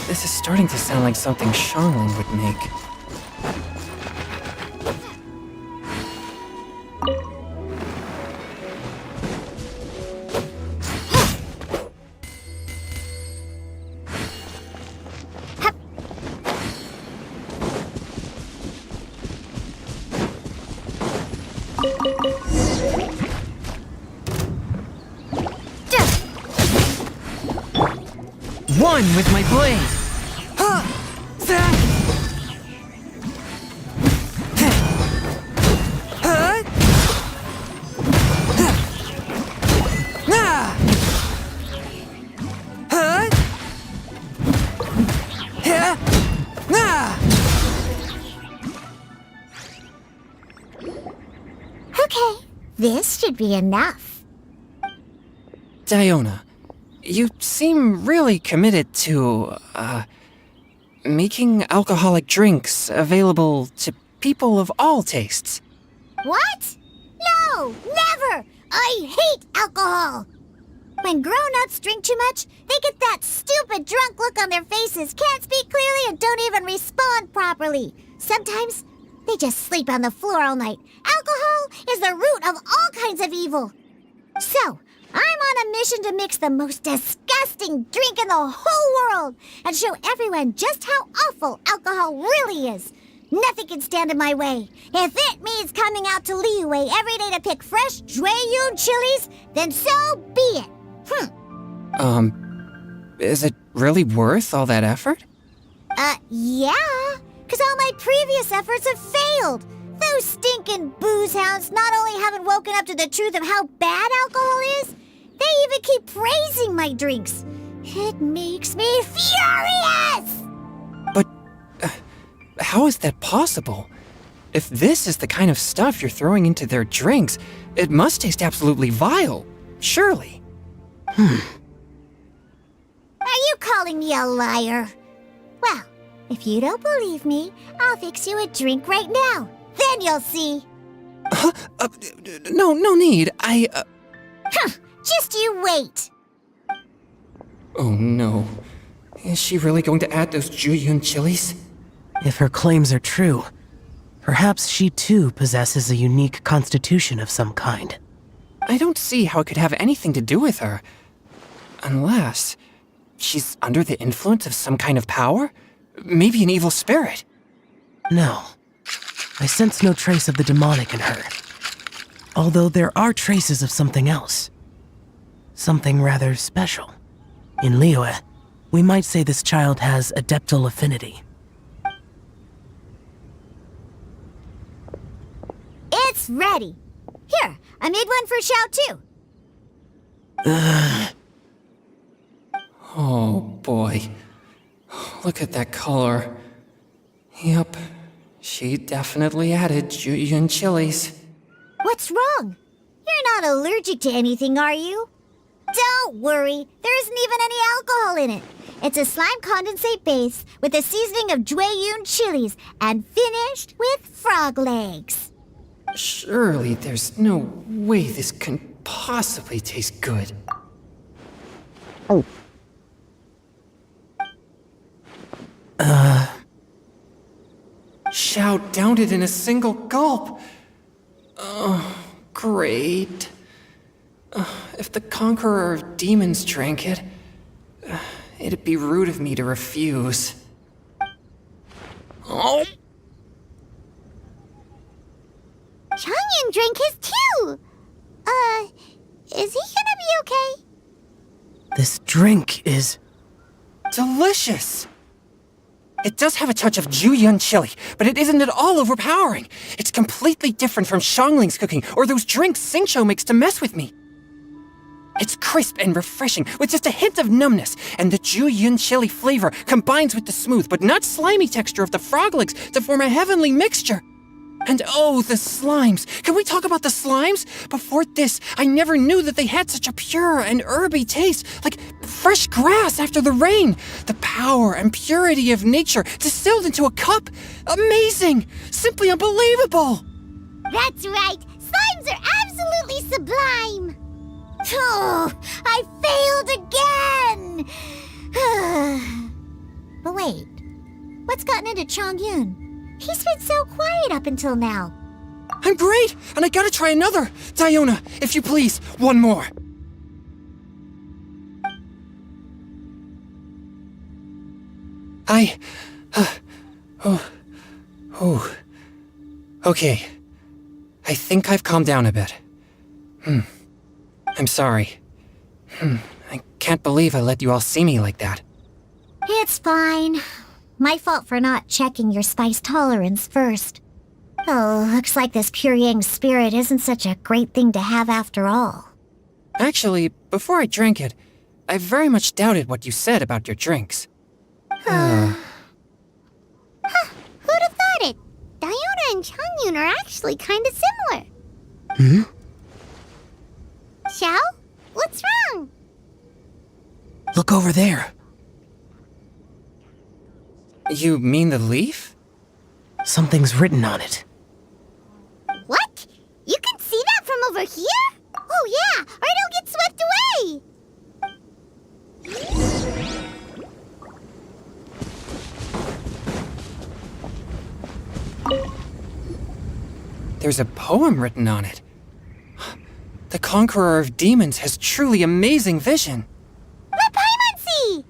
[SPEAKER 14] This is starting to sound like something Xiangling would make.
[SPEAKER 8] One with my blade!
[SPEAKER 5] Okay, this should be enough.
[SPEAKER 14] Diona, you seem really committed to, making alcoholic drinks available to people of all tastes.
[SPEAKER 5] What? No, never! I hate alcohol! When grown-ups drink too much, they get that stupid drunk look on their faces, can't speak clearly, and don't even respond properly. Sometimes, they just sleep on the floor all night. Alcohol is the root of all kinds of evil. So, I'm on a mission to mix the most disgusting drink in the whole world and show everyone just how awful alcohol really is. Nothing can stand in my way. If it means coming out to Liyue every day to pick fresh Jueyun chilies, then so be it.
[SPEAKER 14] Is it really worth all that effort?
[SPEAKER 5] Yeah, because all my previous efforts have failed. Those stinking booze hounds not only haven't woken up to the truth of how bad alcohol is, they even keep praising my drinks. It makes me furious!
[SPEAKER 14] But how is that possible? If this is the kind of stuff you're throwing into their drinks, it must taste absolutely vile, surely.
[SPEAKER 5] Are you calling me a liar? Well, if you don't believe me, I'll fix you a drink right now. Then you'll see.
[SPEAKER 14] No need.
[SPEAKER 5] Just you wait.
[SPEAKER 14] Oh no. Is she really going to add those Jueyun chilies?
[SPEAKER 8] If her claims are true, perhaps she too possesses a unique constitution of some kind.
[SPEAKER 14] I don't see how it could have anything to do with her. Unless she's under the influence of some kind of power? Maybe an evil spirit.
[SPEAKER 8] No. I sense no trace of the demonic in her. Although there are traces of something else. Something rather special. In Liyue, we might say this child has adeptal affinity.
[SPEAKER 5] It's ready. Here, I made one for Xiao too.
[SPEAKER 14] Oh boy. Look at that color. Yep, she definitely added Jueyun chilies.
[SPEAKER 5] What's wrong? You're not allergic to anything, are you? Don't worry, there isn't even any alcohol in it. It's a slime condensate base with a seasoning of Jueyun chilies and finished with frog legs.
[SPEAKER 14] Surely there's no way this can possibly taste good. Xiao downed it in a single gulp. Oh, great. If the Conqueror of Demons drank it, it'd be rude of me to refuse. Oh!
[SPEAKER 5] Changyun drank his too! Is he gonna be okay?
[SPEAKER 8] This drink is...
[SPEAKER 14] delicious! It does have a touch of Jueyun chili, but it isn't at all overpowering. It's completely different from Xiangling's cooking or those drinks Xingqiu makes to mess with me. It's crisp and refreshing, with just a hint of numbness, and the Jueyun chili flavor combines with the smooth but not slimy texture of the frog legs to form a heavenly mixture. And oh, the slimes! Can we talk about the slimes? Before this, I never knew that they had such a pure and herby taste, like fresh grass after the rain. The power and purity of nature distilled into a cup. Amazing! Simply unbelievable!
[SPEAKER 5] That's right! Slimes are absolutely sublime! Oh, I failed again! But wait, what's gotten into Changyun? He's been so quiet up until now.
[SPEAKER 14] I'm great, and I gotta try another. Diona, if you please, one more. Okay. I think I've calmed down a bit. I'm sorry. I can't believe I let you all see me like that.
[SPEAKER 5] It's fine. My fault for not checking your spice tolerance first. Oh, looks like this pure yang spirit isn't such a great thing to have after all.
[SPEAKER 14] Actually, before I drank it, I very much doubted what you said about your drinks.
[SPEAKER 5] Who'd have thought it? Diona and Changyun are actually kinda similar.
[SPEAKER 8] Hmm?
[SPEAKER 5] Xiao? What's wrong?
[SPEAKER 8] Look over there.
[SPEAKER 14] You mean the leaf?
[SPEAKER 8] Something's written on it.
[SPEAKER 5] What? You can see that from over here? Oh yeah, or it'll get swept away!
[SPEAKER 14] There's a poem written on it. The Conqueror of Demons has truly amazing vision.
[SPEAKER 5] Let Paimon see!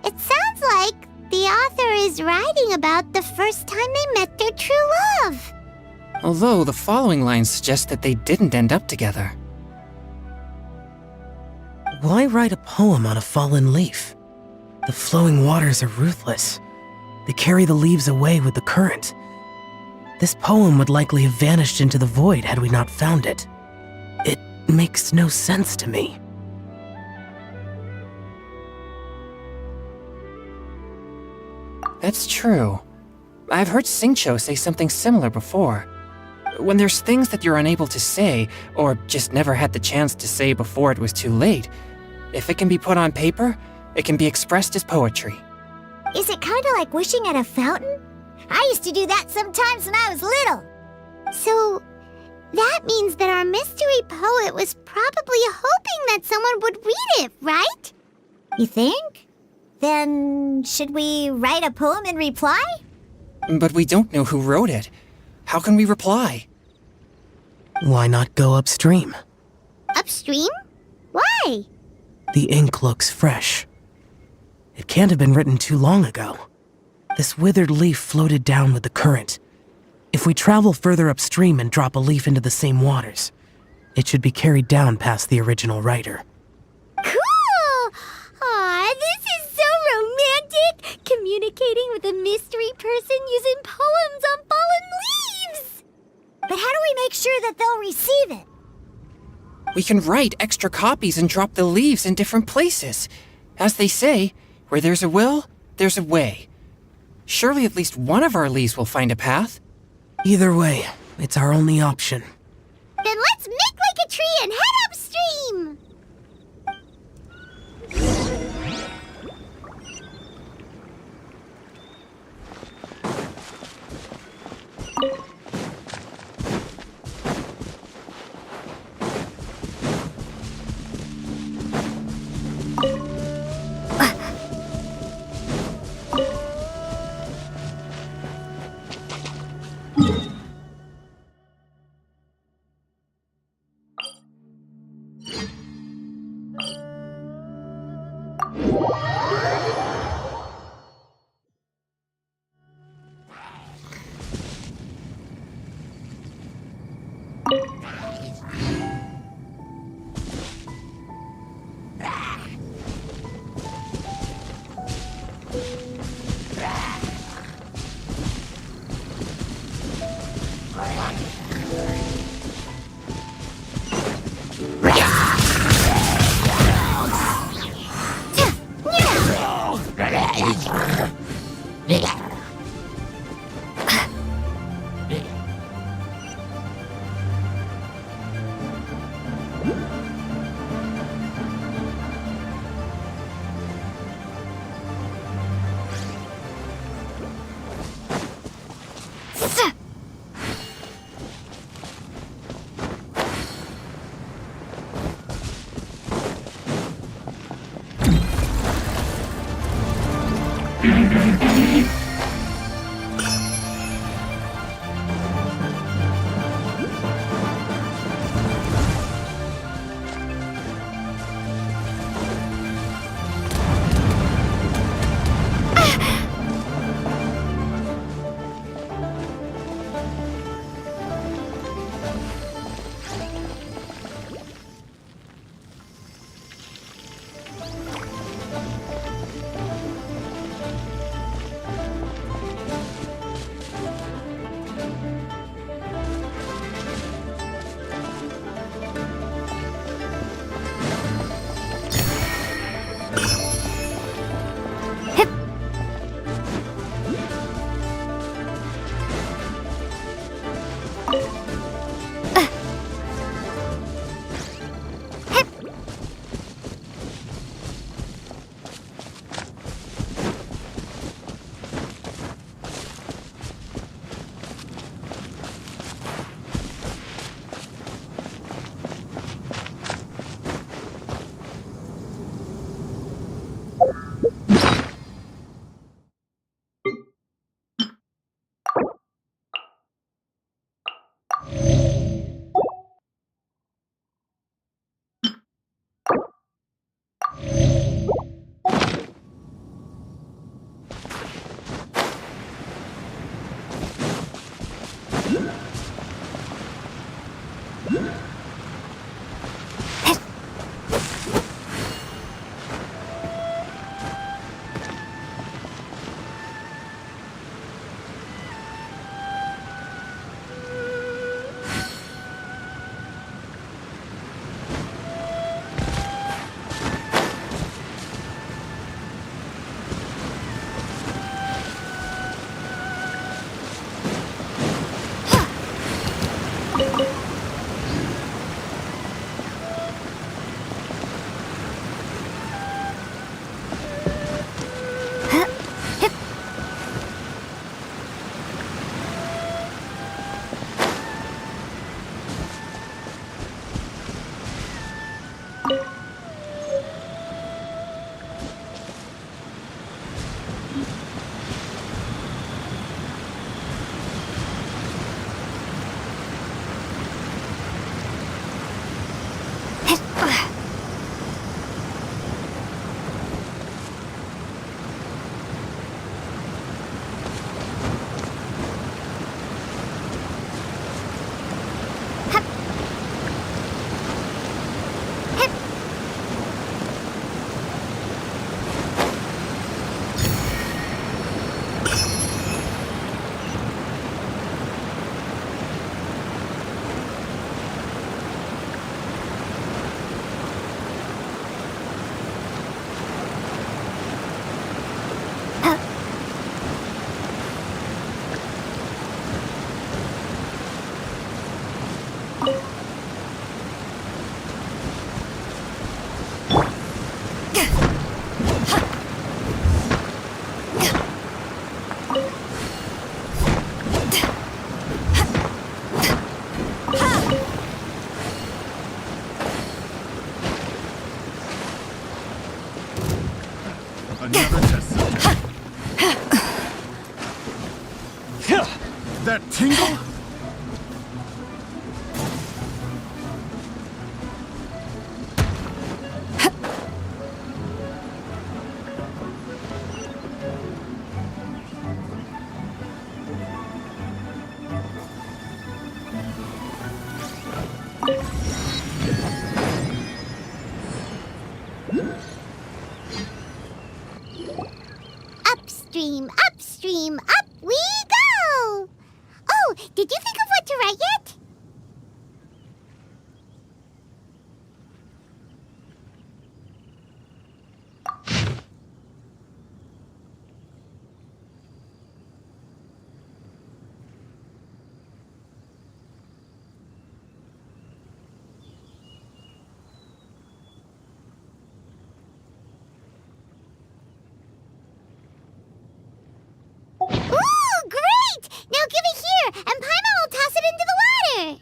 [SPEAKER 5] It sounds like the author is writing about the first time they met their true love.
[SPEAKER 14] Although the following lines suggest that they didn't end up together.
[SPEAKER 8] Why write a poem on a fallen leaf? The flowing waters are ruthless. They carry the leaves away with the current. This poem would likely have vanished into the void had we not found it. It makes no sense to me.
[SPEAKER 14] That's true. I've heard Xingqiu say something similar before. When there's things that you're unable to say, or just never had the chance to say before it was too late, if it can be put on paper, it can be expressed as poetry.
[SPEAKER 5] Is it kind of like wishing at a fountain? I used to do that sometimes when I was little. So, that means that our mystery poet was probably hoping that someone would read it, right? You think? Then, should we write a poem in reply?
[SPEAKER 14] But we don't know who wrote it. How can we reply?
[SPEAKER 8] Why not go upstream?
[SPEAKER 5] Upstream? Why?
[SPEAKER 8] The ink looks fresh. It can't have been written too long ago. This withered leaf floated down with the current. If we travel further upstream and drop a leaf into the same waters, it should be carried down past the original writer.
[SPEAKER 5] Cool! Aw, this is so romantic! Communicating with a mystery person using poems on fallen leaves! But how do we make sure that they'll receive it?
[SPEAKER 14] We can write extra copies and drop the leaves in different places. As they say, where there's a will, there's a way. Surely at least one of our leaves will find a path.
[SPEAKER 8] Either way, it's our only option.
[SPEAKER 5] Then let's make like a tree and head upstream!
[SPEAKER 21] That tingle?
[SPEAKER 5] Upstream, upstream, up we go! Oh, did you think of what to write yet? Ooh, great! Now give it here, and Paimon will toss it into the water!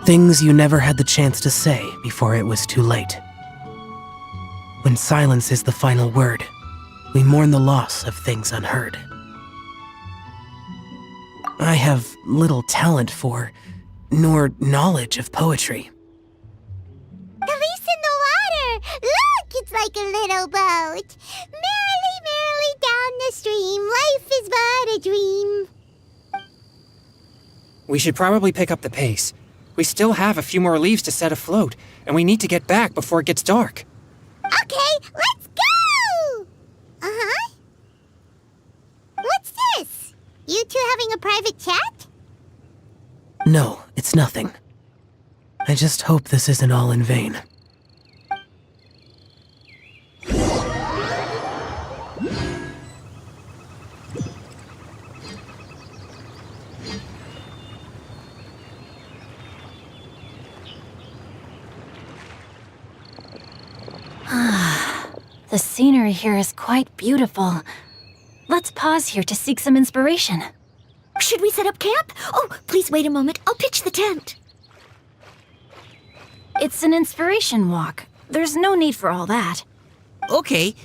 [SPEAKER 8] Things you never had the chance to say before it was too late. When silence is the final word, we mourn the loss of things unheard. I have little talent for, nor knowledge of poetry.
[SPEAKER 5] The leaf's in the water! Look, it's like a little boat! Merrily, merrily down the stream, life is but a dream.
[SPEAKER 14] We should probably pick up the pace. We still have a few more leaves to set afloat, and we need to get back before it gets dark.
[SPEAKER 5] Okay, let's go! Uh-huh. What's this? You two having a private chat?
[SPEAKER 8] No, it's nothing. I just hope this isn't all in vain.
[SPEAKER 15] The scenery here is quite beautiful. Let's pause here to seek some inspiration.
[SPEAKER 20] Should we set up camp? Oh, please wait a moment. I'll pitch the tent.
[SPEAKER 15] It's an inspiration walk. There's no need for all that.
[SPEAKER 17] Okay,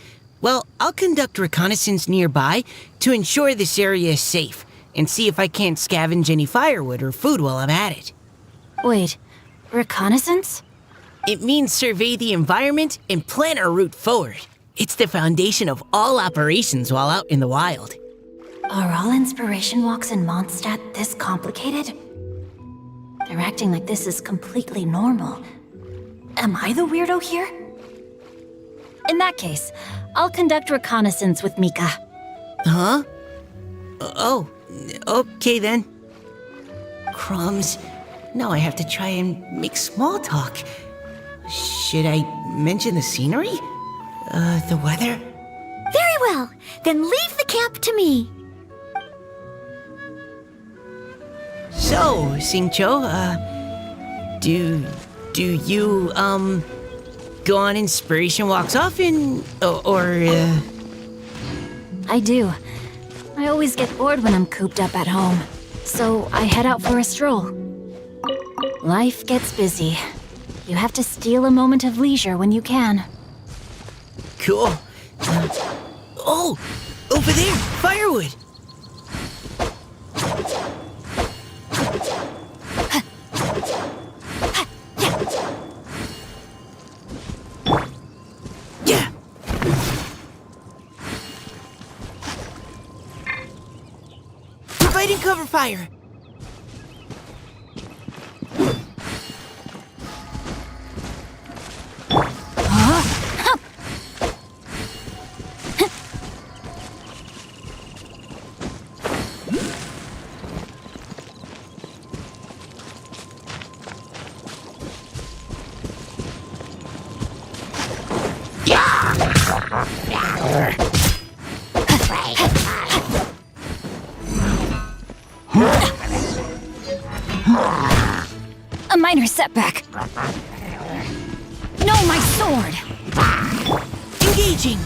[SPEAKER 17] well, I'll conduct reconnaissance nearby to ensure this area is safe, and see if I can't scavenge any firewood or food while I'm at it.
[SPEAKER 15] Wait, reconnaissance?
[SPEAKER 17] It means survey the environment and plan our route forward. It's the foundation of all operations while out in the wild.
[SPEAKER 15] Are all inspiration walks in Mondstadt this complicated? They're acting like this is completely normal. Am I the weirdo here? In that case, I'll conduct reconnaissance with Mika.
[SPEAKER 17] Huh? Oh, okay then. Crumbs. Now I have to try and make small talk. Should I mention the scenery? The weather?
[SPEAKER 20] Very well. Then leave the camp to me.
[SPEAKER 17] So, Xingqiu, do you, go on inspiration walks often,
[SPEAKER 15] I do. I always get bored when I'm cooped up at home, so I head out for a stroll. Life gets busy. You have to steal a moment of leisure when you can.
[SPEAKER 17] Cool. Oh! Over there! Firewood! Yeah! Providing cover fire!
[SPEAKER 15] A minor setback. No, my sword!
[SPEAKER 17] Engaging!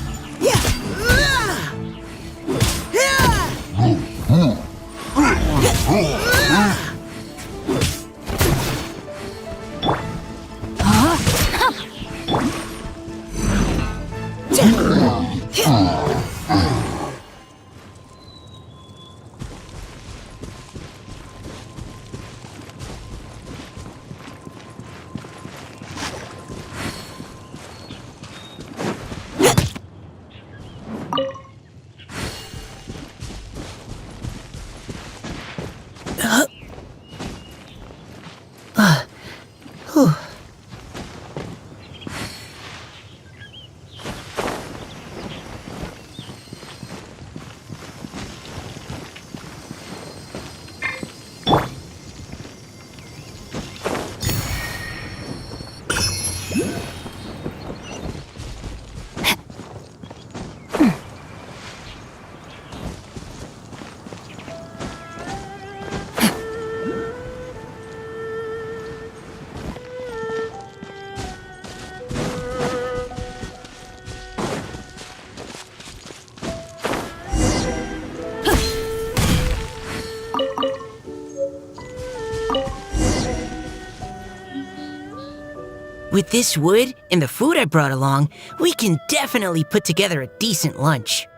[SPEAKER 17] With this wood and the food I brought along, we can definitely put together a decent lunch.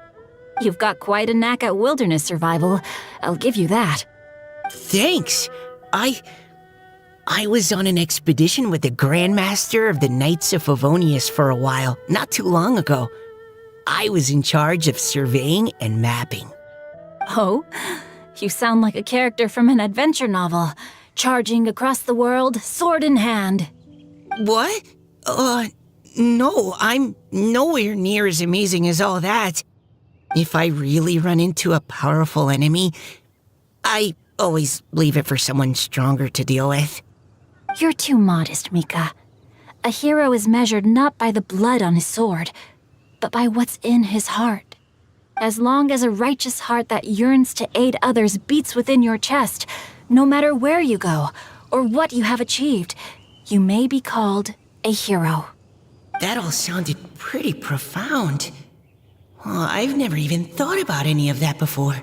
[SPEAKER 15] You've got quite a knack at wilderness survival. I'll give you that.
[SPEAKER 17] Thanks. I was on an expedition with the Grandmaster of the Knights of Favonius for a while, not too long ago. I was in charge of surveying and mapping.
[SPEAKER 15] Oh? You sound like a character from an adventure novel. Charging across the world, sword in hand.
[SPEAKER 17] What? No, I'm nowhere near as amazing as all that. If I really run into a powerful enemy, I always leave it for someone stronger to deal with.
[SPEAKER 15] You're too modest, Mika. A hero is measured not by the blood on his sword, but by what's in his heart. As long as a righteous heart that yearns to aid others beats within your chest, no matter where you go or what you have achieved, you may be called a hero.
[SPEAKER 17] That all sounded pretty profound. Well, I've never even thought about any of that before.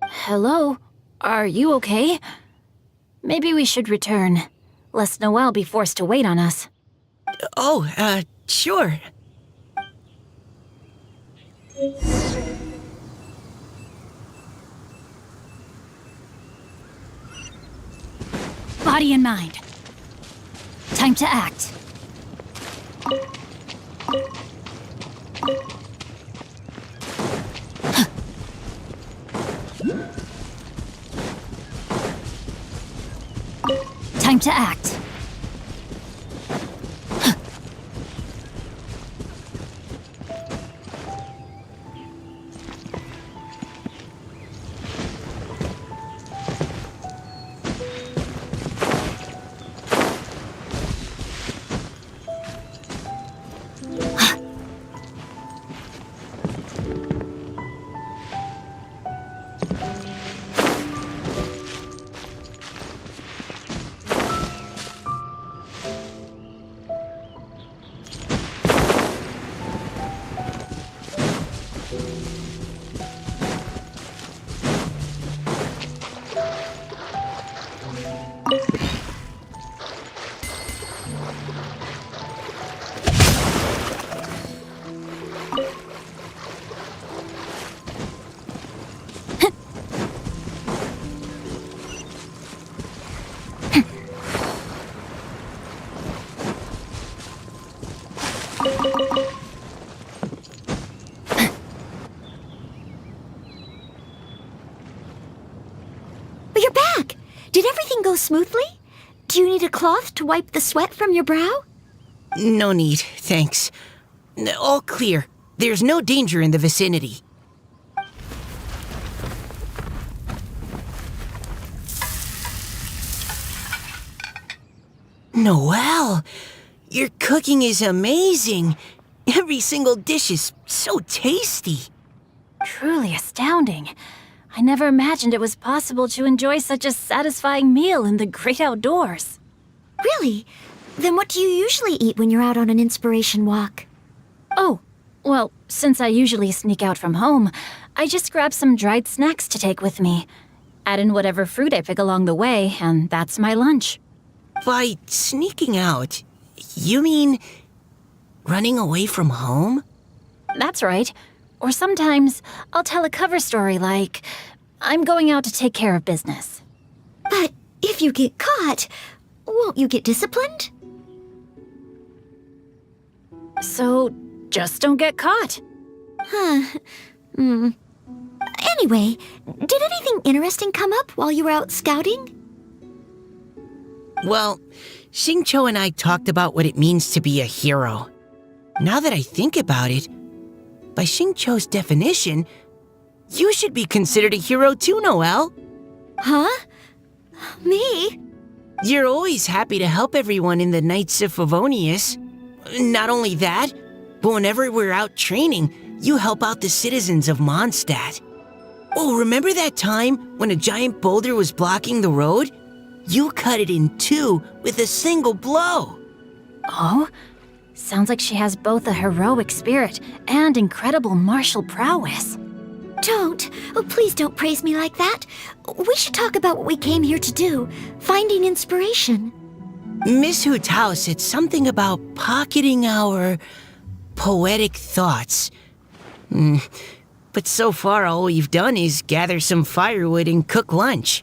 [SPEAKER 15] Hello? Are you okay? Maybe we should return, lest Noelle be forced to wait on us.
[SPEAKER 17] Oh, sure.
[SPEAKER 15] Body and mind. Time to act. Time to act.
[SPEAKER 20] You're back! Did everything go smoothly? Do you need a cloth to wipe the sweat from your brow?
[SPEAKER 17] No need, thanks. All clear. There's no danger in the vicinity. Noelle, your cooking is amazing. Every single dish is so tasty.
[SPEAKER 15] Truly astounding. I never imagined it was possible to enjoy such a satisfying meal in the great outdoors.
[SPEAKER 20] Really? Then what do you usually eat when you're out on an inspiration walk?
[SPEAKER 15] Oh, well, since I usually sneak out from home, I just grab some dried snacks to take with me. Add in whatever fruit I pick along the way, and that's my lunch.
[SPEAKER 17] By sneaking out, you mean running away from home?
[SPEAKER 15] That's right. Or sometimes I'll tell a cover story like, I'm going out to take care of business.
[SPEAKER 20] But if you get caught, won't you get disciplined?
[SPEAKER 15] So just don't get caught.
[SPEAKER 20] Huh. Anyway, did anything interesting come up while you were out scouting?
[SPEAKER 17] Well, Xingqiu and I talked about what it means to be a hero. Now that I think about it, by Xingqiu's definition, you should be considered a hero too, Noelle.
[SPEAKER 20] Huh? Me?
[SPEAKER 17] You're always happy to help everyone in the Knights of Favonius. Not only that, but whenever we're out training, you help out the citizens of Mondstadt. Oh, remember that time when a giant boulder was blocking the road? You cut it in two with a single blow.
[SPEAKER 15] Oh? Sounds like she has both a heroic spirit and incredible martial prowess.
[SPEAKER 20] Don't. Oh, please don't praise me like that. We should talk about what we came here to do, finding inspiration.
[SPEAKER 17] Miss Hutao said something about pocketing our poetic thoughts. But so far, all we've done is gather some firewood and cook lunch.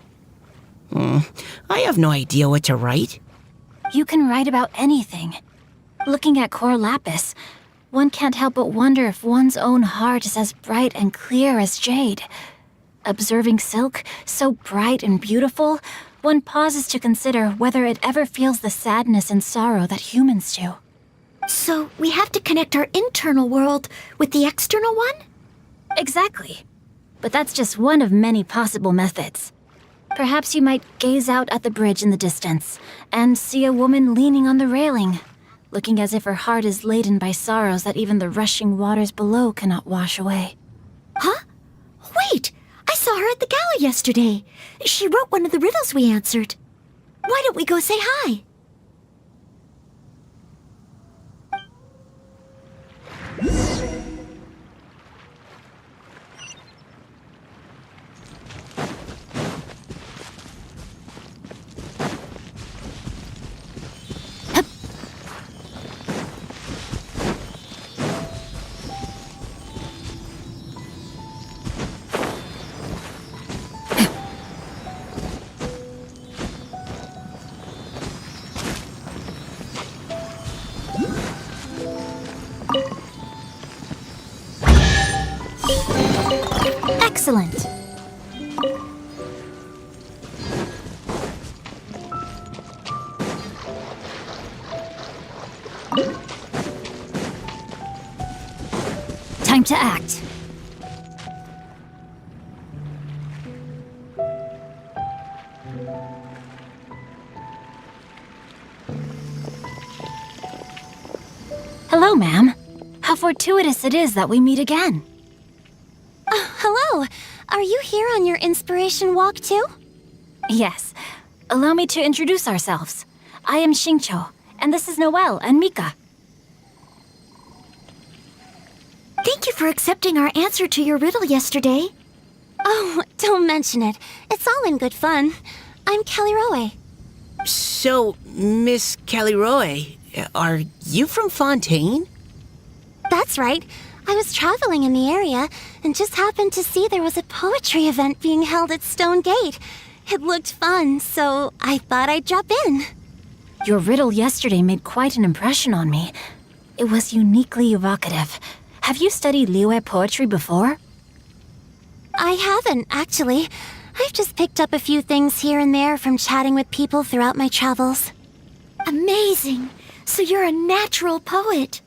[SPEAKER 17] I have no idea what to write.
[SPEAKER 15] You can write about anything. Looking at Cor Lapis, one can't help but wonder if one's own heart is as bright and clear as jade. Observing silk, so bright and beautiful, one pauses to consider whether it ever feels the sadness and sorrow that humans do.
[SPEAKER 20] So we have to connect our internal world with the external one?
[SPEAKER 15] Exactly. But that's just one of many possible methods. Perhaps you might gaze out at the bridge in the distance and see a woman leaning on the railing, looking as if her heart is laden by sorrows that even the rushing waters below cannot wash away.
[SPEAKER 20] Huh? Wait! I saw her at the gala yesterday. She wrote one of the riddles we answered. Why don't we go say hi?
[SPEAKER 15] Excellent. Time to act. Hello, ma'am. How fortuitous it is that we meet again.
[SPEAKER 5] Hello. Are you here on your inspiration walk too?
[SPEAKER 15] Yes. Allow me to introduce ourselves. I am Xingqiu, and this is Noelle and Mika.
[SPEAKER 20] Thank you for accepting our answer to your riddle yesterday.
[SPEAKER 5] Oh, don't mention it. It's all in good fun. I'm Kelly Roe.
[SPEAKER 17] So, Miss Caliroe, are you from Fontaine?
[SPEAKER 5] That's right. I was traveling in the area and just happened to see there was a poetry event being held at Stone Gate. It looked fun, so I thought I'd drop in.
[SPEAKER 15] Your riddle yesterday made quite an impression on me. It was uniquely evocative. Have you studied Liyue poetry before?
[SPEAKER 5] I haven't, actually. I've just picked up a few things here and there from chatting with people throughout my travels.
[SPEAKER 20] Amazing! So you're a natural poet.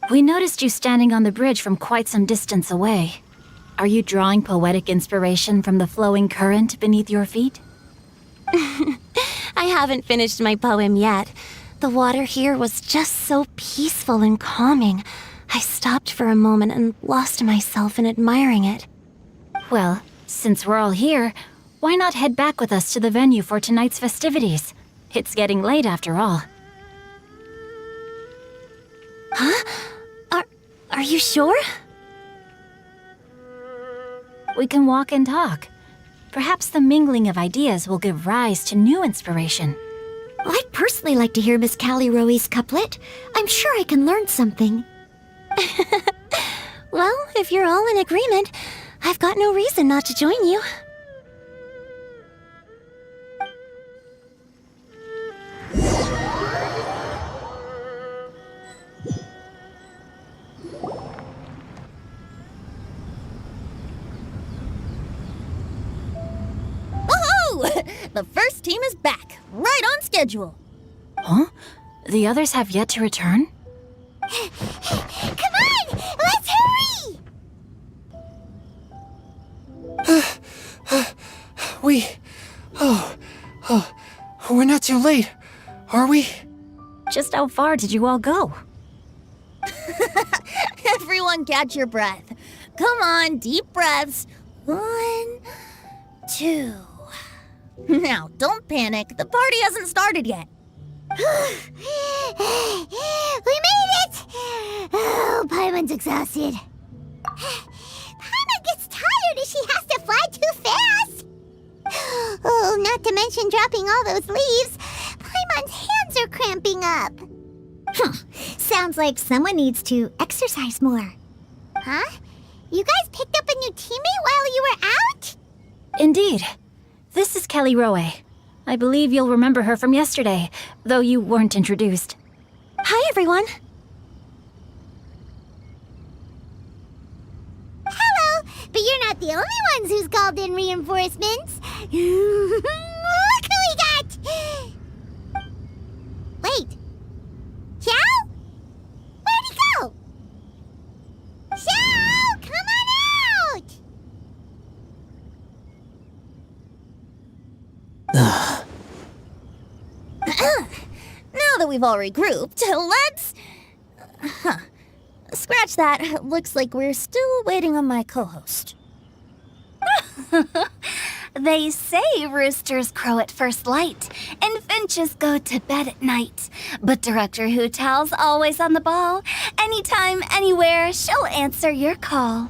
[SPEAKER 15] We noticed you standing on the bridge from quite some distance away. Are you drawing poetic inspiration from the flowing current beneath your feet?
[SPEAKER 5] I haven't finished my poem yet. The water here was just so peaceful and calming.
[SPEAKER 2] I stopped for a moment and lost myself in admiring it.
[SPEAKER 15] Well, since we're all here, why not head back with us to the venue for tonight's festivities? It's getting late after all.
[SPEAKER 2] Huh? Are you sure?
[SPEAKER 15] We can walk and talk. Perhaps the mingling of ideas will give rise to new inspiration.
[SPEAKER 20] I'd personally like to hear Miss Callie Rowe's couplet. I'm sure I can learn something.
[SPEAKER 2] Well, if you're all in agreement, I've got no reason not to join you.
[SPEAKER 3] Woohoo! The first team is back, right on schedule.
[SPEAKER 15] Huh? The others have yet to return?
[SPEAKER 5] Come on! Let's hurry!
[SPEAKER 14] We're not too late, are we?
[SPEAKER 15] Just how far did you all go?
[SPEAKER 3] Everyone catch your breath. Come on, deep breaths. 1, 2. Now, don't panic. The party hasn't started yet.
[SPEAKER 5] We made it! Oh, Paimon's exhausted. Paimon gets tired if she has to fly too fast. Oh, not to mention dropping all those leaves. Paimon's hands are cramping up. Sounds like someone needs to exercise more. Huh? You guys picked up a new teammate while you were out?
[SPEAKER 15] Indeed. This is Callie Rowe. I believe you'll remember her from yesterday, though you weren't introduced.
[SPEAKER 2] Hi, everyone.
[SPEAKER 5] Hello, but you're not the only ones who's called in reinforcements. Look who we got! Wait. Xiao? Where'd he go? Xiao, come on out!
[SPEAKER 3] Now that we've all regrouped, let's... Scratch that. Looks like we're still waiting on my co-host.
[SPEAKER 2] They say roosters crow at first light, and finches go to bed at night. But Director Hu Tao's always on the ball. Anytime, anywhere, she'll answer your call.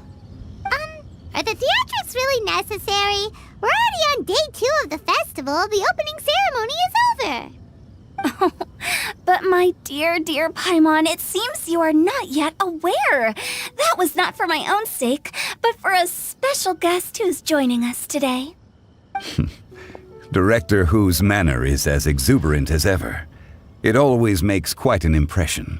[SPEAKER 5] Are the theatrics really necessary? We're already on day 2 of the festival. The opening ceremony is over.
[SPEAKER 2] But my dear, dear Paimon, it seems you are not yet aware. That was not for my own sake, but for a special guest who's joining us today.
[SPEAKER 10] Director Who's manner is as exuberant as ever. It always makes quite an impression.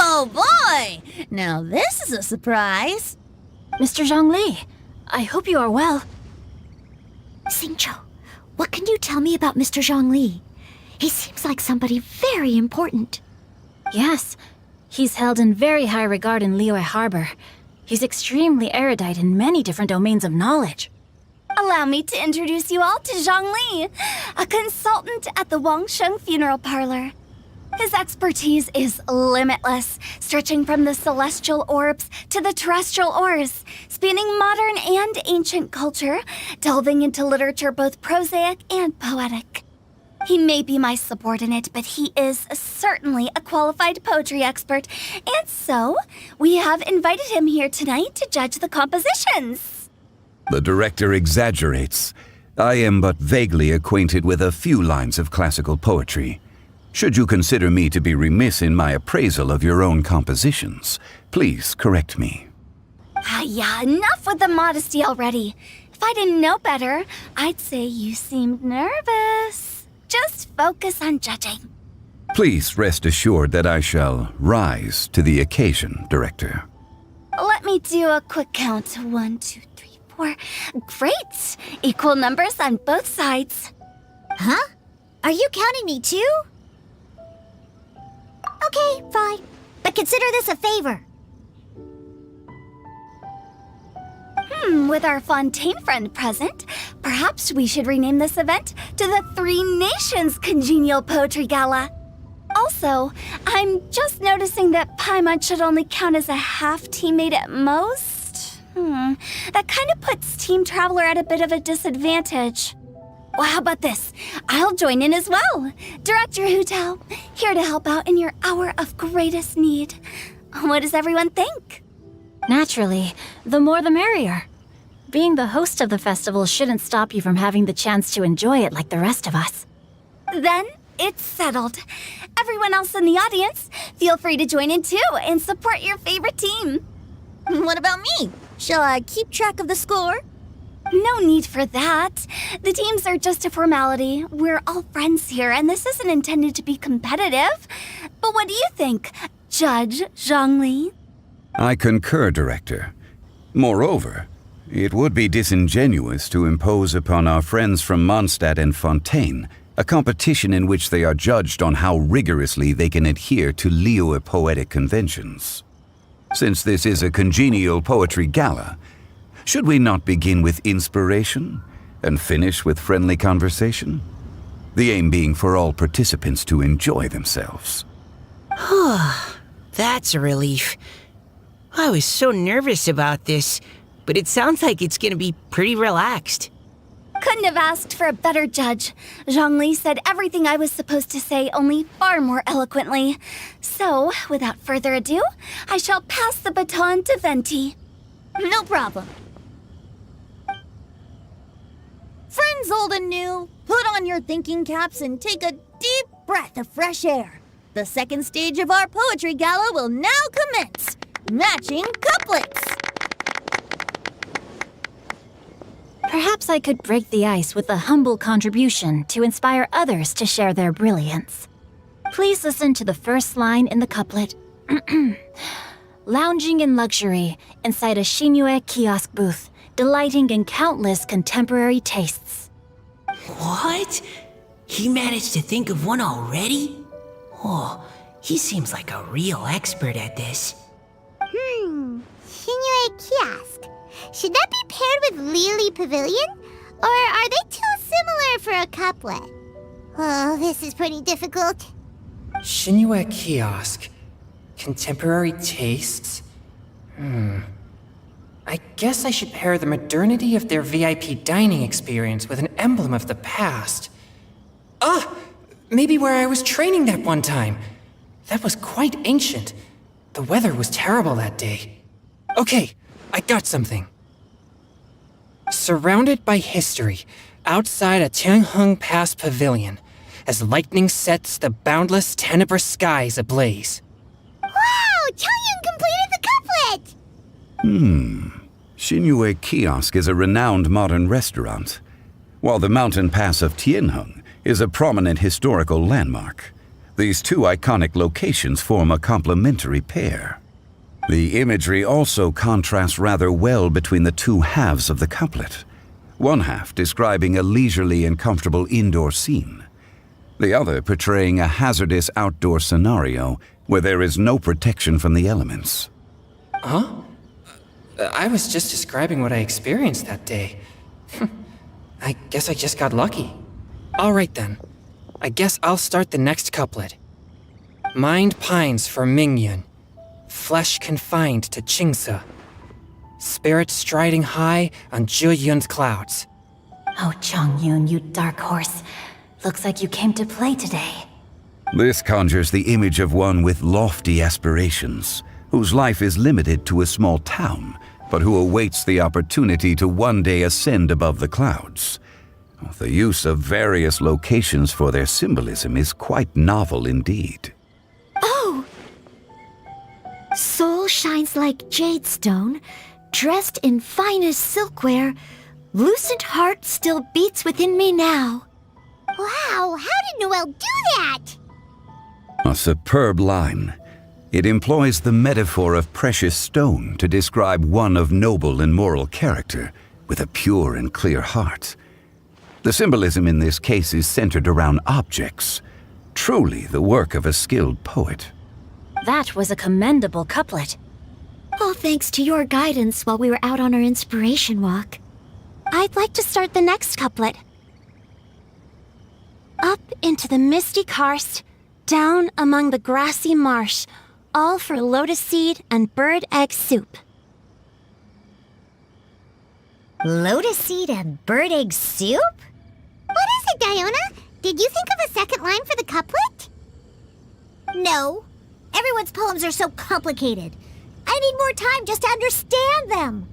[SPEAKER 3] Oh boy! Now this is a surprise.
[SPEAKER 15] Mr. Zhongli, I hope you are well.
[SPEAKER 20] Xingqiu, what can you tell me about Mr. Zhongli? He seems like somebody very important.
[SPEAKER 15] Yes, he's held in very high regard in Liyue Harbor. He's extremely erudite in many different domains of knowledge.
[SPEAKER 2] Allow me to introduce you all to Zhongli, a consultant at the Wangsheng Funeral Parlor. His expertise is limitless, stretching from the celestial orbs to the terrestrial ores, spanning modern and ancient culture, delving into literature both prosaic and poetic. He may be my subordinate, but he is certainly a qualified poetry expert, and so we have invited him here tonight to judge the compositions.
[SPEAKER 10] The director exaggerates. I am but vaguely acquainted with a few lines of classical poetry. Should you consider me to be remiss in my appraisal of your own compositions, please correct me.
[SPEAKER 2] Yeah, enough with the modesty already. If I didn't know better, I'd say you seemed nervous. focus on judging.
[SPEAKER 10] Please rest assured that I shall rise to the occasion, Director.
[SPEAKER 2] Let me do a quick count. 1, 2, 3, 4. Great! Equal numbers on both sides.
[SPEAKER 5] Huh? Are you counting me too? Okay, fine. But consider this a favor.
[SPEAKER 2] With our Fontaine friend present, perhaps we should rename this event to the Three Nations Congenial Poetry Gala. Also, I'm just noticing that Paimon should only count as a half teammate at most. That kind of puts Team Traveler at a bit of a disadvantage. Well, how about this? I'll join in as well. Director Hutao, here to help out in your hour of greatest need. What does everyone think?
[SPEAKER 15] Naturally, the more the merrier. Being the host of the festival shouldn't stop you from having the chance to enjoy it like the rest of us.
[SPEAKER 2] Then it's settled. Everyone else in the audience, feel free to join in too and support your favorite team.
[SPEAKER 3] What about me? Shall I keep track of the score?
[SPEAKER 2] No need for that. The teams are just a formality. We're all friends here, and this isn't intended to be competitive. But what do you think, Judge Zhongli?
[SPEAKER 10] I concur, Director. Moreover, it would be disingenuous to impose upon our friends from Mondstadt and Fontaine a competition in which they are judged on how rigorously they can adhere to Liyue poetic conventions. Since this is a congenial poetry gala, should we not begin with inspiration and finish with friendly conversation? The aim being for all participants to enjoy themselves.
[SPEAKER 17] That's a relief. I was so nervous about this, but it sounds like it's gonna be pretty relaxed.
[SPEAKER 2] Couldn't have asked for a better judge. Zhongli said everything I was supposed to say, only far more eloquently. So, without further ado, I shall pass the baton to Venti.
[SPEAKER 3] No problem. Friends old and new, put on your thinking caps and take a deep breath of fresh air. The second stage of our poetry gala will now commence. Matching couplets.
[SPEAKER 15] Perhaps I could break the ice with a humble contribution to inspire others to share their brilliance. Please listen to the first line in the couplet. Lounging in luxury inside a Shinue kiosk booth, delighting in countless contemporary tastes.
[SPEAKER 17] What? He managed to think of one already? Oh, he seems like a real expert at this.
[SPEAKER 5] Shinue Kiosk. Should that be paired with Lily Pavilion? Or are they too similar for a couplet? Oh, this is pretty difficult.
[SPEAKER 14] Shinue Kiosk. Contemporary tastes? I guess I should pair the modernity of their VIP dining experience with an emblem of the past. Maybe where I was training that one time. That was quite ancient. The weather was terrible that day. Okay, I got something. Surrounded by history, outside a Tianheng Pass pavilion, as lightning sets the boundless tenebrous skies ablaze.
[SPEAKER 5] Wow! Chongyun completed the couplet!
[SPEAKER 10] Shinue Kiosk is a renowned modern restaurant, while the mountain pass of Tianheng is a prominent historical landmark. These two iconic locations form a complementary pair. The imagery also contrasts rather well between the two halves of the couplet, one half describing a leisurely and comfortable indoor scene, the other portraying a hazardous outdoor scenario where there is no protection from the elements.
[SPEAKER 14] Huh? I was just describing what I experienced that day. I guess I just got lucky. All right then. I guess I'll start the next couplet. Mind pines for Mingyun. Flesh confined to Qingse. Spirit striding high on Zheyun's clouds.
[SPEAKER 15] Oh, Chongyun, you dark horse. Looks like you came to play today.
[SPEAKER 10] This conjures the image of one with lofty aspirations, whose life is limited to a small town, but who awaits the opportunity to one day ascend above the clouds. The use of various locations for their symbolism is quite novel indeed.
[SPEAKER 20] Oh! Soul shines like jadestone, dressed in finest silkware. Lucent heart still beats within me now.
[SPEAKER 5] Wow, how did well do that!
[SPEAKER 10] A superb line. It employs the metaphor of precious stone to describe one of noble and moral character, with a pure and clear heart. The symbolism in this case is centered around objects, truly the work of a skilled poet.
[SPEAKER 15] That was a commendable couplet.
[SPEAKER 20] All thanks to your guidance while we were out on our inspiration walk.
[SPEAKER 2] I'd like to start the next couplet. Up into the misty karst, down among the grassy marsh, all for lotus seed and bird egg soup.
[SPEAKER 5] Lotus seed and bird egg soup? What is it, Diona? Did you think of a second line for the couplet? No. Everyone's poems are so complicated. I need more time just to understand them.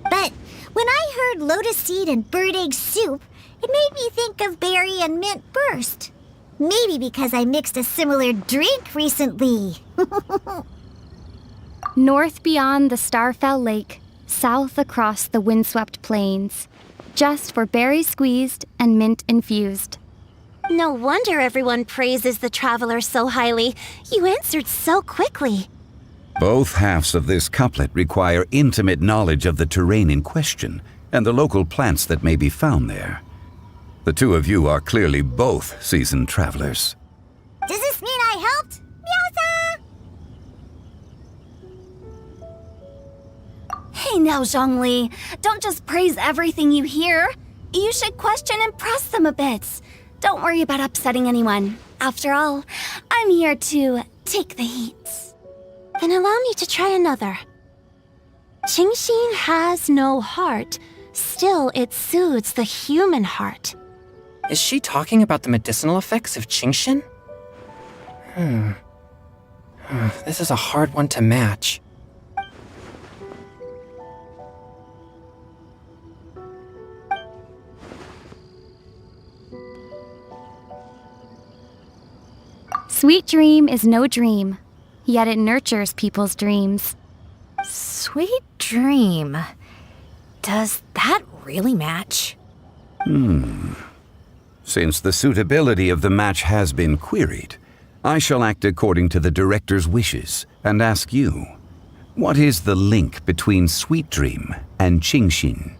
[SPEAKER 5] But when I heard lotus seed and bird egg soup, it made me think of berry and mint burst. Maybe because I mixed a similar drink recently.
[SPEAKER 18] North beyond the Starfell Lake, south across the windswept plains, just for berry squeezed and mint infused.
[SPEAKER 2] No wonder everyone praises the traveler so highly. You answered so quickly.
[SPEAKER 10] Both halves of this couplet require intimate knowledge of the terrain in question and the local plants that may be found there. The two of you are clearly both seasoned travelers.
[SPEAKER 5] Does this mean I helped? Meowza!
[SPEAKER 2] Hey now, Zhongli. Don't just praise everything you hear. You should question and press them a bit. Don't worry about upsetting anyone. After all, I'm here to take the heat. Then allow me to try another. Qingxin has no heart. Still, it soothes the human heart.
[SPEAKER 14] Is she talking about the medicinal effects of Qingxin? This is a hard one to match.
[SPEAKER 18] Sweet dream is no dream, yet it nurtures people's dreams.
[SPEAKER 3] Sweet dream. Does that really match?
[SPEAKER 10] Since the suitability of the match has been queried, I shall act according to the director's wishes and ask you, what is the link between Sweet Dream and Qingxin?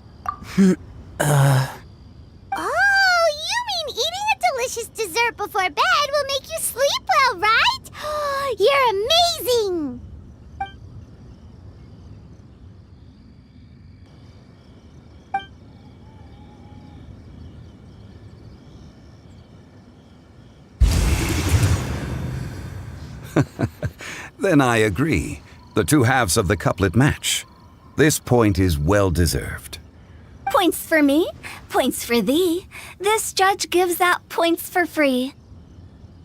[SPEAKER 5] Oh, you mean eating a delicious dessert before bed will make you sleep well, right? You're amazing!
[SPEAKER 10] Then I agree. The two halves of the couplet match. This point is well deserved.
[SPEAKER 2] Points for me, points for thee. This judge gives out points for free.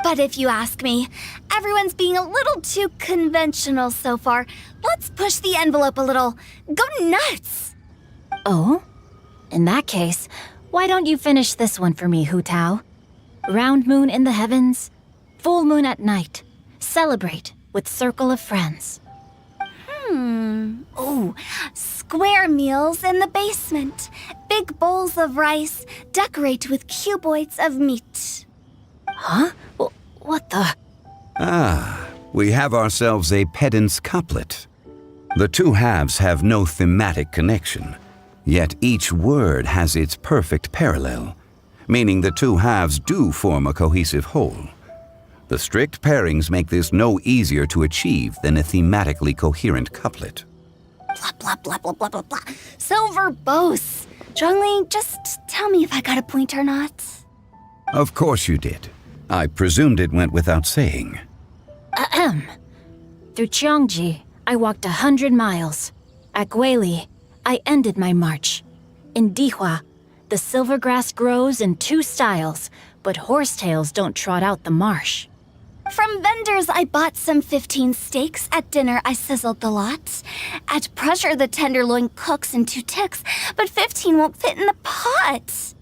[SPEAKER 2] But if you ask me, everyone's being a little too conventional so far. Let's push the envelope a little. Go nuts!
[SPEAKER 15] Oh? In that case, why don't you finish this one for me, Hu Tao? Round moon in the heavens, full moon at night. Celebrate with circle of friends.
[SPEAKER 2] Oh, square meals in the basement. Big bowls of rice, decorate with cuboids of meat.
[SPEAKER 15] Huh? What the?
[SPEAKER 10] We have ourselves a pedant's couplet. The two halves have no thematic connection, yet each word has its perfect parallel, meaning the two halves do form a cohesive whole. The strict pairings make this no easier to achieve than a thematically coherent couplet.
[SPEAKER 2] Blah, blah, blah, blah, blah, blah, blah. So verbose. Zhongli, just tell me if I got a point or not.
[SPEAKER 10] Of course you did. I presumed it went without saying.
[SPEAKER 15] Ahem. Through Cheongji, I walked 100 miles. At Guili, I ended my march. In Dihua, the silver grass grows in two styles, but horsetails don't trot out the marsh.
[SPEAKER 2] From vendors, I bought some 15 steaks. At dinner, I sizzled the lot. At pressure, the tenderloin cooks in 2 ticks, but 15 won't fit in the pot.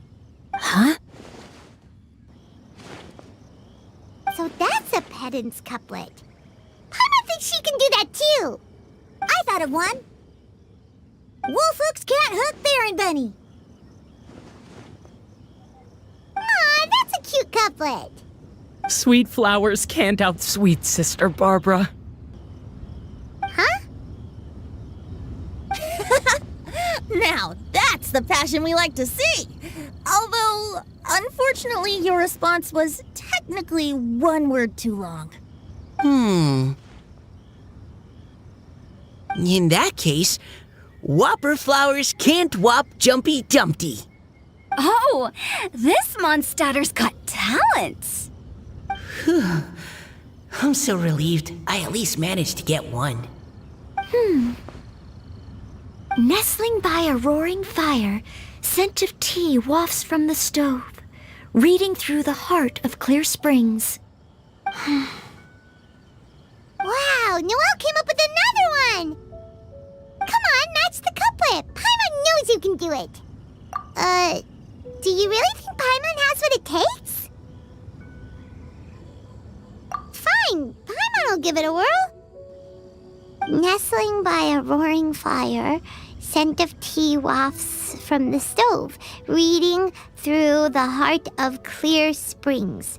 [SPEAKER 15] Huh?
[SPEAKER 5] So that's a pedant's couplet. Paimon thinks she can do that too. I thought of one. Wolf hooks can't hook Baron Bunny. Aw, that's a cute couplet.
[SPEAKER 4] Sweet flowers can't outsweet Sister Barbara.
[SPEAKER 5] Huh?
[SPEAKER 3] Now, that's the passion we like to see. Although, unfortunately, your response was technically one word too long.
[SPEAKER 17] In that case, Whopper flowers can't whop Jumpy Dumpty.
[SPEAKER 18] Oh, this Mondstadter's got talents.
[SPEAKER 17] Whew. I'm so relieved I at least managed to get one.
[SPEAKER 2] Nestling by a roaring fire, scent of tea wafts from the stove, reading through the heart of Clear Springs.
[SPEAKER 5] Wow, Noelle came up with another one! Come on, match the couplet. Paimon knows you can do it. Do you really think Paimon has what it takes? Fine, Paimon will give it a whirl. Nestling by a roaring fire, scent of tea wafts from the stove, reading through the heart of Clear Springs.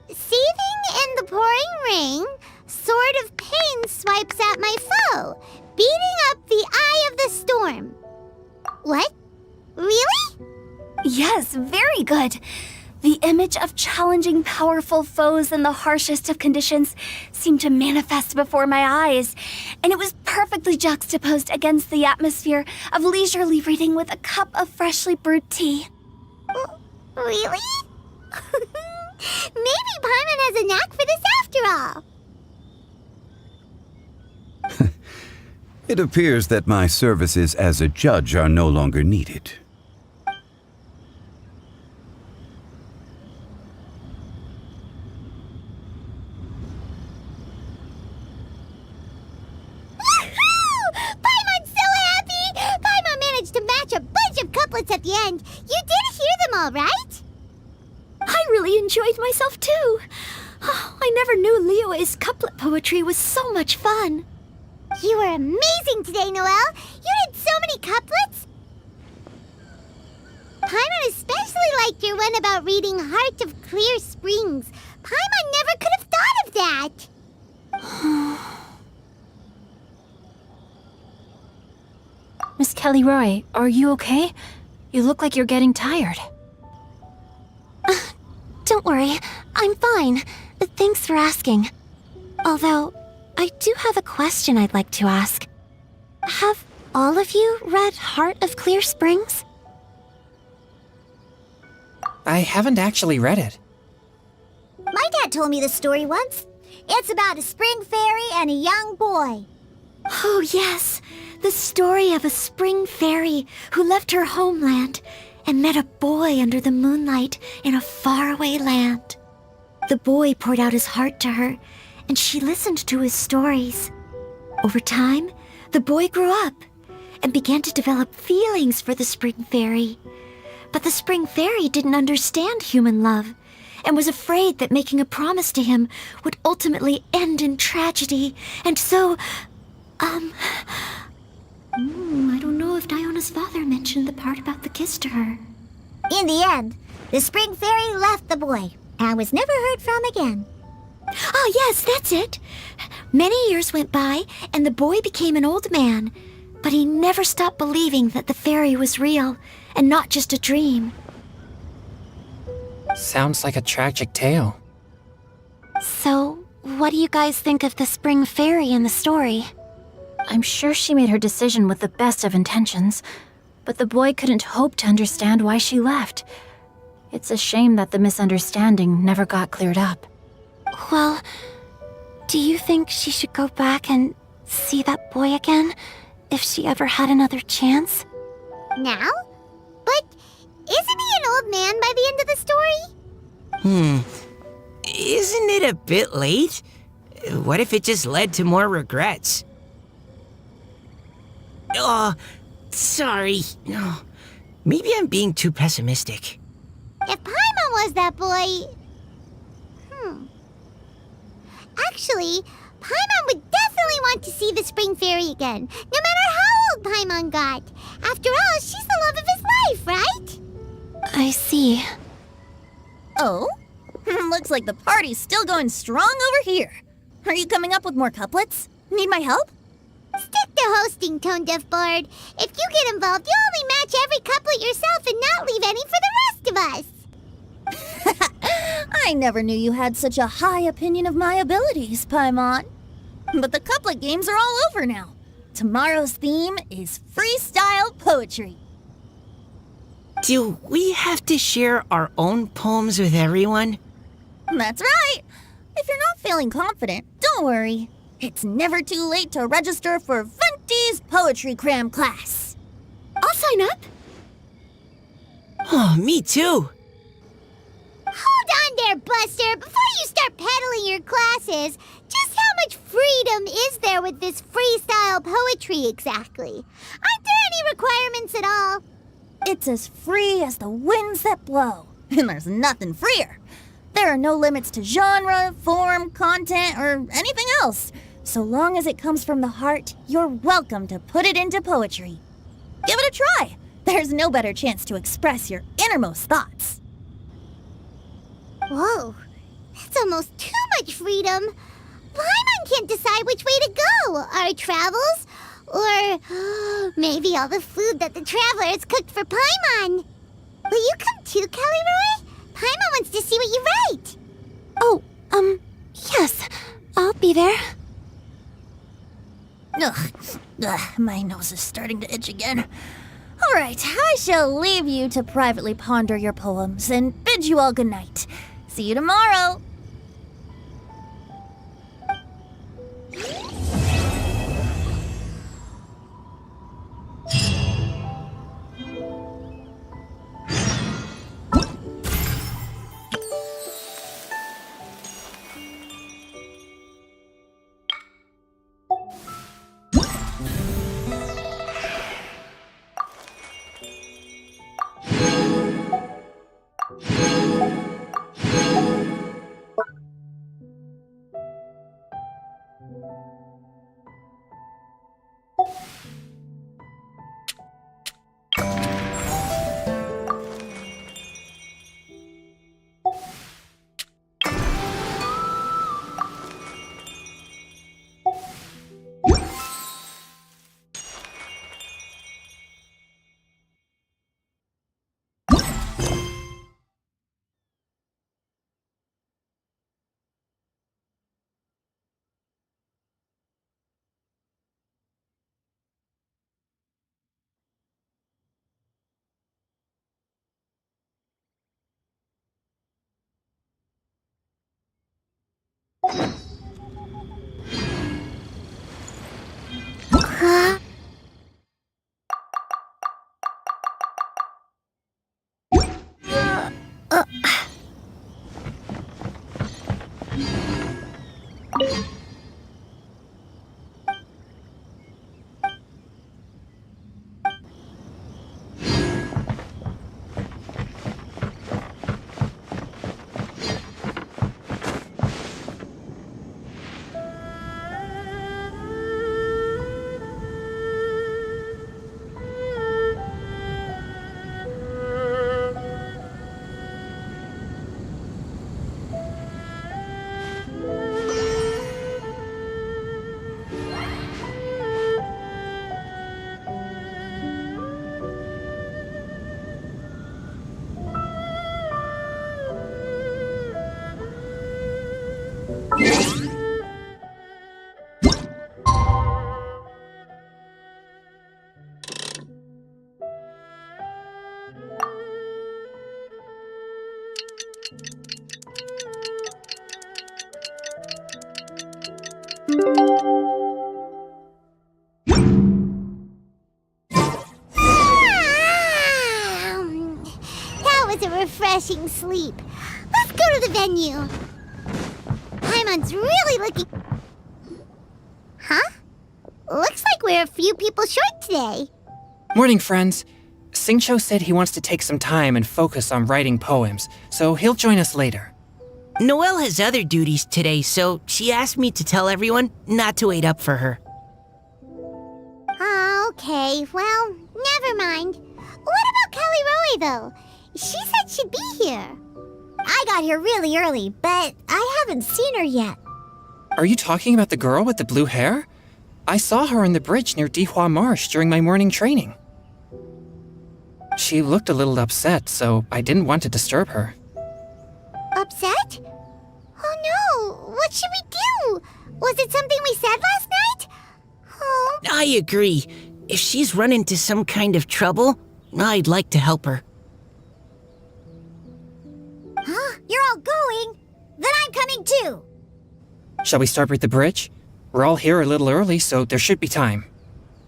[SPEAKER 5] Seething in the pouring rain, sword of pain swipes at my foe, beating up the eye of the storm. What? Really?
[SPEAKER 18] Yes, very good. The image of challenging powerful foes in the harshest of conditions seemed to manifest before my eyes, and it was perfectly juxtaposed against the atmosphere of leisurely reading with a cup of freshly brewed tea.
[SPEAKER 5] Really? Maybe Paimon has a knack for this after all.
[SPEAKER 10] It appears that my services as a judge are no longer needed.
[SPEAKER 5] Paimon's so happy! Paimon managed to match a bunch of couplets at the end. You did hear them all, right?
[SPEAKER 2] I really enjoyed myself too. Oh, I never knew Liyue's couplet poetry was so much fun.
[SPEAKER 5] You were amazing today, Noelle. You did so many couplets. Paimon especially liked your one about reading Heart of Clear Springs. Paimon never could have thought of that.
[SPEAKER 15] Miss Kelly Roy, are you okay? You look like you're getting tired.
[SPEAKER 20] Don't worry, I'm fine. Thanks for asking. Although, I do have a question I'd like to ask. Have all of you read Heart of Clear Springs?
[SPEAKER 14] I haven't actually read it.
[SPEAKER 3] My dad told me this story once. It's about a spring fairy and a young boy.
[SPEAKER 2] Oh, yes. The story of a spring fairy who left her homeland and met a boy under the moonlight in a faraway land. The boy poured out his heart to her, and she listened to his stories. Over time, the boy grew up and began to develop feelings for the spring fairy. But the spring fairy didn't understand human love and was afraid that making a promise to him would ultimately end in tragedy. And so, I don't know if Diona's father mentioned the part about the kiss to her.
[SPEAKER 3] In the end, the spring fairy left the boy and was never heard from again.
[SPEAKER 2] Oh, yes, that's it. Many years went by, and the boy became an old man, but he never stopped believing that the fairy was real and not just a dream.
[SPEAKER 14] Sounds like a tragic tale.
[SPEAKER 20] So, what do you guys think of the spring fairy in the story?
[SPEAKER 15] I'm sure she made her decision with the best of intentions, but the boy couldn't hope to understand why she left. It's a shame that the misunderstanding never got cleared up.
[SPEAKER 20] Well, do you think she should go back and see that boy again if she ever had another chance?
[SPEAKER 5] Now? But isn't he an old man by the end of the story?
[SPEAKER 17] Isn't it a bit late? What if it just led to more regrets? Oh, sorry. No, maybe I'm being too pessimistic.
[SPEAKER 5] If Paimon was that boy... Actually, Paimon would definitely want to see the spring fairy again, no matter how old Paimon got. After all, she's the love of his life, right?
[SPEAKER 2] I see.
[SPEAKER 3] Oh? Looks like the party's still going strong over here. Are you coming up with more couplets? Need my help?
[SPEAKER 5] Stick to hosting, Tone Deaf Bard. If you get involved, you'll only match every couplet yourself and not leave any for the rest of us.
[SPEAKER 3] I never knew you had such a high opinion of my abilities, Paimon. But the couplet games are all over now. Tomorrow's theme is freestyle poetry.
[SPEAKER 17] Do we have to share our own poems with everyone?
[SPEAKER 3] That's right. If you're not feeling confident, don't worry. It's never too late to register for Venti's Poetry Cram class.
[SPEAKER 20] I'll sign up.
[SPEAKER 17] Oh, me too.
[SPEAKER 5] Hold on there, Buster. Before you start peddling your classes, just how much freedom is there with this freestyle poetry exactly? Aren't there any requirements at all?
[SPEAKER 3] It's as free as the winds that blow, and there's nothing freer. There are no limits to genre, form, content, or anything else. So long as it comes from the heart, you're welcome to put it into poetry. Give it a try. There's no better chance to express your innermost thoughts.
[SPEAKER 5] Whoa, that's almost too much freedom. Paimon can't decide which way to go. Our travels? Or maybe all the food that the travelers cooked for Paimon. Will you come too, Kelly Roy? Paimon wants to see what you write.
[SPEAKER 20] Oh, yes. I'll be there.
[SPEAKER 3] Ugh, my nose is starting to itch again. All right, I shall leave you to privately ponder your poems and bid you all good night. See you tomorrow.
[SPEAKER 5] That was a refreshing sleep. Let's go to the venue. Paimon's really looking... Huh? Looks like we're a few people short today.
[SPEAKER 14] Morning, friends. Singcho said he wants to take some time and focus on writing poems, so he'll join us later.
[SPEAKER 17] Noelle has other duties today, so she asked me to tell everyone not to wait up for her.
[SPEAKER 5] Okay, well, never mind. What about Kelly Roy, though? She said she'd be here. I got here really early, but I haven't seen her yet.
[SPEAKER 14] Are you talking about the girl with the blue hair? I saw her on the bridge near Dihua Marsh during my morning training. She looked a little upset, so I didn't want to disturb her.
[SPEAKER 5] Upset? Oh no, what should we do? Was it something we said last night? Oh.
[SPEAKER 17] I agree. If she's run into some kind of trouble, I'd like to help her.
[SPEAKER 5] Huh? You're all going? Then I'm coming too.
[SPEAKER 14] Shall we start with the bridge? We're all here a little early, so there should be time.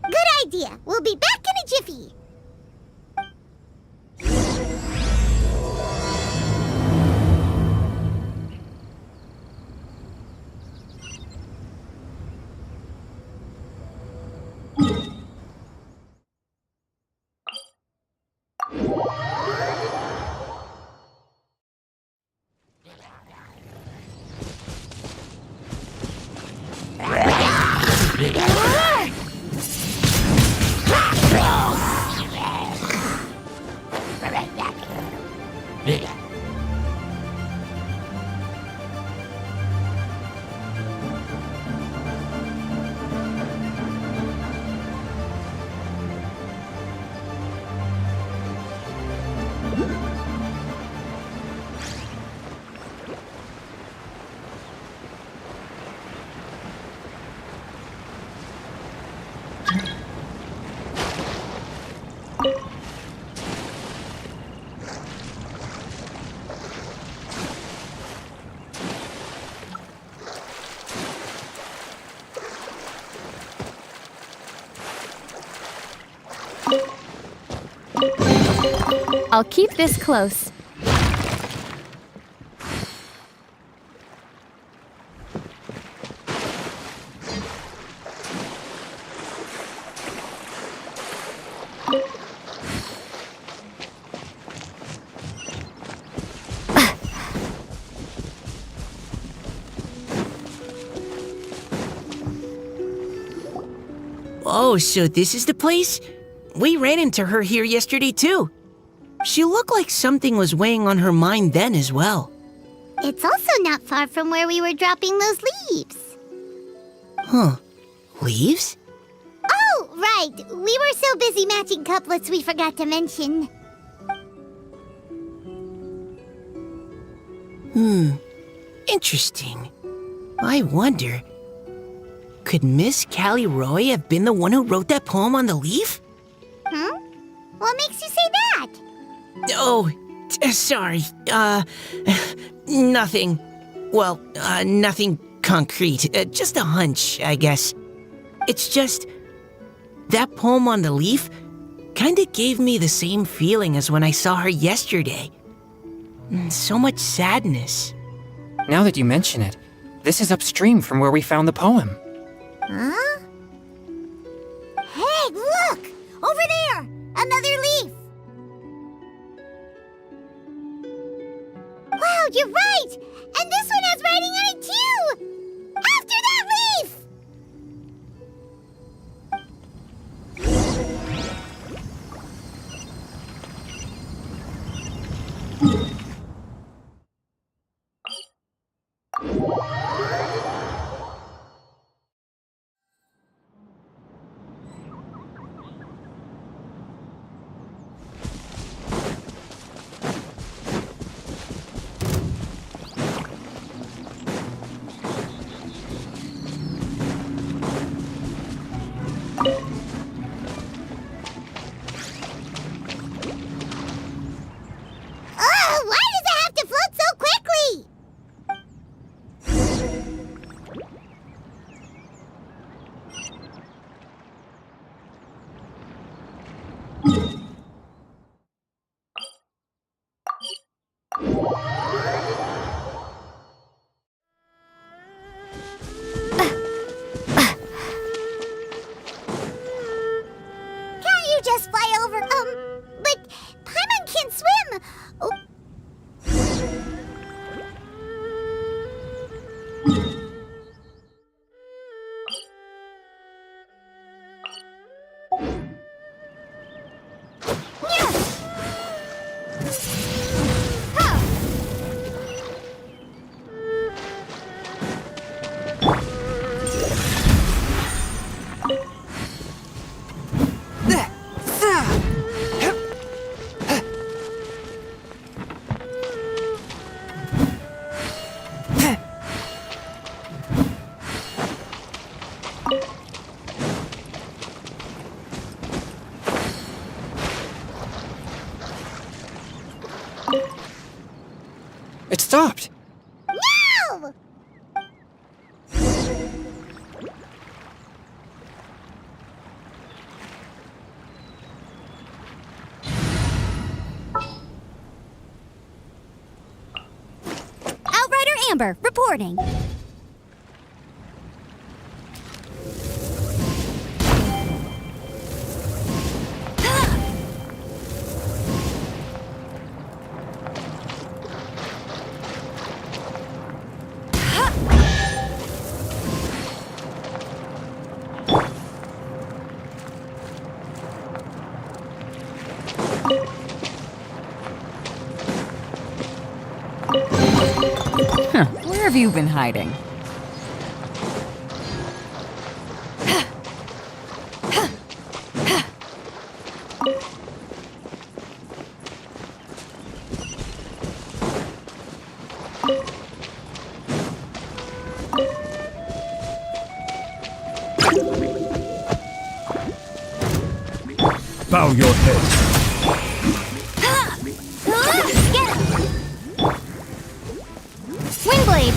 [SPEAKER 5] Good idea. We'll be back in a jiffy.
[SPEAKER 1] I'll keep this close.
[SPEAKER 17] Oh, so this is the place? We ran into her here yesterday too. She looked like something was weighing on her mind then as well.
[SPEAKER 5] It's also not far from where we were dropping those leaves.
[SPEAKER 17] Huh. Leaves?
[SPEAKER 5] Oh, right. We were so busy matching couplets we forgot to mention.
[SPEAKER 17] Interesting. I wonder, could Miss Callie Roy have been the one who wrote that poem on the leaf?
[SPEAKER 5] Huh? What makes you say that?
[SPEAKER 17] Oh, sorry. Nothing. Well, nothing concrete. Just a hunch, I guess. It's just, that poem on the leaf kinda gave me the same feeling as when I saw her yesterday. So much sadness.
[SPEAKER 14] Now that you mention it, this is upstream from where we found the poem.
[SPEAKER 5] Huh? Hey, look! Over there! Another leaf! Wow, you're right! And this one has writing on it too! After that leaf!
[SPEAKER 14] It stopped.
[SPEAKER 5] No!
[SPEAKER 18] Outrider Amber, reporting.
[SPEAKER 7] Where have you been hiding?
[SPEAKER 21] Bow your head.
[SPEAKER 18] Get it! Windblade!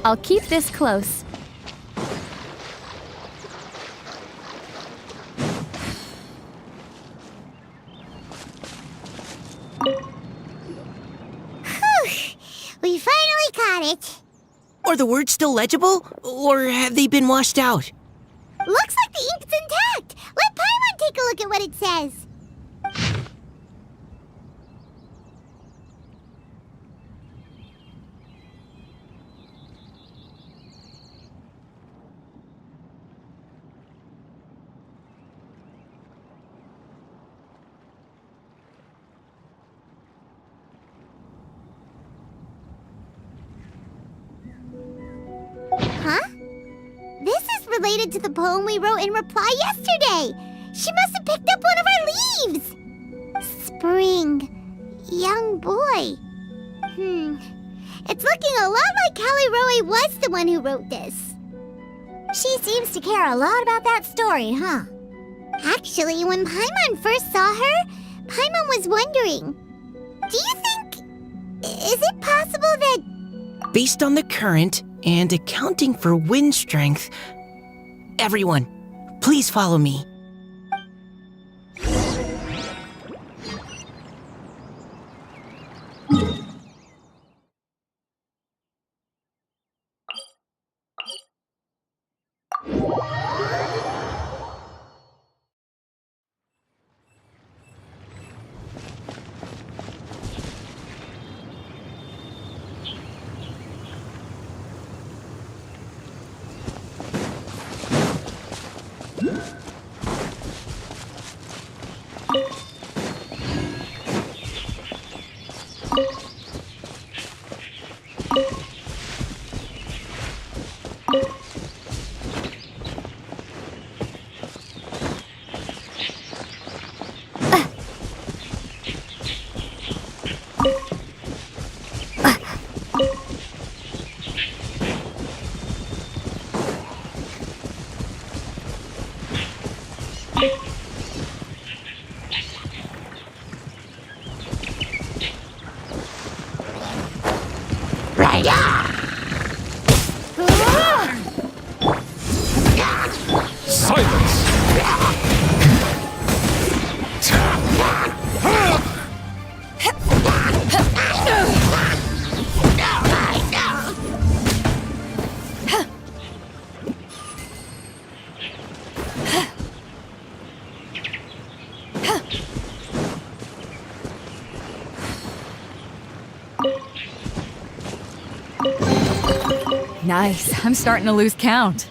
[SPEAKER 1] I'll keep this close.
[SPEAKER 5] We finally caught it.
[SPEAKER 17] Are the words still legible? Or have they been washed out?
[SPEAKER 5] Looks like the ink's intact. Let Paimon take a look at what it says. Huh? This is related to the poem we wrote in reply yesterday. She must have picked up one of our leaves. Spring. Young boy. It's looking a lot like Callie Roe was the one who wrote this.
[SPEAKER 20] She seems to care a lot about that story, huh?
[SPEAKER 5] Actually, when Paimon first saw her, Paimon was wondering, do you think... is it possible that...
[SPEAKER 17] Based on the current and accounting for wind strength, everyone, please follow me.
[SPEAKER 7] Nice. I'm starting to lose count.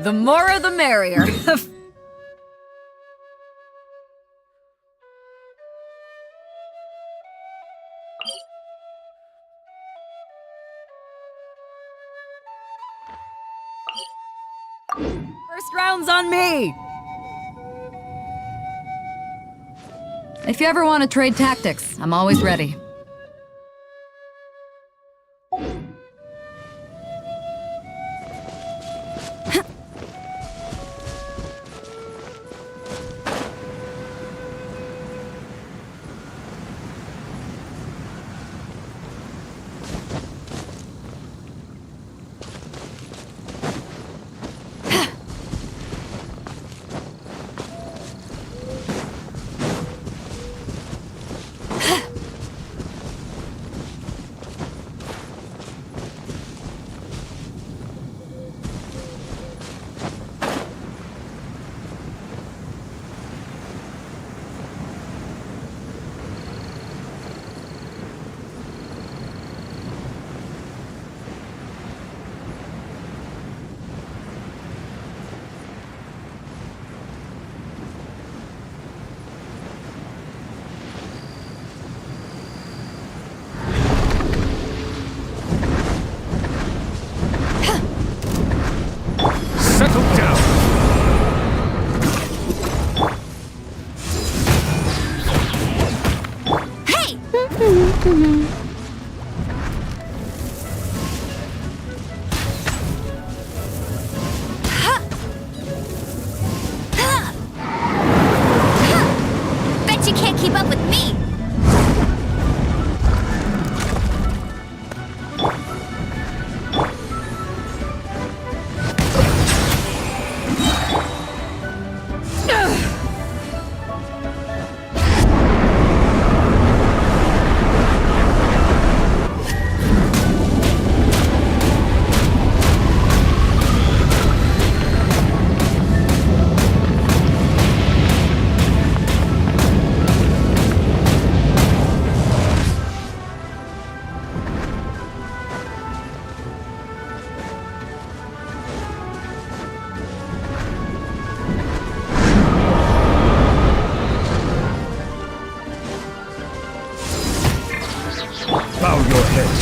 [SPEAKER 7] The more the merrier. First round's on me! If you ever want to trade tactics, I'm always ready.
[SPEAKER 21] Settle down!
[SPEAKER 18] Hey! Bet you can't keep up with me!
[SPEAKER 21] Bow your heads.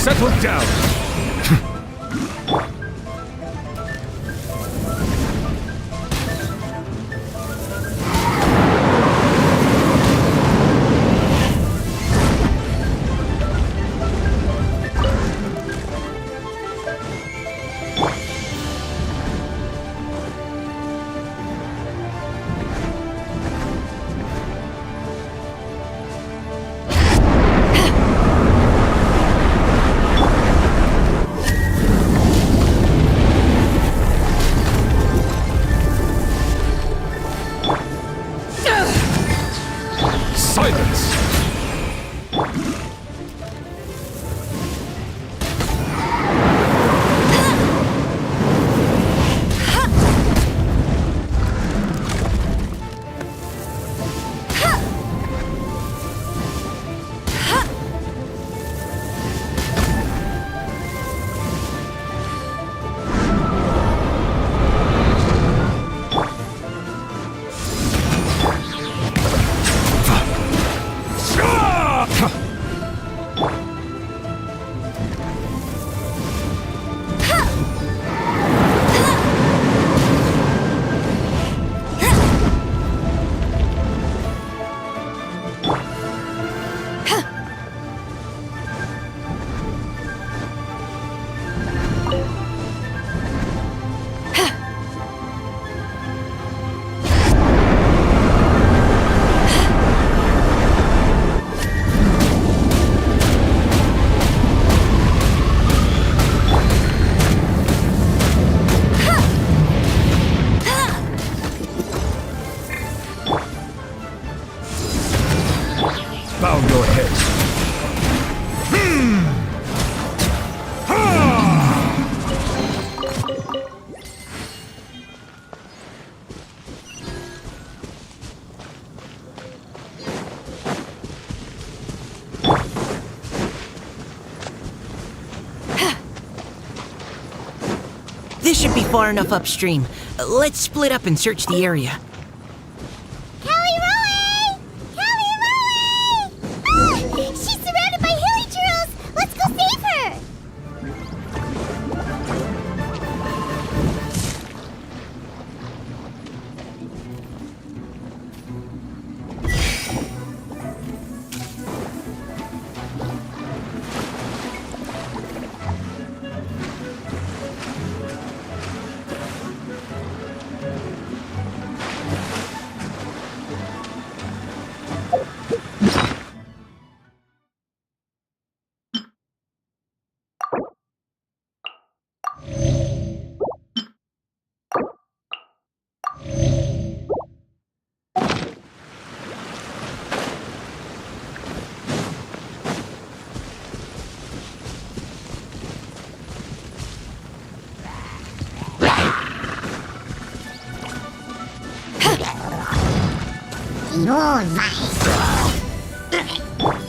[SPEAKER 21] Settle down!
[SPEAKER 17] This should be far enough upstream. Let's split up and search the area.
[SPEAKER 5] Callie Roe! Callie Roe! Ah! She's surrounded by hilly churros! Let's go save her!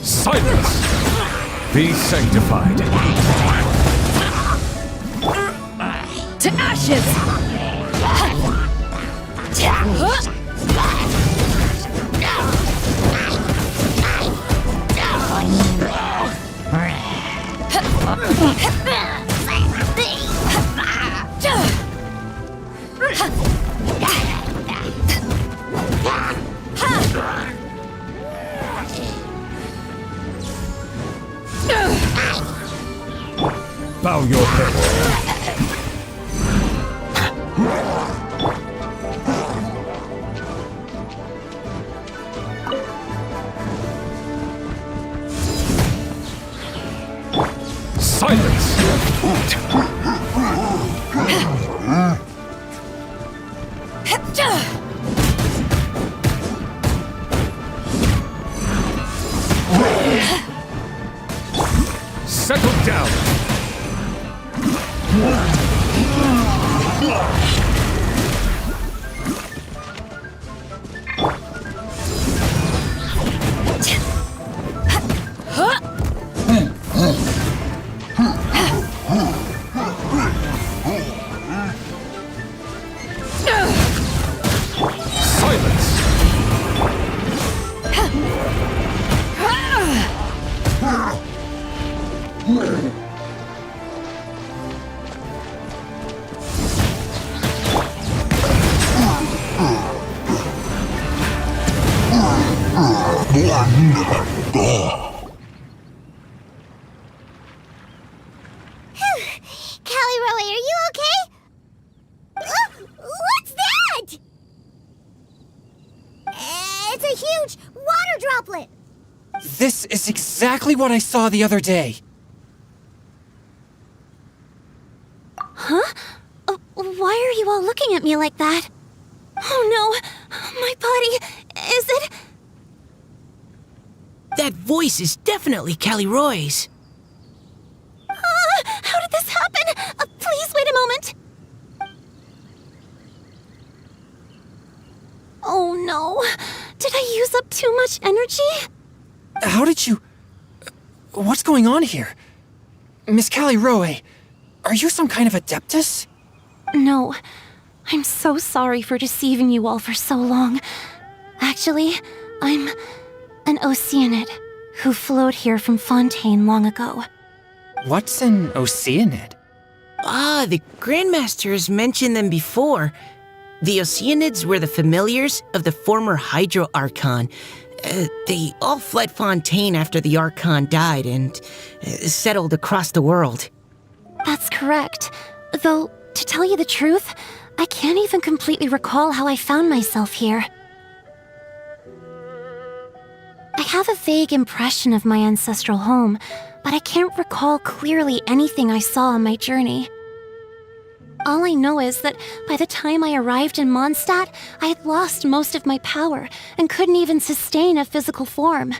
[SPEAKER 21] Silence! Be sanctified.
[SPEAKER 1] To ashes!
[SPEAKER 21] Bow your head. Silence! Settle down!
[SPEAKER 5] Callie Roe, are you okay? What's that? It's a huge water droplet.
[SPEAKER 14] This is exactly what I saw the other day.
[SPEAKER 2] Huh? Why are you all looking at me like that? Oh no! My body... is it...
[SPEAKER 17] That voice is definitely Callie Roy's.
[SPEAKER 2] How did this happen? Please wait a moment. Oh no. Did I use up too much energy?
[SPEAKER 14] How did you... What's going on here? Miss Callie Roe, are you some kind of adeptus?
[SPEAKER 2] No. I'm so sorry for deceiving you all for so long. Actually, I'm an Oceanid who flowed here from Fontaine long ago.
[SPEAKER 14] What's an Oceanid?
[SPEAKER 17] Ah, the Grandmaster has mentioned them before. The Oceanids were the familiars of the former Hydro Archon. They all fled Fontaine after the Archon died and settled across the world.
[SPEAKER 2] That's correct. Though, to tell you the truth, I can't even completely recall how I found myself here. I have a vague impression of my ancestral home, but I can't recall clearly anything I saw on my journey. All I know is that by the time I arrived in Mondstadt, I had lost most of my power and couldn't even sustain a physical form.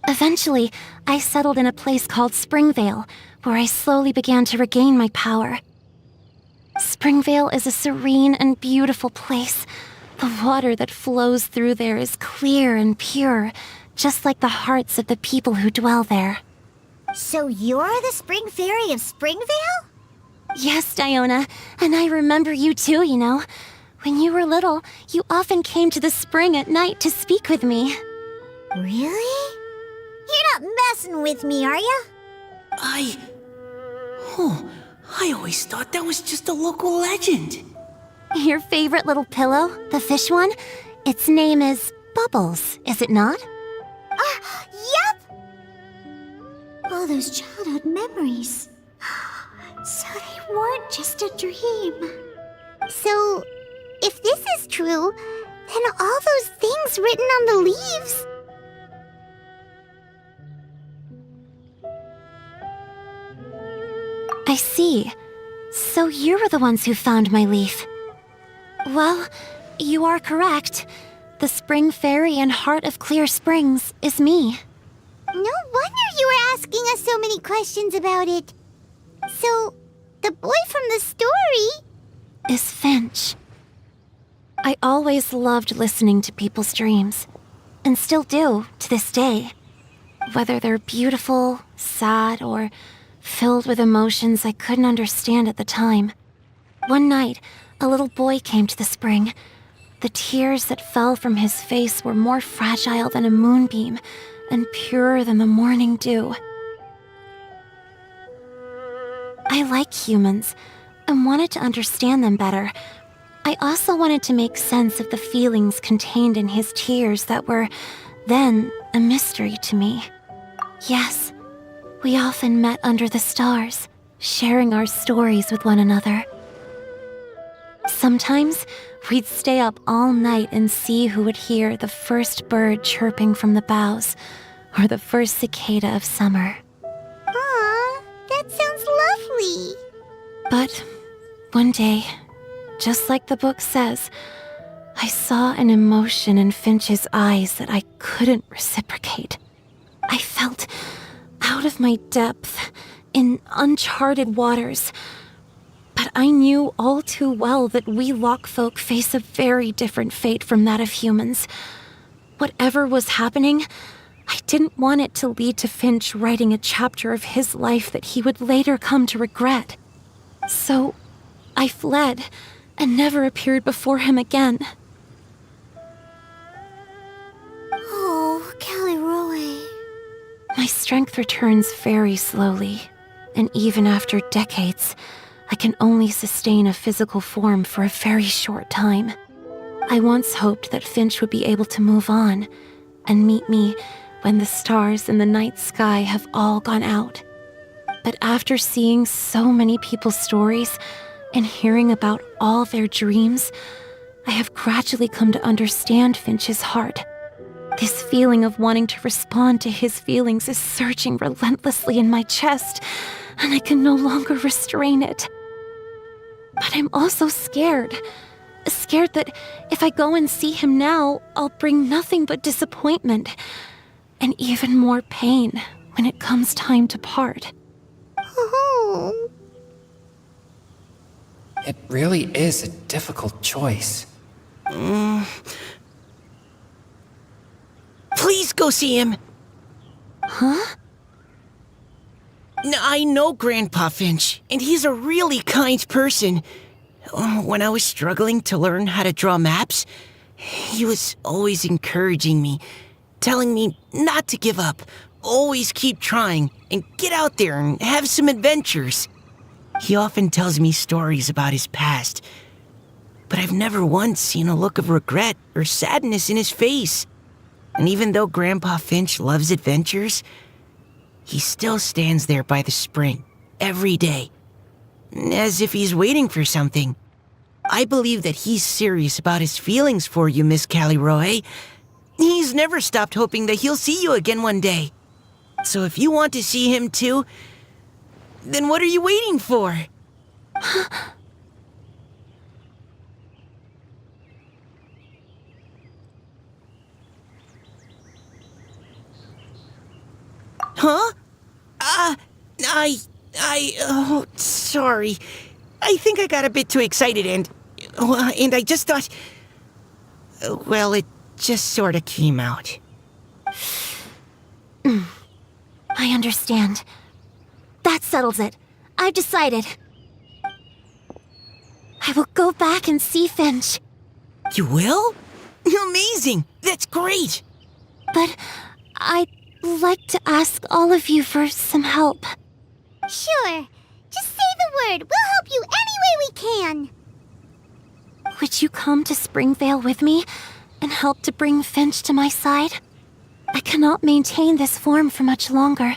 [SPEAKER 2] Eventually, I settled in a place called Springvale, where I slowly began to regain my power. Springvale is a serene and beautiful place. The water that flows through there is clear and pure, just like the hearts of the people who dwell there.
[SPEAKER 5] So you're the Spring Fairy of Springvale?
[SPEAKER 20] Yes, Diona, and I remember you too, you know. When you were little, you often came to the spring at night to speak with me.
[SPEAKER 5] Really? You're not messing with me, are ya?
[SPEAKER 16] I always thought that was just a local legend.
[SPEAKER 20] Your favorite little pillow, the fish one? Its name is Bubbles, is it not?
[SPEAKER 5] Yep!
[SPEAKER 20] All those childhood memories. So they weren't just a dream.
[SPEAKER 5] So, if this is true, then all those things written on the leaves...
[SPEAKER 20] I see. So you were the ones who found my leaf. Well, you are correct. The Spring Fairy and Heart of Clear Springs is me.
[SPEAKER 5] No wonder you were asking us so many questions about it. So, the boy from the story...
[SPEAKER 20] is Finch. I always loved listening to people's dreams, and still do to this day. Whether they're beautiful, sad, or filled with emotions I couldn't understand at the time. One night, a little boy came to the spring. The tears that fell from his face were more fragile than a moonbeam and purer than the morning dew. I like humans and wanted to understand them better. I also wanted to make sense of the feelings contained in his tears that were, then, a mystery to me. Yes, we often met under the stars, sharing our stories with one another. Sometimes, we'd stay up all night and see who would hear the first bird chirping from the boughs, or the first cicada of summer.
[SPEAKER 5] Aw, that sounds lovely.
[SPEAKER 20] But one day, just like the book says, I saw an emotion in Finch's eyes that I couldn't reciprocate. I felt out of my depth, in uncharted waters. But I knew all too well that we Lockfolk face a very different fate from that of humans. Whatever was happening, I didn't want it to lead to Finch writing a chapter of his life that he would later come to regret. So, I fled, and never appeared before him again.
[SPEAKER 5] Oh, Caliroe.
[SPEAKER 20] My strength returns very slowly, and even after decades, I can only sustain a physical form for a very short time. I once hoped that Finch would be able to move on and meet me when the stars in the night sky have all gone out. But after seeing so many people's stories and hearing about all their dreams, I have gradually come to understand Finch's heart. This feeling of wanting to respond to his feelings is surging relentlessly in my chest, and I can no longer restrain it. But I'm also scared. Scared that if I go and see him now, I'll bring nothing but disappointment, and even more pain when it comes time to part.
[SPEAKER 5] Oh.
[SPEAKER 14] It really is a difficult choice.
[SPEAKER 17] Please go see him.
[SPEAKER 20] Huh?
[SPEAKER 17] I know Grandpa Finch, and he's a really kind person. When I was struggling to learn how to draw maps, he was always encouraging me, telling me not to give up, always keep trying, and get out there and have some adventures. He often tells me stories about his past, but I've never once seen a look of regret or sadness in his face. And even though Grandpa Finch loves adventures, he still stands there by the spring, every day, as if he's waiting for something. I believe that he's serious about his feelings for you, Miss Caliroe. He's never stopped hoping that he'll see you again one day. So if you want to see him too, then what are you waiting for? Huh? Oh, sorry. I think I got a bit too excited and I just thought, well, it just sort of came out.
[SPEAKER 20] I understand. That settles it. I've decided. I will go back and see Finch.
[SPEAKER 17] You will? Amazing! That's great!
[SPEAKER 20] But I'd like to ask all of you for some help.
[SPEAKER 5] Sure. Just say the word. We'll help you any way we can.
[SPEAKER 20] Would you come to Springvale with me and help to bring Finch to my side? I cannot maintain this form for much longer,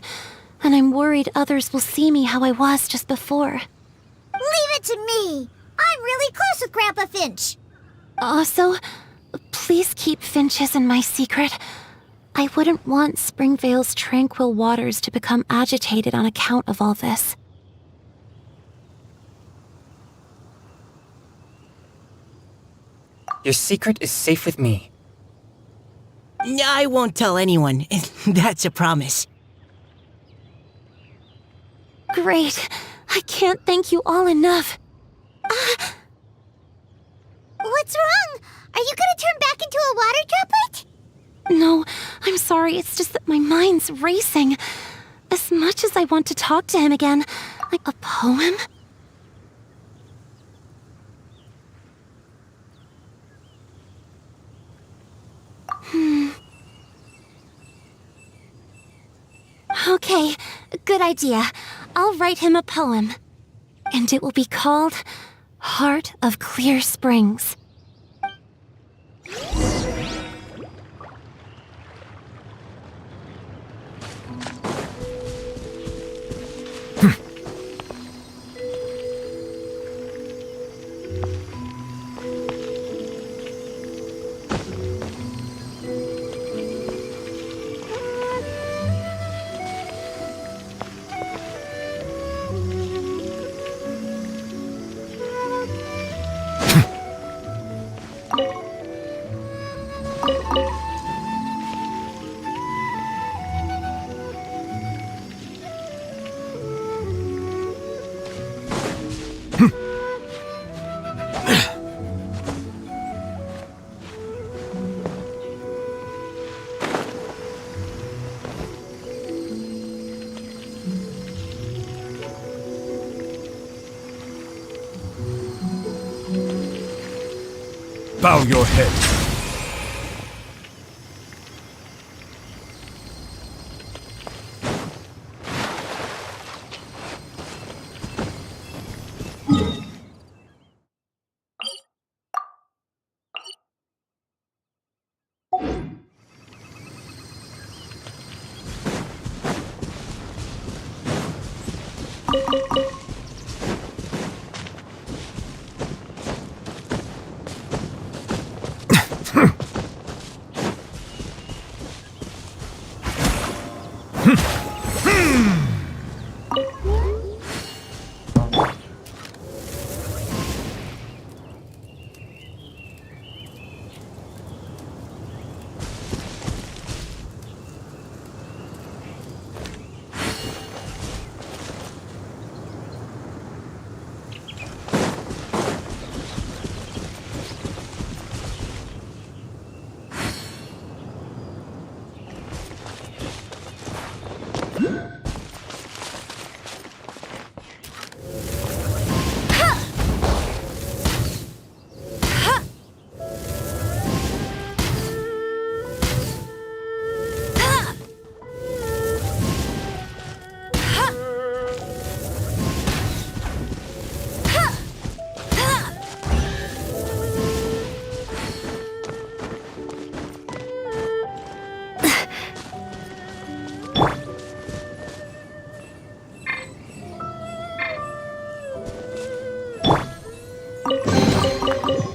[SPEAKER 20] and I'm worried others will see me how I was just before.
[SPEAKER 5] Leave it to me. I'm really close with Grandpa Finch.
[SPEAKER 20] Also, please keep Finch's in my secret. I wouldn't want Springvale's tranquil waters to become agitated on account of all this.
[SPEAKER 14] Your secret is safe with me.
[SPEAKER 17] I won't tell anyone. That's a promise.
[SPEAKER 20] Great. I can't thank you all enough.
[SPEAKER 5] What's wrong? Are you gonna turn back into a water droplet?
[SPEAKER 20] No, I'm sorry. It's just that my mind's racing. As much as I want to talk to him again, like a poem? Okay, good idea. I'll write him a poem. And it will be called Heart of Clear Springs.
[SPEAKER 21] Bow your head.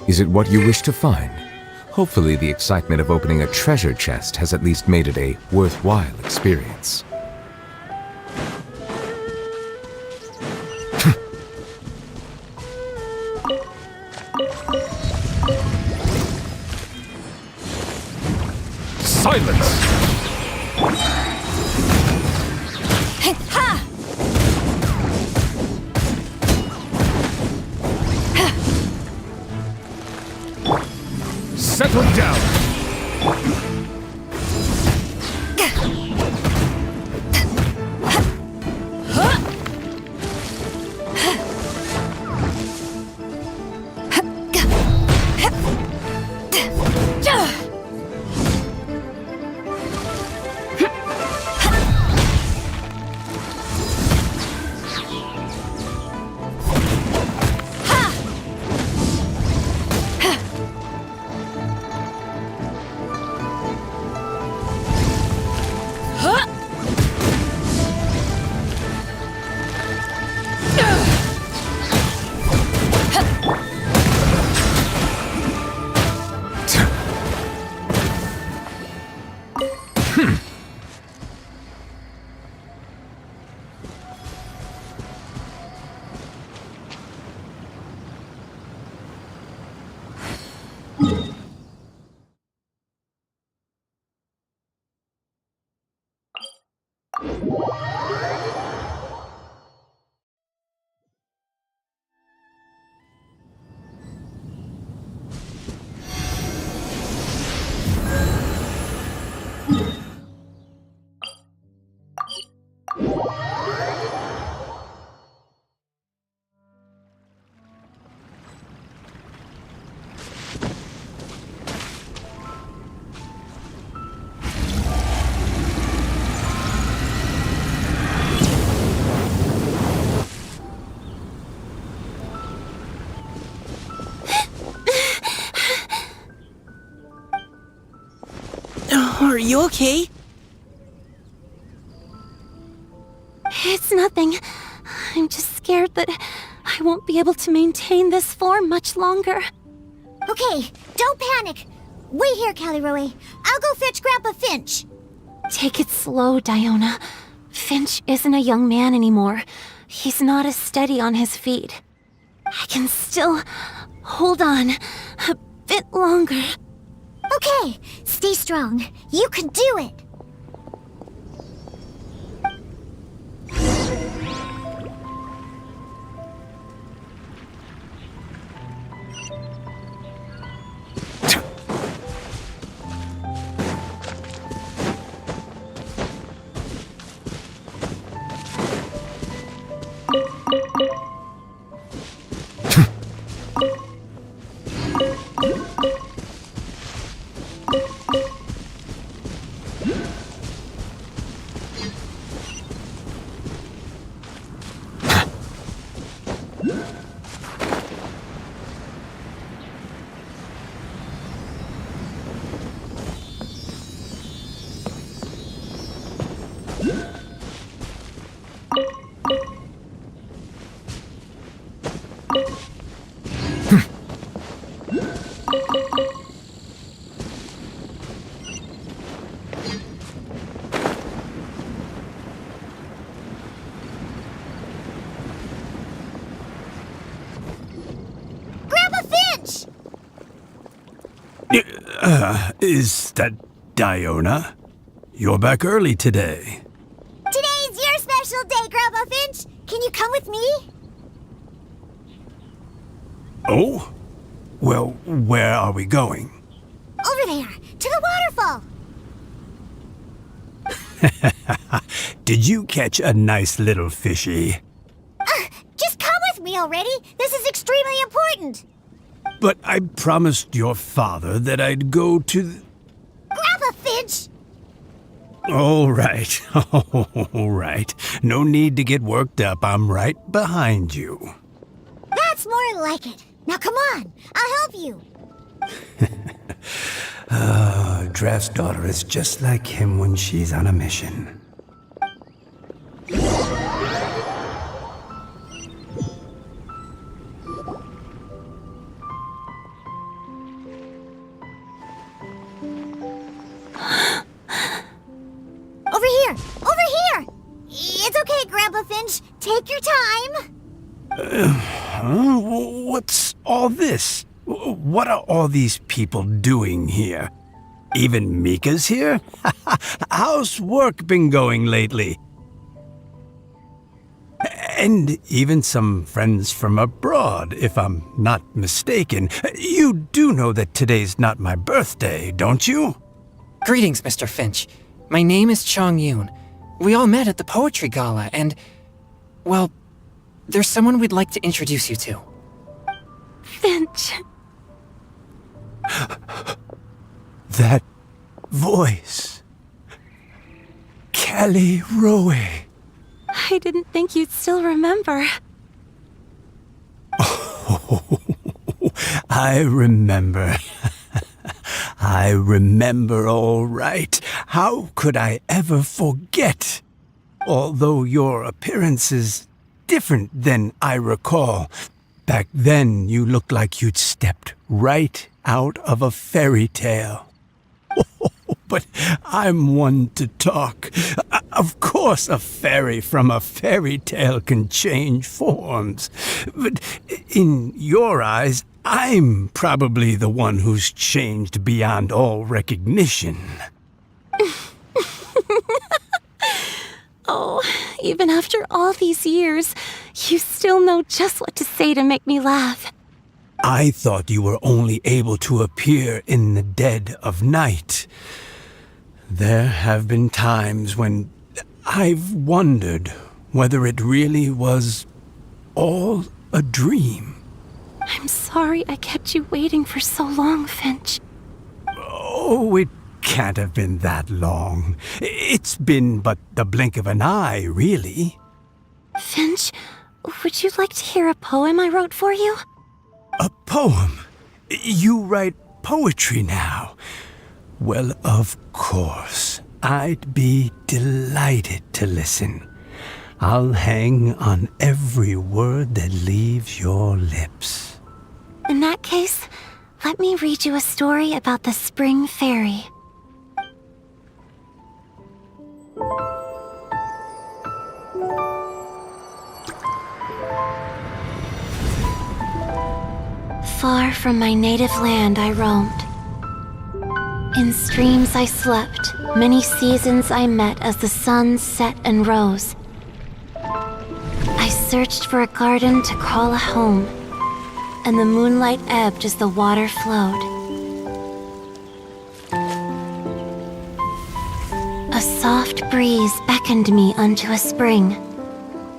[SPEAKER 11] Is it what you wish to find? Hopefully the excitement of opening a treasure chest has at least made it a worthwhile experience.
[SPEAKER 21] Silence! Settle down!
[SPEAKER 17] Are you okay?
[SPEAKER 3] It's nothing. I'm just scared that I won't be able to maintain this form much longer.
[SPEAKER 5] Okay, don't panic. Wait here, Caliroe. I'll go fetch Grandpa Finch.
[SPEAKER 3] Take it slow, Diona. Finch isn't a young man anymore. He's not as steady on his feet. I can still hold on a bit longer.
[SPEAKER 5] Okay, stay strong. You can do it.
[SPEAKER 6] Is that Diona? You're back early today.
[SPEAKER 5] Today's your special day, Grandpa Finch. Can you come with me?
[SPEAKER 6] Oh? Well, where are we going?
[SPEAKER 5] Over there, to the waterfall.
[SPEAKER 6] Did you catch a nice little fishy?
[SPEAKER 5] Just come with me already. This is extremely important.
[SPEAKER 6] But I promised your father that I'd go to
[SPEAKER 5] Grandpa Finch!
[SPEAKER 6] All right. All right. No need to get worked up. I'm right behind you.
[SPEAKER 5] That's more like it. Now come on, I'll help you.
[SPEAKER 6] Draft's daughter is just like him when she's on a mission.
[SPEAKER 5] Over here! Over here! It's okay, Grandpa Finch. Take your time.
[SPEAKER 6] What's all this? What are all these people doing here? Even Mika's here? How's work been going lately? And even some friends from abroad, if I'm not mistaken. You do know that today's not my birthday, don't you?
[SPEAKER 14] Greetings, Mr. Finch. My name is Chong Yoon. We all met at the poetry gala, and, well, there's someone we'd like to introduce you to.
[SPEAKER 3] Finch.
[SPEAKER 6] That voice. Callie Rowe.
[SPEAKER 3] I didn't think you'd still remember.
[SPEAKER 6] Oh, I remember. I remember all right. How could I ever forget? Although your appearance is different than I recall. Back then, you looked like you'd stepped right out of a fairy tale. But I'm one to talk. Of course, a fairy from a fairy tale can change forms. But in your eyes, I'm probably the one who's changed beyond all recognition.
[SPEAKER 3] Oh, even after all these years, you still know just what to say to make me laugh.
[SPEAKER 6] I thought you were only able to appear in the dead of night. There have been times when I've wondered whether it really was all a dream.
[SPEAKER 2] I'm sorry I kept you waiting for so long, Finch.
[SPEAKER 6] Oh, it can't have been that long. It's been but the blink of an eye, really.
[SPEAKER 2] Finch, would you like to hear a poem I wrote for you?
[SPEAKER 6] A poem? You write poetry now? Well, of course. I'd be delighted to listen. I'll hang on every word that leaves your lips.
[SPEAKER 2] In that case, let me read you a story about the Spring Fairy. Far from my native land I roamed. In streams I slept, many seasons I met as the sun set and rose. I searched for a garden to call a home, and the moonlight ebbed as the water flowed. A soft breeze beckoned me unto a spring.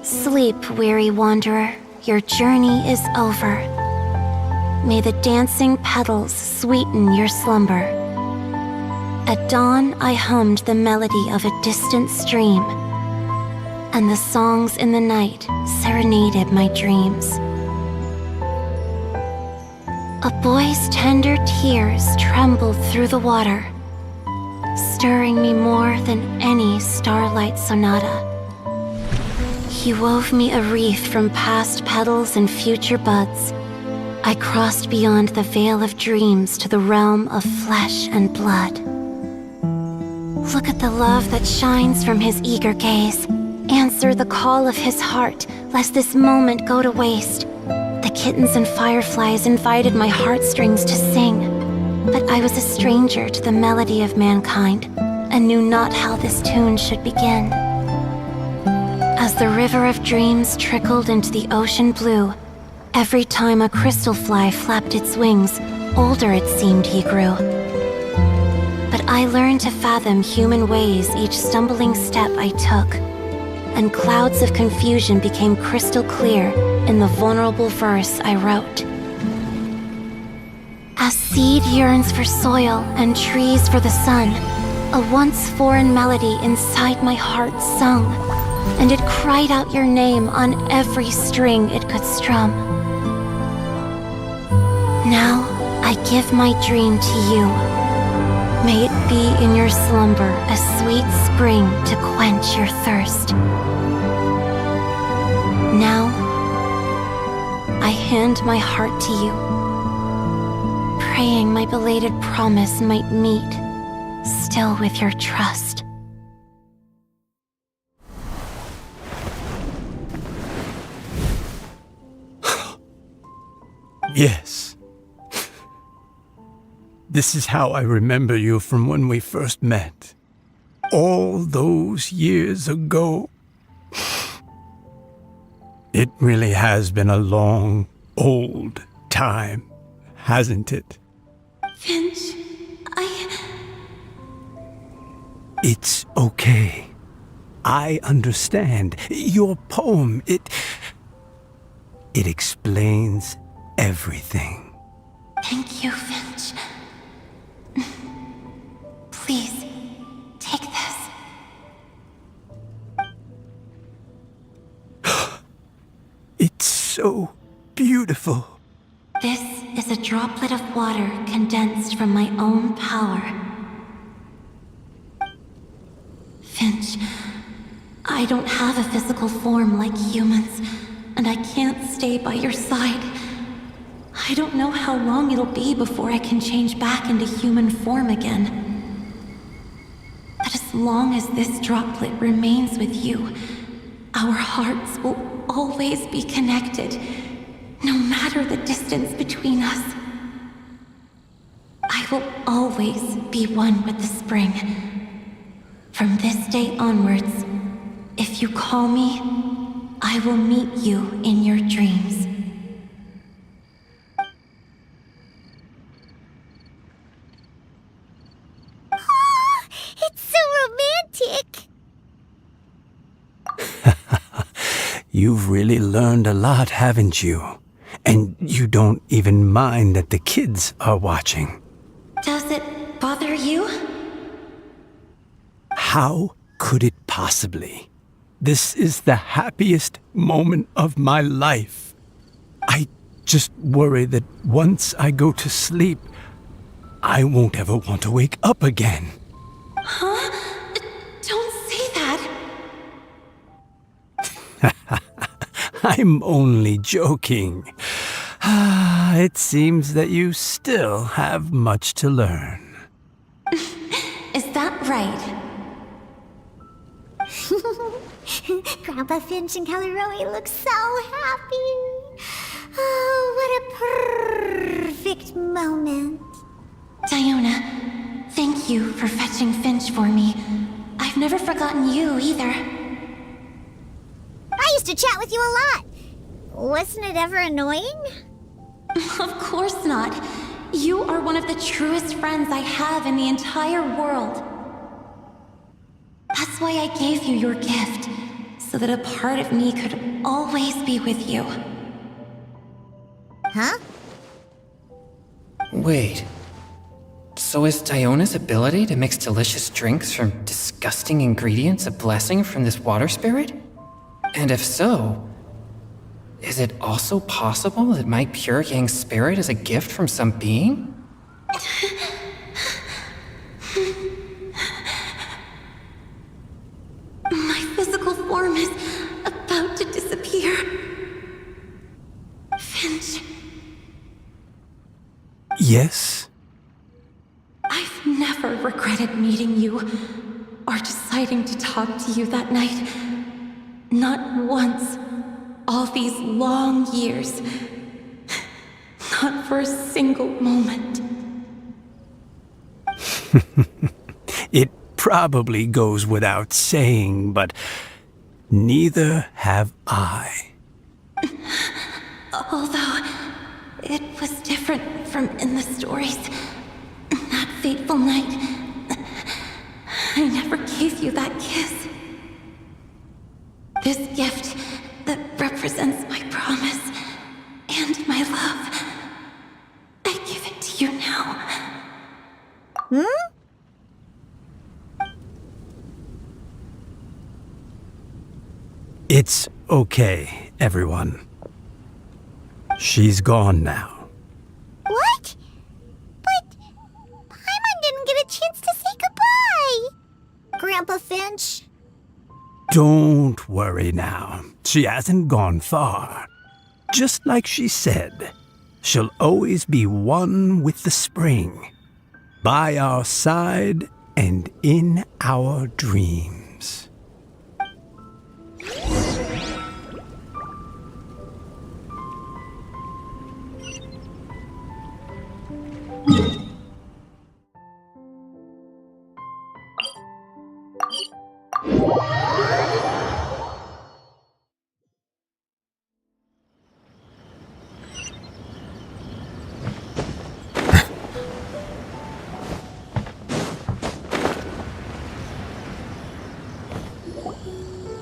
[SPEAKER 2] Sleep, weary wanderer, your journey is over. May the dancing petals sweeten your slumber. At dawn, I hummed the melody of a distant stream, and the songs in the night serenaded my dreams. A boy's tender tears trembled through the water, stirring me more than any starlight sonata. He wove me a wreath from past petals and future buds. I crossed beyond the veil of dreams to the realm of flesh and blood. Look at the love that shines from his eager gaze. Answer the call of his heart, lest this moment go to waste. The kittens and fireflies invited my heartstrings to sing, but I was a stranger to the melody of mankind, and knew not how this tune should begin. As the river of dreams trickled into the ocean blue, every time a crystal fly flapped its wings, older it seemed he grew. But I learned to fathom human ways each stumbling step I took, and clouds of confusion became crystal clear in the vulnerable verse I wrote. As seed yearns for soil and trees for the sun, a once foreign melody inside my heart sung, and it cried out your name on every string it could strum. Now I give my dream to you. May it be in your slumber a sweet spring to quench your thirst. Now, I hand my heart to you, praying my belated promise might meet, still with your trust.
[SPEAKER 6] Yes. This is how I remember you from when we first met. All those years ago. It really has been a long, old time, hasn't it?
[SPEAKER 2] Finch,
[SPEAKER 6] It's okay. I understand. Your poem, it explains everything.
[SPEAKER 2] Thank you, Finch. Please, take this.
[SPEAKER 6] It's so beautiful.
[SPEAKER 2] This is a droplet of water condensed from my own power. Finch, I don't have a physical form like humans, and I can't stay by your side. I don't know how long it'll be before I can change back into human form again. But as long as this droplet remains with you, our hearts will always be connected, no matter the distance between us. I will always be one with the spring. From this day onwards, if you call me, I will meet you in your dreams.
[SPEAKER 5] It's so romantic!
[SPEAKER 6] You've really learned a lot, haven't you? And you don't even mind that the kids are watching.
[SPEAKER 20] Does it bother you?
[SPEAKER 6] How could it possibly? This is the happiest moment of my life. I just worry that once I go to sleep, I won't ever want to wake up again.
[SPEAKER 20] Huh? Don't say that.
[SPEAKER 6] I'm only joking. It seems that you still have much to learn.
[SPEAKER 20] Is that right?
[SPEAKER 5] Grandpa Finch and Caleroe look so happy. Oh, what a perfect moment.
[SPEAKER 20] Diona, thank you for fetching Finch for me. I've never forgotten you either.
[SPEAKER 5] I used to chat with you a lot. Wasn't it ever annoying?
[SPEAKER 20] Of course not. You are one of the truest friends I have in the entire world. That's why I gave you your gift, so that a part of me could always be with you.
[SPEAKER 5] Huh?
[SPEAKER 14] Wait. So is Diona's ability to mix delicious drinks from disgusting ingredients a blessing from this water spirit? And if so, is it also possible that my pure yang spirit is a gift from some being?
[SPEAKER 20] My physical form is about to disappear. Finch.
[SPEAKER 6] Yes?
[SPEAKER 20] I've never regretted meeting you or deciding to talk to you that night. Not once. All these long years. Not for a single moment.
[SPEAKER 6] It probably goes without saying, but neither have I.
[SPEAKER 20] Although, it was different from in the stories. That fateful night, I never gave you that kiss. This gift that represents my promise and my love, I give it to you now.
[SPEAKER 6] It's okay, everyone. She's gone now.
[SPEAKER 5] What? But Paimon didn't get a chance to say goodbye. Grandpa Finch?
[SPEAKER 6] Don't worry now. She hasn't gone far. Just like she said, she'll always be one with the spring, by our side and in our dreams.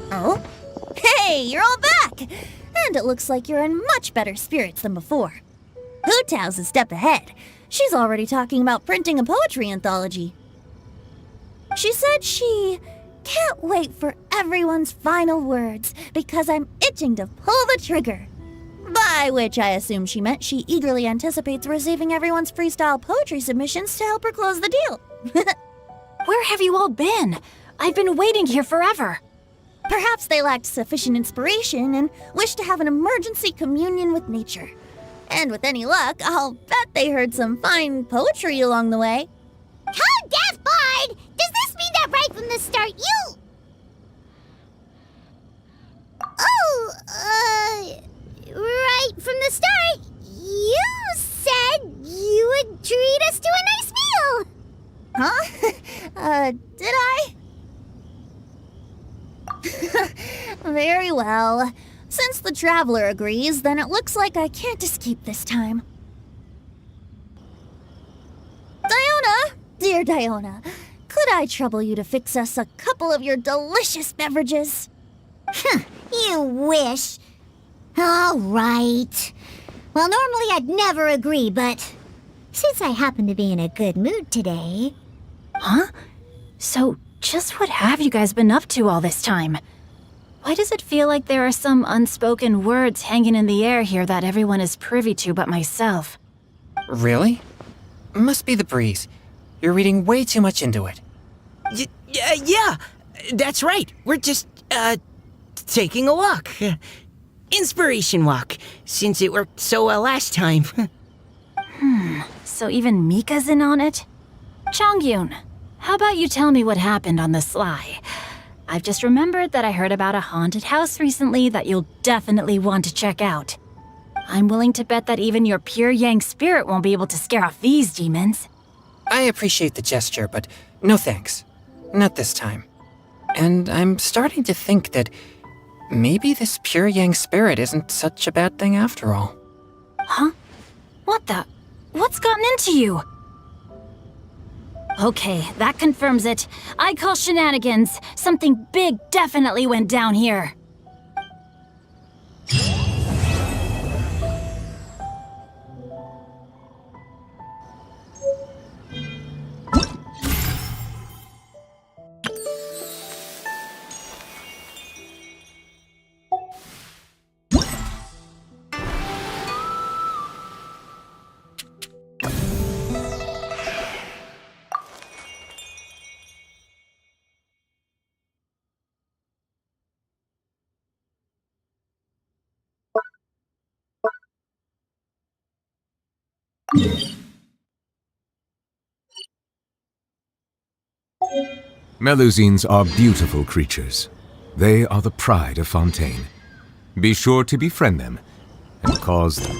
[SPEAKER 3] Oh? Hey, you're all back! And it looks like you're in much better spirits than before. Hu Tao's a step ahead. She's already talking about printing a poetry anthology. She said she can't wait for everyone's final words because I'm itching to pull the trigger. By which I assume she meant she eagerly anticipates receiving everyone's freestyle poetry submissions to help her close the deal.
[SPEAKER 15] Where have you all been? I've been waiting here forever.
[SPEAKER 3] Perhaps they lacked sufficient inspiration and wished to have an emergency communion with nature. And with any luck, I'll bet they heard some fine poetry along the way.
[SPEAKER 5] How deaf, Bard! Does this mean that right from the start you... right from the start, you said you would treat us to a nice meal!
[SPEAKER 3] Huh? Did I? Very well. Since the Traveler agrees, then it looks like I can't escape this time. Diona! Dear Diona, could I trouble you to fix us a couple of your delicious beverages?
[SPEAKER 5] You wish. All right. Well, normally I'd never agree, but since I happen to be in a good mood today...
[SPEAKER 15] Huh? So, just what have you guys been up to all this time? Why does it feel like there are some unspoken words hanging in the air here that everyone is privy to but myself?
[SPEAKER 14] Really? Must be the breeze. You're reading way too much into it.
[SPEAKER 17] Yeah, that's right. We're just, taking a walk. Inspiration walk, since it worked so well last time.
[SPEAKER 15] So even Mika's in on it? Chongyun, how about you tell me what happened on the sly? I've just remembered that I heard about a haunted house recently that you'll definitely want to check out. I'm willing to bet that even your pure Yang spirit won't be able to scare off these demons.
[SPEAKER 14] I appreciate the gesture, but no thanks. Not this time. And I'm starting to think that maybe this pure Yang spirit isn't such a bad thing after all.
[SPEAKER 15] Huh? What the? What's gotten into you? Okay, that confirms it. I call shenanigans. Something big definitely went down here.
[SPEAKER 11] Melusines are beautiful creatures. They are the pride of Fontaine. Be sure to befriend them and cause them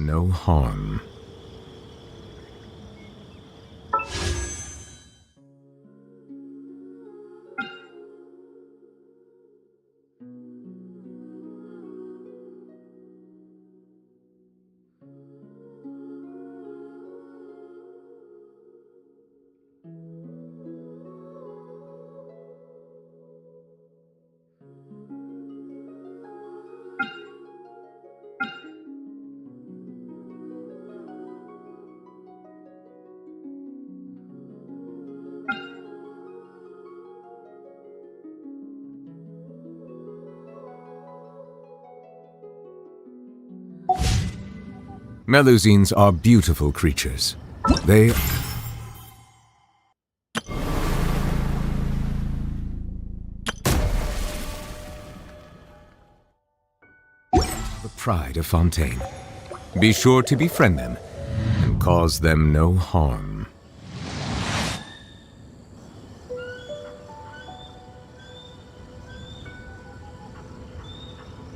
[SPEAKER 11] no harm. Melusines are beautiful creatures. They the pride of Fontaine. Be sure to befriend them and cause them no harm.